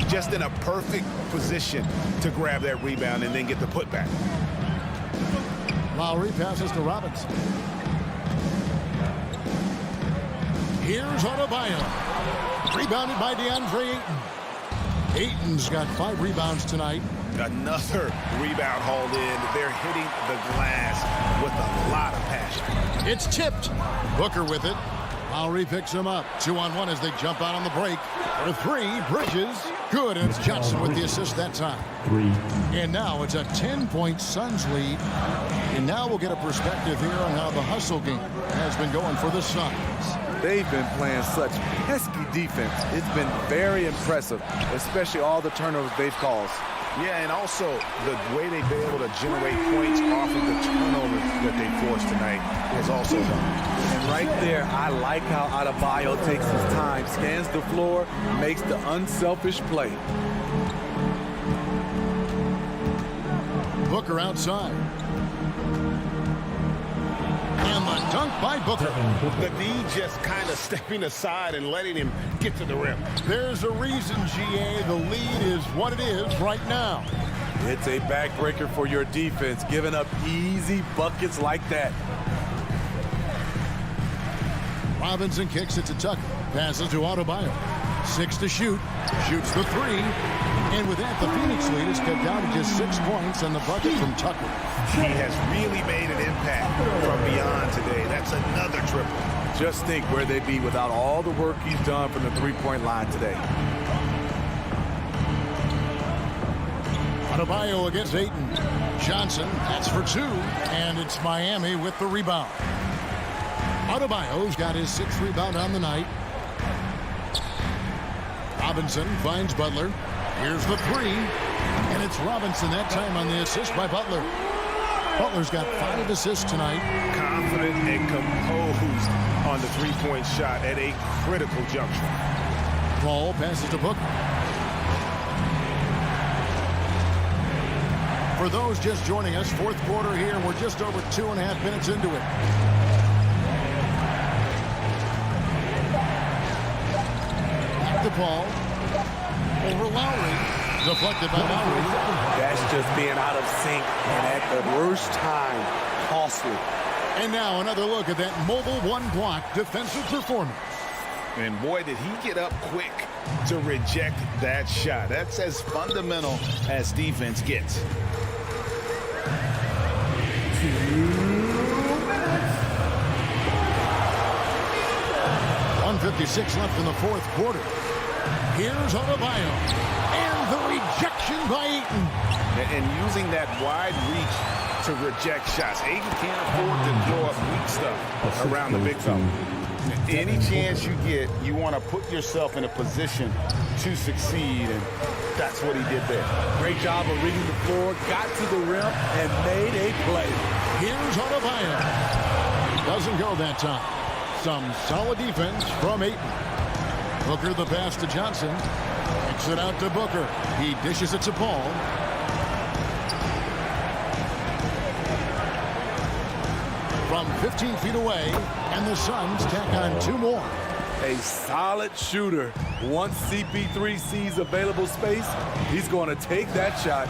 Just in a perfect position to grab that rebound and then get the putback. Lowry passes to Robinson. Here's Adebayo. Rebounded by DeAndre Ayton. Ayton's got 5 rebounds tonight. Another rebound hauled in. They're hitting the glass with a lot of passion. It's tipped. Booker with it. Lowry picks him up. 2-on-1 as they jump out on the break. For 3, Bridges. Good, and it's Johnson with the assist that time. 3. And now it's a 10-point Suns lead. And now we'll get a perspective here on how the hustle game has been going for the Suns. They've been playing such pesky defense. It's been very impressive, especially all the turnovers they've caused. Yeah, and also the way they've been able to generate points off of the turnovers that they forced tonight is also done. And right there, I like how Adebayo takes his time, scans the floor, makes the unselfish play. Booker outside. And the dunk by Booker. The D just kind of stepping aside and letting him get to the rim. There's a reason, GA. The lead is what it is right now. It's a backbreaker for your defense, giving up easy buckets like that. Robinson kicks it to Tucker. Passes to Adebayo. 6 to shoot. Shoots the 3. And with that, the Phoenix lead is cut down to just 6 points on the bucket from Tucker. He has really made an impact from beyond today. That's another triple. Just think where they'd be without all the work he's done from the three-point line today. Adebayo against Ayton. Johnson, that's for 2. And it's Miami with the rebound. Adebayo's got his 6th rebound on the night. Robinson finds Butler. Here's the 3. And it's Robinson that time on the assist by Butler. Butler's got 5 assists tonight. Confident and composed on the three-point shot at a critical juncture. Paul passes to Booker. For those just joining us, 4th quarter here. We're just over 2.5 minutes into it. Back to Paul. Over Lowry. Deflected by Lowry. That's just being out of sync and at the worst time. Costly. And now another look at that mobile one-block defensive performance. And boy, did he get up quick to reject that shot. That's as fundamental as defense gets. 1:56 left in the 4th quarter. Here's Adebayo. And the rejection by Ayton. And using that wide reach to reject shots. Ayton can't afford to throw up weak stuff around the big fella. Any chance you get, you want to put yourself in a position to succeed, and that's what he did there. Great job of reading the floor, got to the rim, and made a play. Here's Adebayo. Doesn't go that time. Some solid defense from Ayton. Booker the pass to Johnson. Kicks it out to Booker. He dishes it to Paul. From 15 feet away, and the Suns tack on 2 more. A solid shooter. Once CP3 sees available space, he's going to take that shot.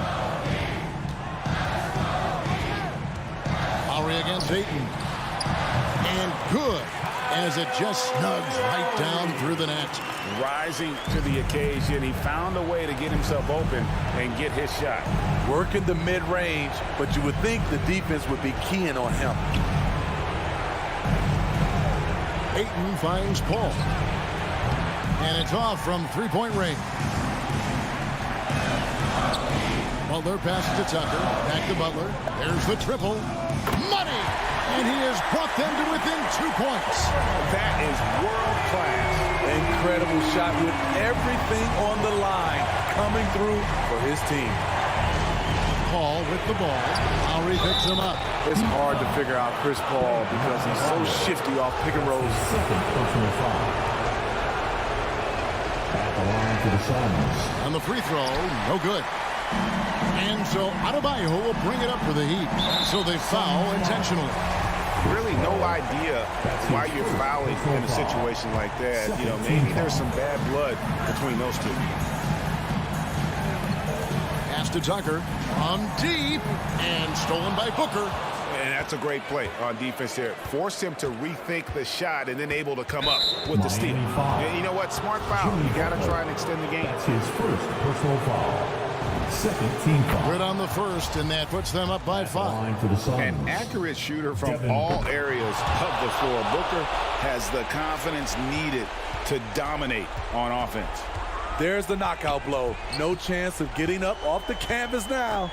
Lowry against Ayton. And good, as it just snugs right down through the net. Rising to the occasion, he found a way to get himself open and get his shot. Working the mid-range, but you would think the defense would be keying on him. Ayton finds Paul. And it's off from 3-point range. Butler passes to Tucker. Back to Butler. There's the triple. Money! And he has brought them to within 2 points. That is world class. Incredible shot with everything on the line coming through for his team. Paul with the ball. Lowry picks him up. It's hard to figure out Chris Paul because he's so shifty off pick and rolls. Second personal foul. At the line for the Suns. And the free throw, no good. And so Adebayo will bring it up for the Heat. So they foul intentionally. Really no idea why you're fouling in a situation like that. You know, maybe there's some bad blood between those two. Pass to Tucker. On deep. And stolen by Booker. And that's a great play on defense there. Forced him to rethink the shot and then able to come up with the steal. And you know what? Smart foul. You got to try and extend the game. That's his first personal foul. Second team foul. Good on the first, and that puts them up by 5. Line for the Suns. An accurate shooter from all areas of the floor. Booker has the confidence needed to dominate on offense. There's the knockout blow. No chance of getting up off the canvas now.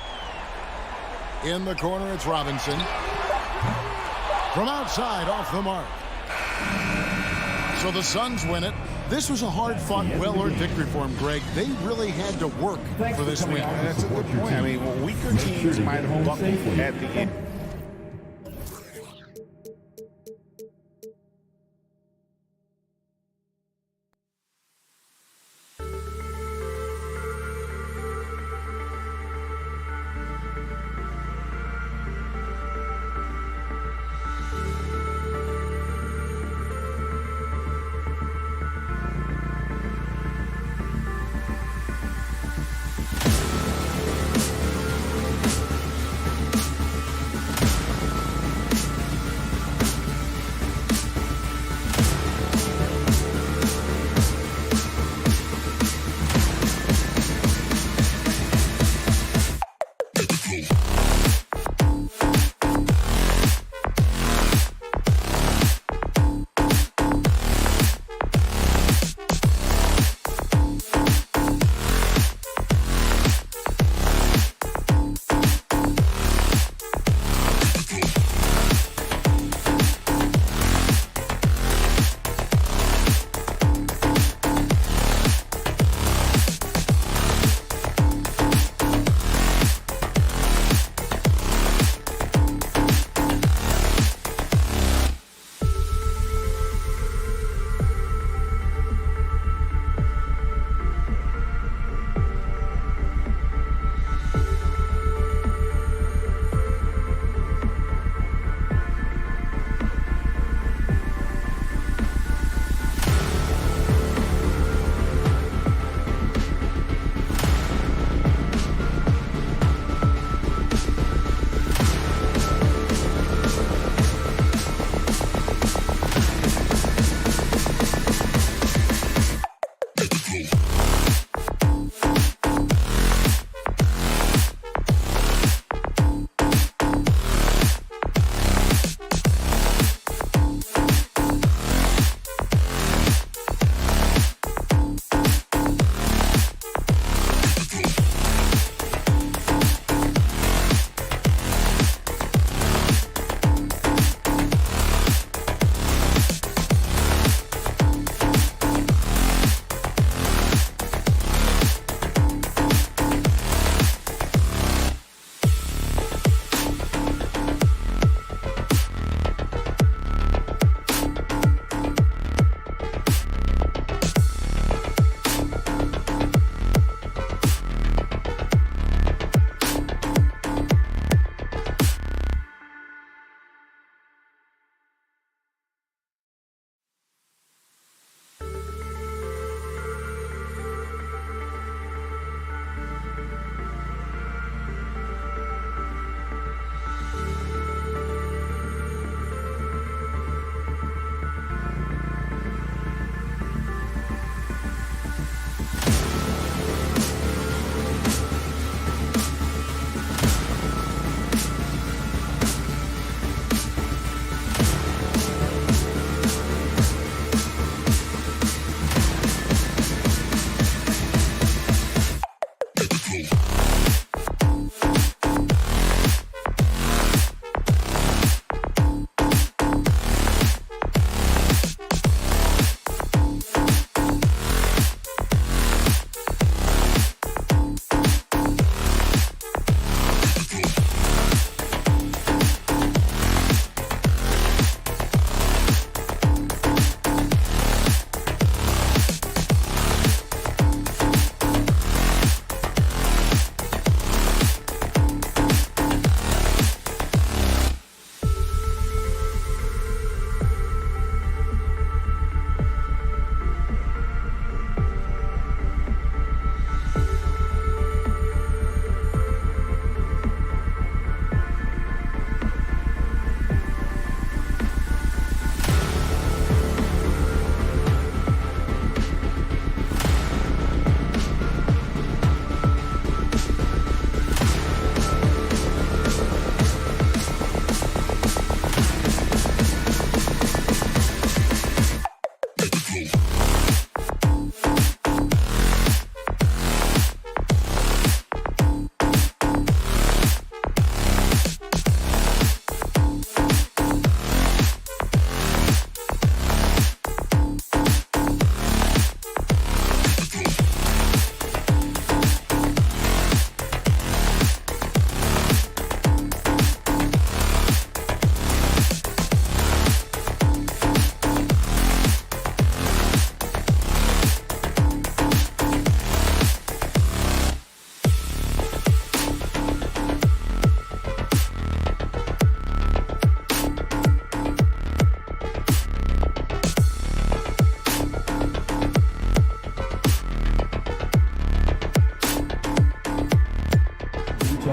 In the corner, it's Robinson. From outside, off the mark. So the Suns win it. This was a hard-fought, well-earned victory for him, Greg. They really had to work for this win. That's a good point. I mean, weaker teams might have buckled at the end.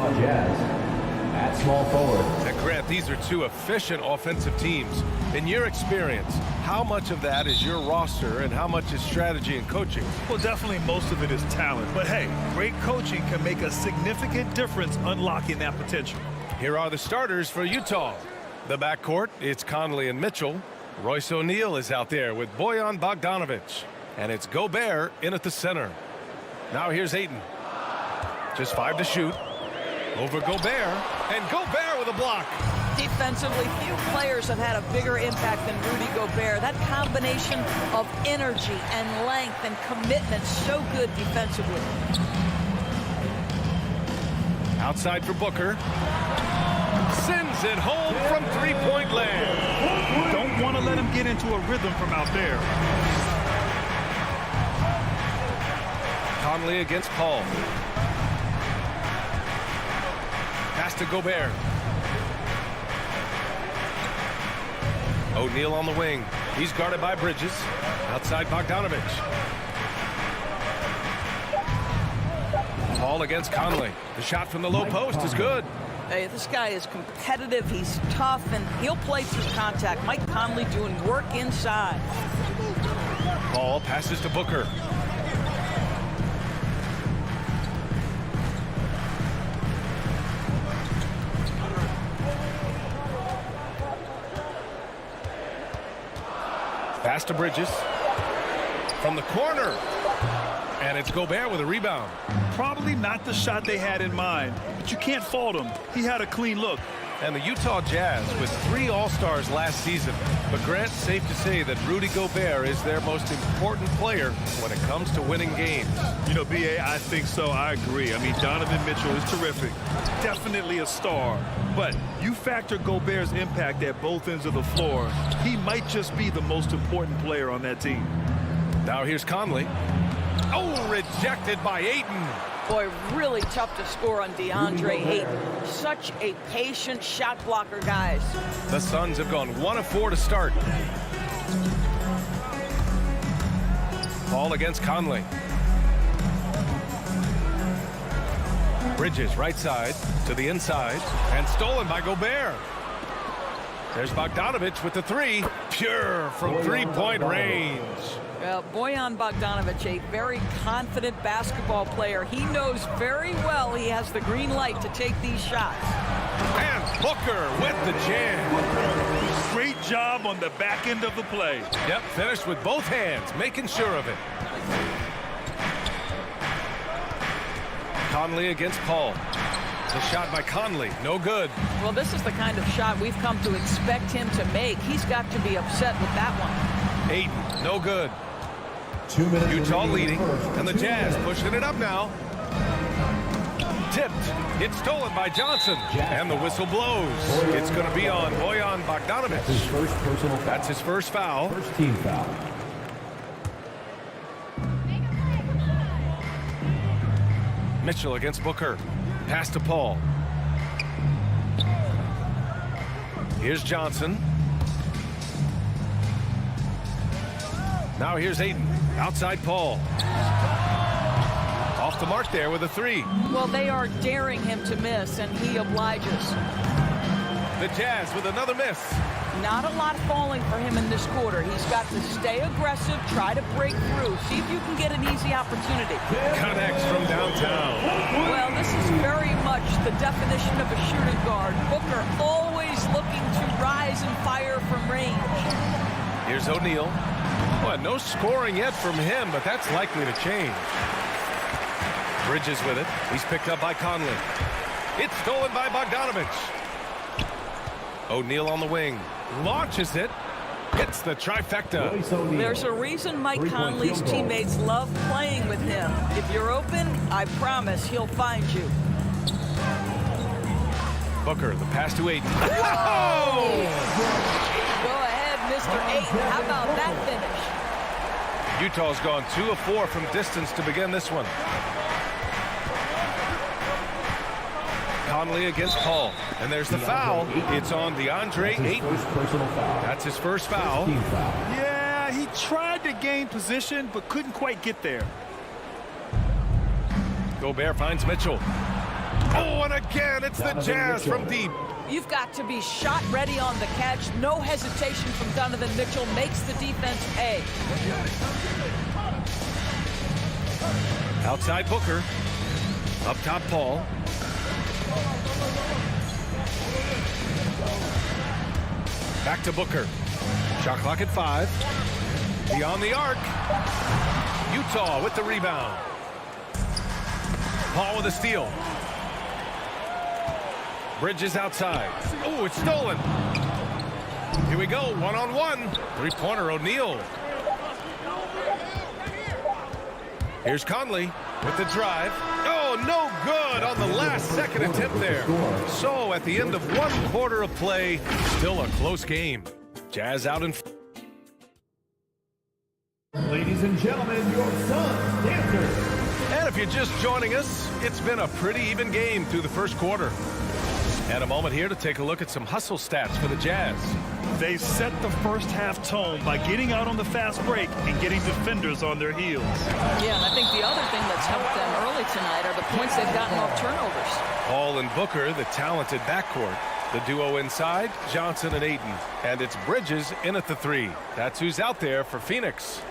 Utah Jazz at small forward. And Grant, these are two efficient offensive teams. In your experience, how much of that is your roster and how much is strategy and coaching? Well, definitely most of it is talent. But hey, great coaching can make a significant difference unlocking that potential. Here are the starters for Utah. The backcourt, it's Conley and Mitchell. Royce O'Neal is out there with Bojan Bogdanovic. And it's Gobert in at the center. Now here's Ayton. Just 5 to shoot. Over Gobert. And Gobert with a block. Defensively, few players have had a bigger impact than Rudy Gobert. That combination of energy and length and commitment, so good defensively. Outside for Booker. Sends it home from three-point land. Don't want to let him get into a rhythm from out there. Conley against Paul. Pass to Gobert. O'Neal on the wing. He's guarded by Bridges. Outside Bogdanovic. Paul against Conley. The shot from the low post is good. Hey, this guy is competitive, he's tough, and he'll play through contact. Mike Conley doing work inside. Paul passes to Booker. Pass to Bridges. From the corner. And it's Gobert with a rebound. Probably not the shot they had in mind, but you can't fault him. He had a clean look. And the Utah Jazz with 3 All-Stars last season. But Grant, safe to say that Rudy Gobert is their most important player when it comes to winning games. You know, B.A., I think so. I agree. I mean, Donovan Mitchell is terrific. Definitely a star. But you factor Gobert's impact at both ends of the floor, he might just be the most important player on that team. Now here's Conley. Oh, rejected by Ayton. Boy, really tough to score on DeAndre Ayton. Such a patient shot blocker, guys. The Suns have gone 1 of 4 to start. Paul against Conley. Bridges right side to the inside and stolen by Gobert. There's Bogdanovic with the 3. Pure from three-point range. Bojan Bogdanovic, a very confident basketball player. He knows very well he has the green light to take these shots. And Booker with the jam. Great job on the back end of the play. Yep, finished with both hands, making sure of it. Conley against Paul. The shot by Conley, no good. Well, this is the kind of shot we've come to expect him to make. He's got to be upset with that one. Ayton, no good. 2 minutes. Utah leading, and the Jazz pushing it up now. Tipped. It's stolen by Johnson, and the whistle blows. It's going to be on Bojan Bogdanovic. His first personal foul. That's his first foul. First team foul. Mitchell against Booker. Pass to Paul. Here's Johnson. Now here's Ayton. Outside Paul. Off the mark there with a 3. Well, they are daring him to miss, and he obliges. The Jazz with another miss. Not a lot falling for him in this quarter. He's got to stay aggressive, try to break through, see if you can get an easy opportunity. Connects from downtown. Well, this is very much the definition of a shooting guard. Booker always looking to rise and fire from range. Here's O'Neal. Well, no scoring yet from him, but that's likely to change. Bridges with it. He's picked up by Conley. It's stolen by Bogdanovic. O'Neal on the wing. Launches it. Hits the trifecta. There's a reason Mike Conley's teammates love playing with him. If you're open, I promise he'll find you. Booker, the pass to Ayton. Whoa! Go ahead, Mr. Ayton. How about that finish? Utah's gone 2 of 4 from distance to begin this one. Conley against Paul. And there's the foul. It's on DeAndre Ayton. That's his first foul. Yeah, he tried to gain position, but couldn't quite get there. Gobert finds Mitchell. Oh, and again, it's the Jazz from deep. You've got to be shot ready on the catch. No hesitation from Donovan Mitchell. Makes the defense pay. Outside Booker. Up top, Paul. Back to Booker. Shot clock at 5. Beyond the arc. Utah with the rebound. Paul with a steal. Bridges outside. Oh, it's stolen. Here we go, one-on-one. Three-pointer, O'Neal. Here's Conley with the drive. Oh, no good on the last-second attempt there. So, at the end of 1 quarter of play, still a close game. Jazz out in... Ladies and gentlemen, your Suns dancers. And if you're just joining us, it's been a pretty even game through the first quarter. And a moment here to take a look at some hustle stats for the Jazz. They set the first half tone by getting out on the fast break and getting defenders on their heels. Yeah, and I think the other thing that's helped them early tonight are the points they've gotten off turnovers. Paul and Booker, the talented backcourt. The duo inside, Johnson and Ayton. And it's Bridges in at the 3. That's who's out there for Phoenix.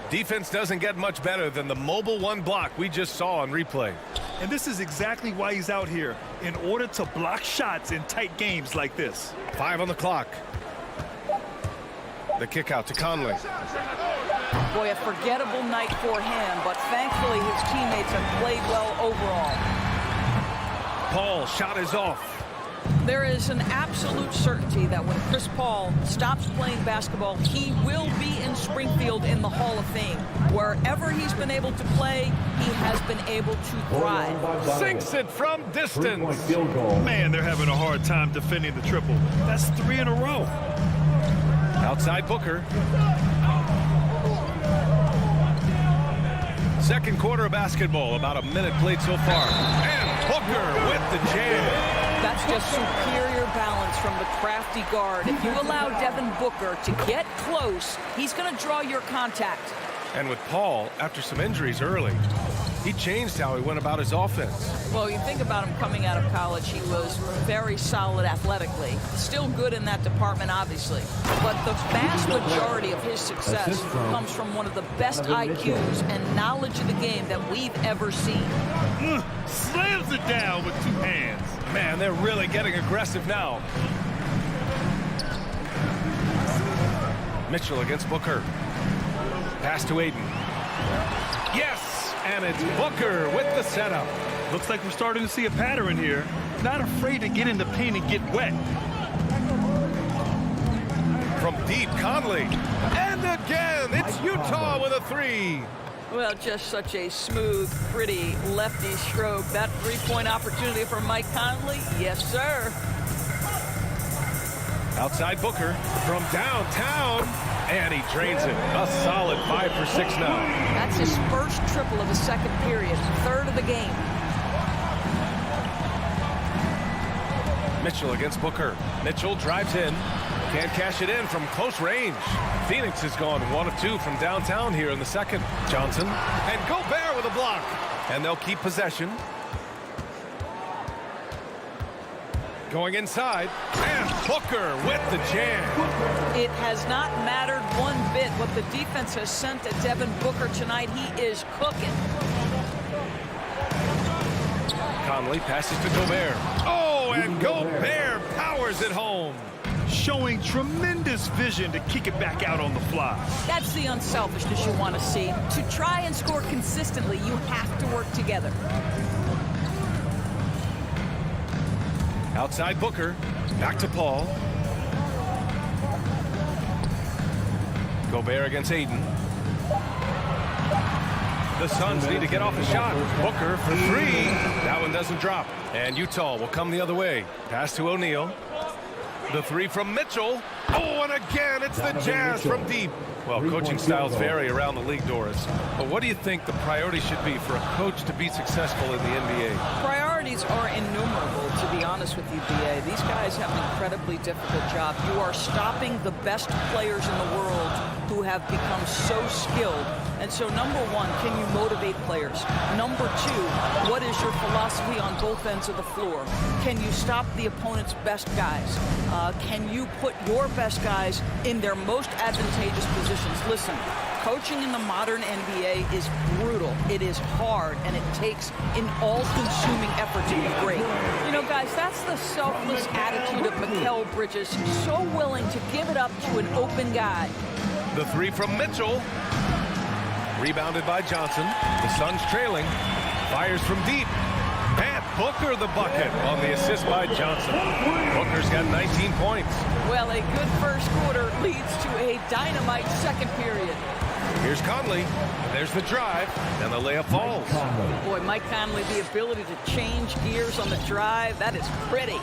Defense doesn't get much better than the mobile 1 block we just saw on replay. And this is exactly why he's out here, in order to block shots in tight games like this. 5 on the clock. The kick out to Conley. Boy, a forgettable night for him, but thankfully his teammates have played well overall. Paul, shot is off. There is an absolute certainty that when Chris Paul stops playing basketball, he will be in Springfield in the Hall of Fame. Wherever he's been able to play, he has been able to thrive. Sinks it from distance. Field goal. Man, they're having a hard time defending the triple. That's 3 in a row. Outside Booker. Second quarter of basketball, about a minute played so far. And Booker with the jam. That's just superior balance from the crafty guard. If you allow Devin Booker to get close, he's going to draw your contact. And with Paul, after some injuries early, he changed how he went about his offense. Well, you think about him coming out of college, he was very solid athletically. Still good in that department, obviously. But the vast majority of his success comes from one of the best IQs and knowledge of the game that we've ever seen. Slams it down with 2 hands. Man, they're really getting aggressive now. Mitchell against Booker. Pass to Ayton. Yes, and it's Booker with the setup. Looks like we're starting to see a pattern here. Not afraid to get in the paint and get wet. From deep, Conley. And again, it's Utah with a 3. Well, just such a smooth, pretty lefty stroke. That 3-point opportunity for Mike Conley, yes, sir. Outside Booker from downtown, and he drains it. A solid 5 for 6 now. That's his first triple of the second period, 3rd of the game. Mitchell against Booker. Mitchell drives in. Can't cash it in from close range. Phoenix has gone 1 of 2 from downtown here in the second. Johnson and Gobert with a block. And they'll keep possession. Going inside. And Booker with the jam. It has not mattered one bit what the defense has sent to Devin Booker tonight. He is cooking. Conley passes to Gobert. Oh, and Gobert powers it home. Showing tremendous vision to kick it back out on the fly. That's the unselfishness you want to see. To try and score consistently, you have to work together. Outside Booker. Back to Paul. Gobert against Ayton. The Suns need to get off the shot. Booker for 3. That one doesn't drop. And Utah will come the other way. Pass to O'Neal. The 3 from Mitchell. Oh, and again, it's the Jazz from deep. Well, coaching styles vary around the league, Doris. But what do you think the priority should be for a coach to be successful in the NBA? Priorities are innumerable, to be honest with you, B.A. These guys have an incredibly difficult job. You are stopping the best players in the world who have become so skilled. And so, number 1, can you motivate players? Number 2, what is your philosophy on both ends of the floor? Can you stop the opponent's best guys? Can you put your best guys in their most advantageous positions? Listen, coaching in the modern NBA is brutal. It is hard, and it takes an all-consuming effort to be great. You know, guys, that's the selfless attitude of Mikal Bridges, so willing to give it up to an open guy. The three from Mitchell. Rebounded by Johnson. The Suns trailing. Fires from deep. And Booker the bucket on the assist by Johnson. Booker's got 19 points. Well, a good first quarter leads to a dynamite second period. Here's Conley. There's the drive. And the layup falls. Boy, Mike Conley, the ability to change gears on the drive, that is pretty.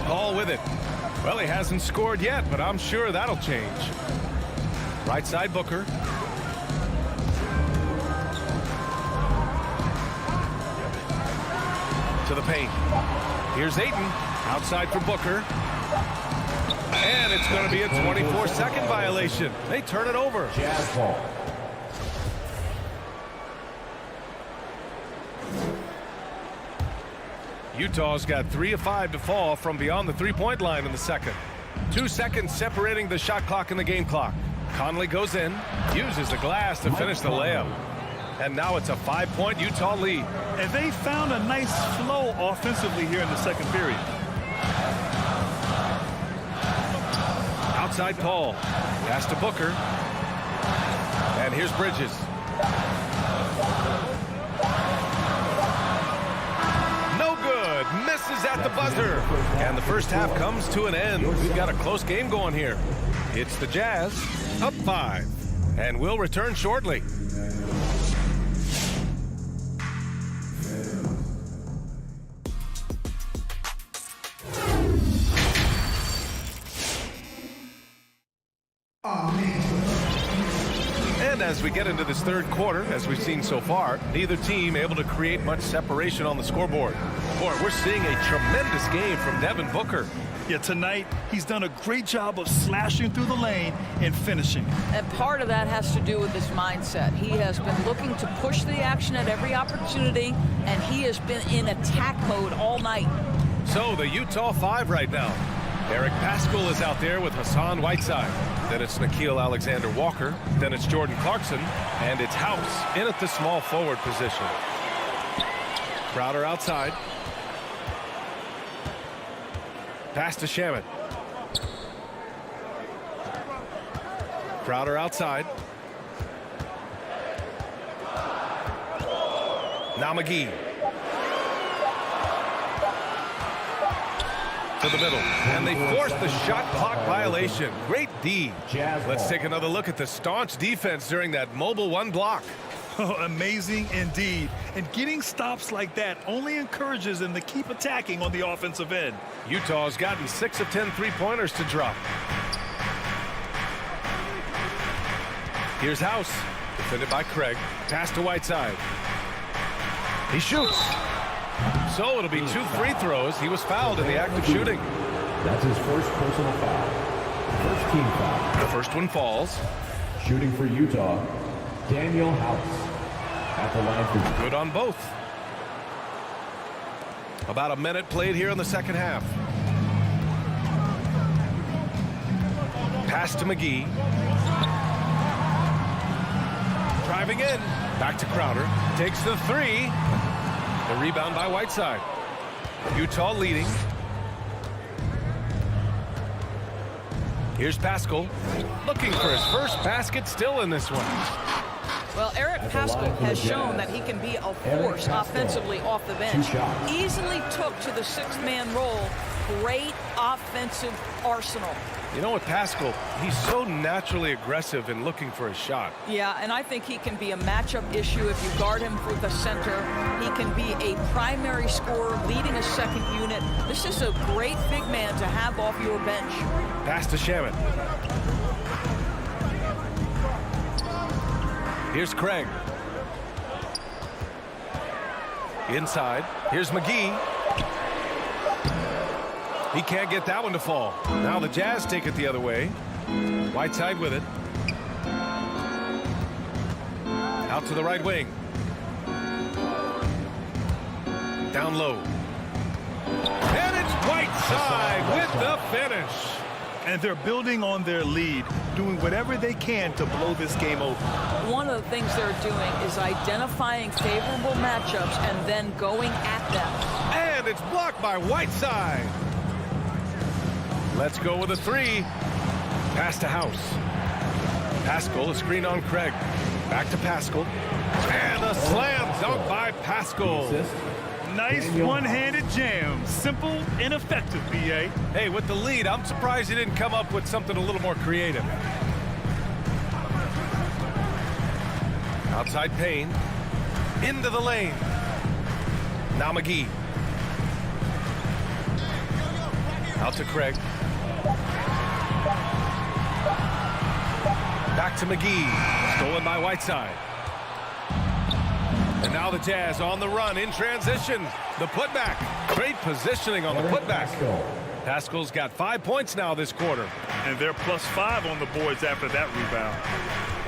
Paul with it. Well, he hasn't scored yet, but I'm sure that'll change. Right side, Booker. To the paint. Here's Ayton. Outside for Booker. And it's going to be a 24-second violation. They turn it over. Jazz ball. Utah's got 3 of 5 to fall from beyond the three-point line in the second. 2 seconds separating the shot clock and the game clock. Conley goes in, uses the glass to finish the layup. And now it's a 5-point Utah lead. And they found a nice flow offensively here in the second period. Outside Paul. Pass to Booker. And here's Bridges. No good. Misses at the buzzer. And the first half comes to an end. We've got a close game going here. It's the Jazz up 5. And we'll return shortly. And as we get into this third quarter, as we've seen so far, neither team able to create much separation on the scoreboard. Boy, we're seeing a tremendous game from Devin Booker. Yeah, tonight he's done a great job of slashing through the lane and finishing. And part of that has to do with his mindset. He has been looking to push the action at every opportunity, and he has been in attack mode all night. So the Utah 5 right now. Eric Pascal is out there with Hassan Whiteside. Then it's Nickeil Alexander-Walker. Then it's Jordan Clarkson. And it's House in at the small forward position. Crowder outside. Pass to Shamet. Crowder outside. Now McGee. To the middle, and they force the shot clock violation. Great D. Let's take another look at the staunch defense during that mobile one block. Oh, amazing indeed. And getting stops like that only encourages them to keep attacking on the offensive end. Utah's gotten 6 of 10 three-pointers to drop. Here's House, defended by Craig. Pass to Whiteside. He shoots. So it'll be 2 free throws. He was fouled in the act of shooting. That's his first personal foul. First team foul. The first one falls. Shooting for Utah, Daniel House. At the line for good on both. About a minute played here in the second half. Pass to McGee. Driving in. Back to Crowder. Takes the 3. The rebound by Whiteside. Utah leading. Here's Pascal. Looking for his first basket still in this one. Well, Eric Pascal has shown that he can be a force offensively off the bench. Easily took to the 6-man role. Great offensive arsenal. You know, with Pascal, he's so naturally aggressive in looking for a shot. Yeah, and I think he can be a matchup issue if you guard him for the center. He can be a primary scorer leading a second unit. This is a great big man to have off your bench. Pass to Shamet. Here's Craig. Inside. Here's McGee. He can't get that one to fall. Now the Jazz take it the other way. Whiteside with it. Out to the right wing. Down low. And it's Whiteside with the finish. And they're building on their lead, doing whatever they can to blow this game open. One of the things they're doing is identifying favorable matchups and then going at them. And it's blocked by Whiteside. Let's go with a 3. Pass to House. Pascal, a screen on Craig. Back to Pascal. And a slam dunk by Pascal. Nice one-handed jam. Simple and effective, B.A. Hey, with the lead, I'm surprised he didn't come up with something a little more creative. Outside Payne. Into the lane. Now McGee. Out to Craig. Back to McGee. Stolen by Whiteside. And now the Jazz on the run in transition. The putback. Great positioning on the putback. Pascal's got 5 points now this quarter. And they're +5 on the boards after that rebound.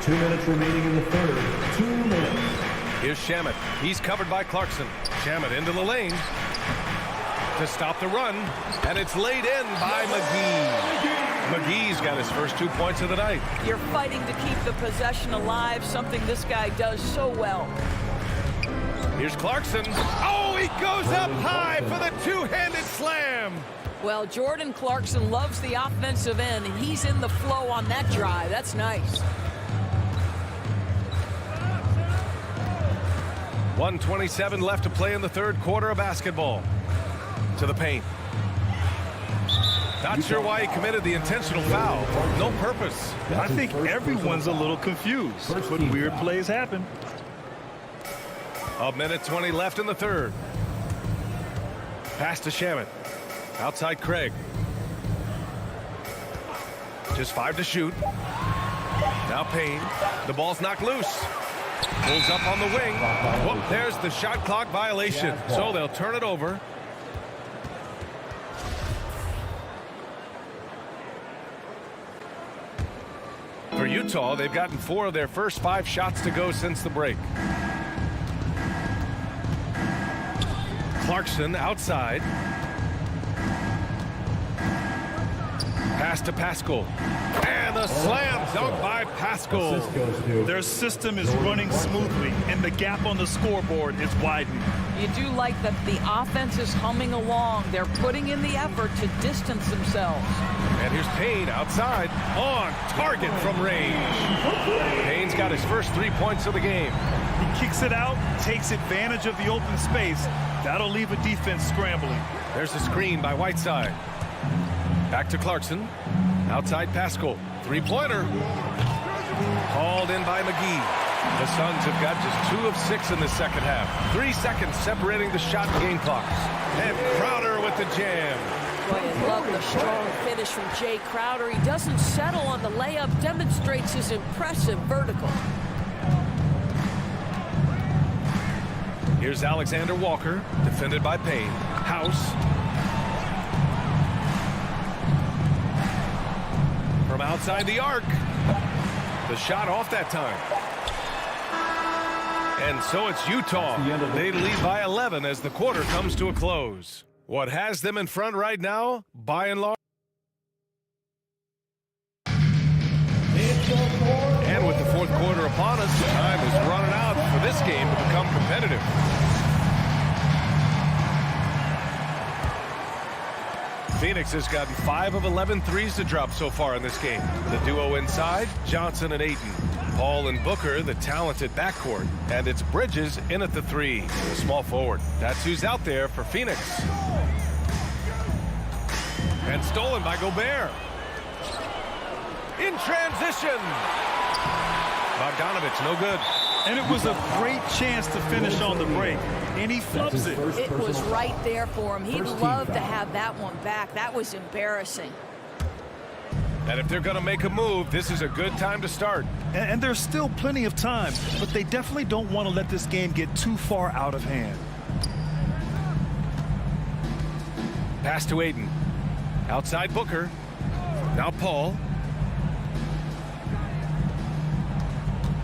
2 minutes remaining in the third. 2 minutes. Here's Shamet. He's covered by Clarkson. Shamet into the lane to stop the run. And it's laid in by McGee. McGee's got his first 2 points of the night. You're fighting to keep the possession alive, something this guy does so well. Here's Clarkson. Oh, he goes up high for the two-handed slam. Well, Jordan Clarkson loves the offensive end, and he's in the flow on that drive. That's nice. 1:27 left to play in the third quarter of basketball. To the paint. Not sure why he committed the intentional foul. No purpose. I think everyone's a little confused, but weird plays happen. 1:20 left in the third. Pass to Shamet. Outside Craig. Just 5 to shoot. Now Payne. The ball's knocked loose. Pulls up on the wing. Whoop, there's the shot clock violation. So they'll turn it over. For Utah, they've gotten 4 of their first 5 shots to go since the break. Clarkson outside. Pass to Pascal. And a slam dunk by Pascal. Their system is running smoothly, and the gap on the scoreboard is widening. You do like that the offense is humming along. They're putting in the effort to distance themselves. And here's Payne outside on target from range. Payne's got his first 3 points of the game. He kicks it out, takes advantage of the open space. That'll leave a defense scrambling. There's a screen by Whiteside. Back to Clarkson. Outside Pascal. 3-pointer. Called in by McGee. The Suns have got just 2 of 6 in the second half. 3 seconds separating the shot and game clocks. And Crowder with the jam. Boy, I love the strong finish from Jay Crowder. He doesn't settle on the layup, demonstrates his impressive vertical. Here's Alexander Walker, defended by Payne. House. From outside the arc. The shot off that time. And so it's Utah. They lead by 11 as the quarter comes to a close. What has them in front right now, by and large. And with the fourth quarter upon us, time is running out for this game to become competitive. Phoenix has gotten 5 of 11 threes to drop so far in this game. The duo inside, Johnson and Ayton. Paul and Booker, the talented backcourt. And it's Bridges in at the 3, the small forward. That's who's out there for Phoenix. And stolen by Gobert. In transition. Bogdanovich, no good. And it was a great chance to finish on the break. And he flubs it. It was right there for him. He'd love to have that one back. That was embarrassing. And if they're going to make a move, this is a good time to start. And there's still plenty of time, but they definitely don't want to let this game get too far out of hand. Pass to Ayton. Outside Booker. Now Paul.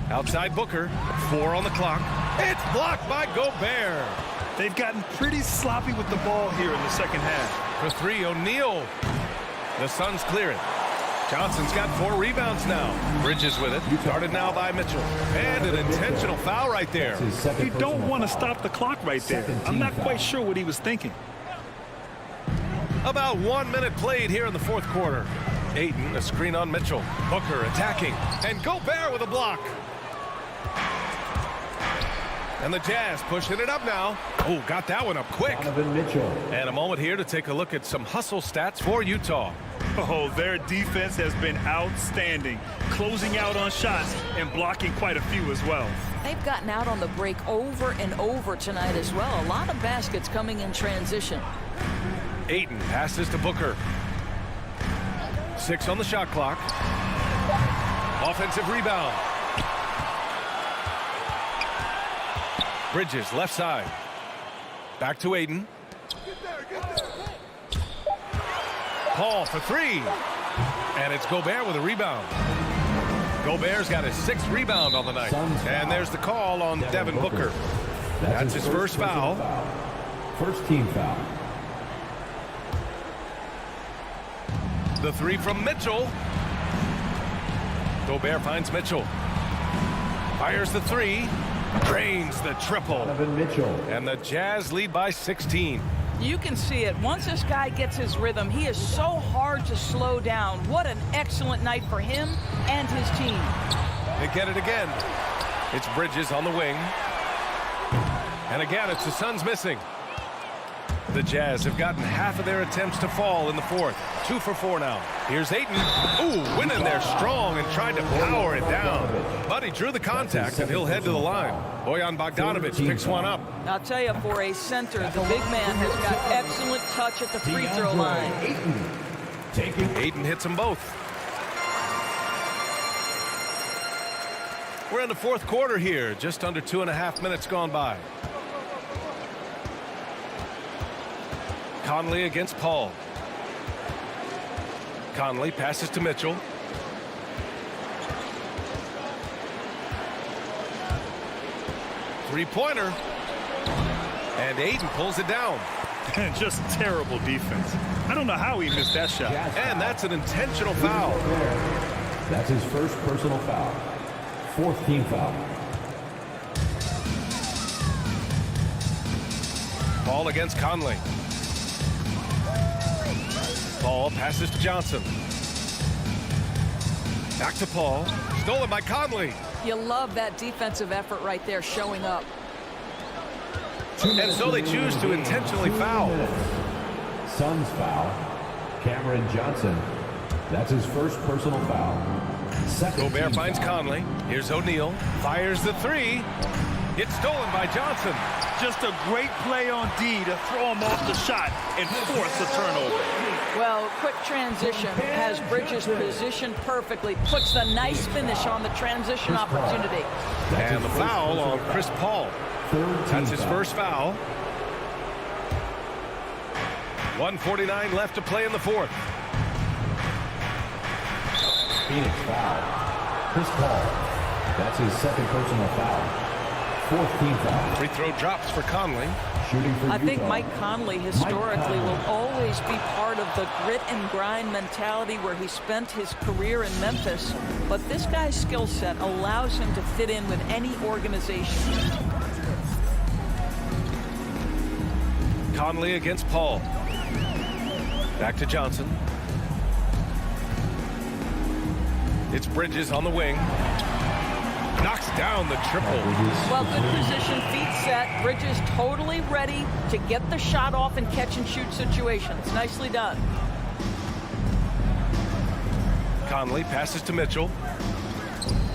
Outside Booker. 4 on the clock. It's blocked by Gobert. They've gotten pretty sloppy with the ball here in the second half. For 3, O'Neal. The Suns clear it. Johnson's got 4 rebounds now. Bridges with it. Started now by Mitchell. And an intentional foul right there. You don't want to stop the clock right there. I'm not quite sure what he was thinking. About 1 minute played here in the fourth quarter. Ayton, a screen on Mitchell. Booker attacking. And Gobert with a block. And the Jazz pushing it up now. Oh, got that one up quick. Mitchell. And a moment here to take a look at some hustle stats for Utah. Oh, their defense has been outstanding, closing out on shots and blocking quite a few as well. They've gotten out on the break over and over tonight as well. A lot of baskets coming in transition. Ayton passes to Booker. 6 on the shot clock. Offensive rebound. Bridges left side. Back to Ayton. Paul for 3. And it's Gobert with a rebound. Gobert's got his 6th rebound on the night. And there's the call on Devin Booker. That's his first foul. First team foul. The 3 from Mitchell. Gobert finds Mitchell. Fires the 3. Drains the triple. Mitchell. And the Jazz lead by 16. You can see it. Once this guy gets his rhythm, he is so hard to slow down. What an excellent night for him and his team. They get it again. It's Bridges on the wing. And again, it's the Suns missing. The Jazz have gotten half of their attempts to fall in the fourth. 2 for 4 now. Here's Ayton. Ooh, went in there strong and tried to power it down. But he drew the contact, and he'll head to the line. Bojan Bogdanovic picks one up. I'll tell you, for a center, the big man has got excellent touch at the free throw line. Ayton hits them both. We're in the fourth quarter here. Just under 2.5 minutes gone by. Conley against Paul. Conley passes to Mitchell. Three-pointer. And Ayton pulls it down. Just terrible defense. I don't know how he missed that shot. And that's an intentional foul. That's his first personal foul. 4th team foul. Paul against Conley. Paul passes to Johnson. Back to Paul. Stolen by Conley. You love that defensive effort right there showing up. And so they choose to intentionally foul. Suns foul. Cameron Johnson. That's his first personal foul. Gobert finds Conley. Here's O'Neal. Fires the 3. It's stolen by Johnson. Just a great play on D to throw him off the shot and force a turnover. Well, quick transition has Bridges positioned perfectly. Puts the nice finish on the transition opportunity. And the foul on Chris Paul. That's his first foul. 1:49 left to play in the fourth. Phoenix foul. Chris Paul. That's his 2nd personal foul. 4th team foul. Free throw drops for Conley. I think Mike Conley historically will always be part of the grit and grind mentality where he spent his career in Memphis. But this guy's skill set allows him to fit in with any organization. Conley against Paul. Back to Johnson. It's Bridges on the wing. Knocks down the triple. Well, good position, feet set. Bridges totally ready to get the shot off in catch-and-shoot situations. Nicely done. Conley passes to Mitchell.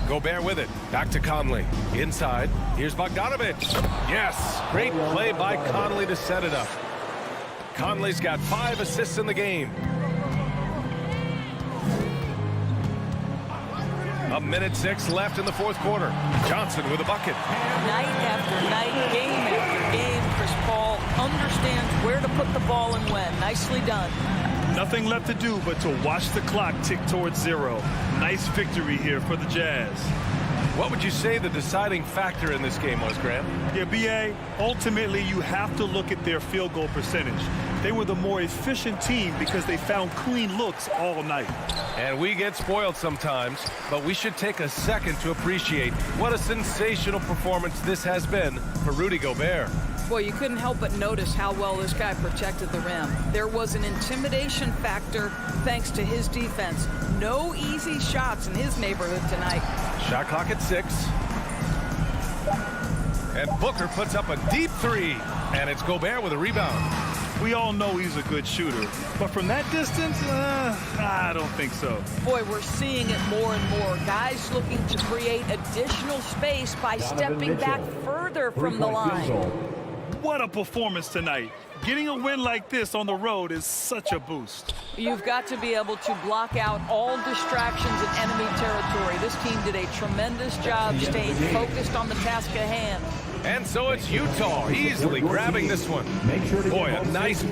Gobert with it. Back to Conley. Inside. Here's Bogdanovic. Yes. Great play by Conley to set it up. Conley's got 5 assists in the game. 1:06 left in the fourth quarter. Johnson with a bucket. Night after night, game after game, Chris Paul understands where to put the ball and when. Nicely done. Nothing left to do but to watch the clock tick towards 0. Nice victory here for the Jazz. What would you say the deciding factor in this game was, Grant? Yeah, B.A., ultimately you have to look at their field goal percentage. They were the more efficient team because they found clean looks all night. And we get spoiled sometimes, but we should take a second to appreciate what a sensational performance this has been for Rudy Gobert. Boy, you couldn't help but notice how well this guy protected the rim. There was an intimidation factor thanks to his defense. No easy shots in his neighborhood tonight. Shot clock at 6. And Booker puts up a deep 3. And it's Gobert with a rebound. We all know he's a good shooter, but from that distance, I don't think so. Boy, we're seeing it more and more. Guys looking to create additional space by stepping back further from the line. What a performance tonight. Getting a win like this on the road is such a boost. You've got to be able to block out all distractions in enemy territory. This team did a tremendous job staying focused on the task at hand. And so it's Utah easily grabbing this one. Boy, a nice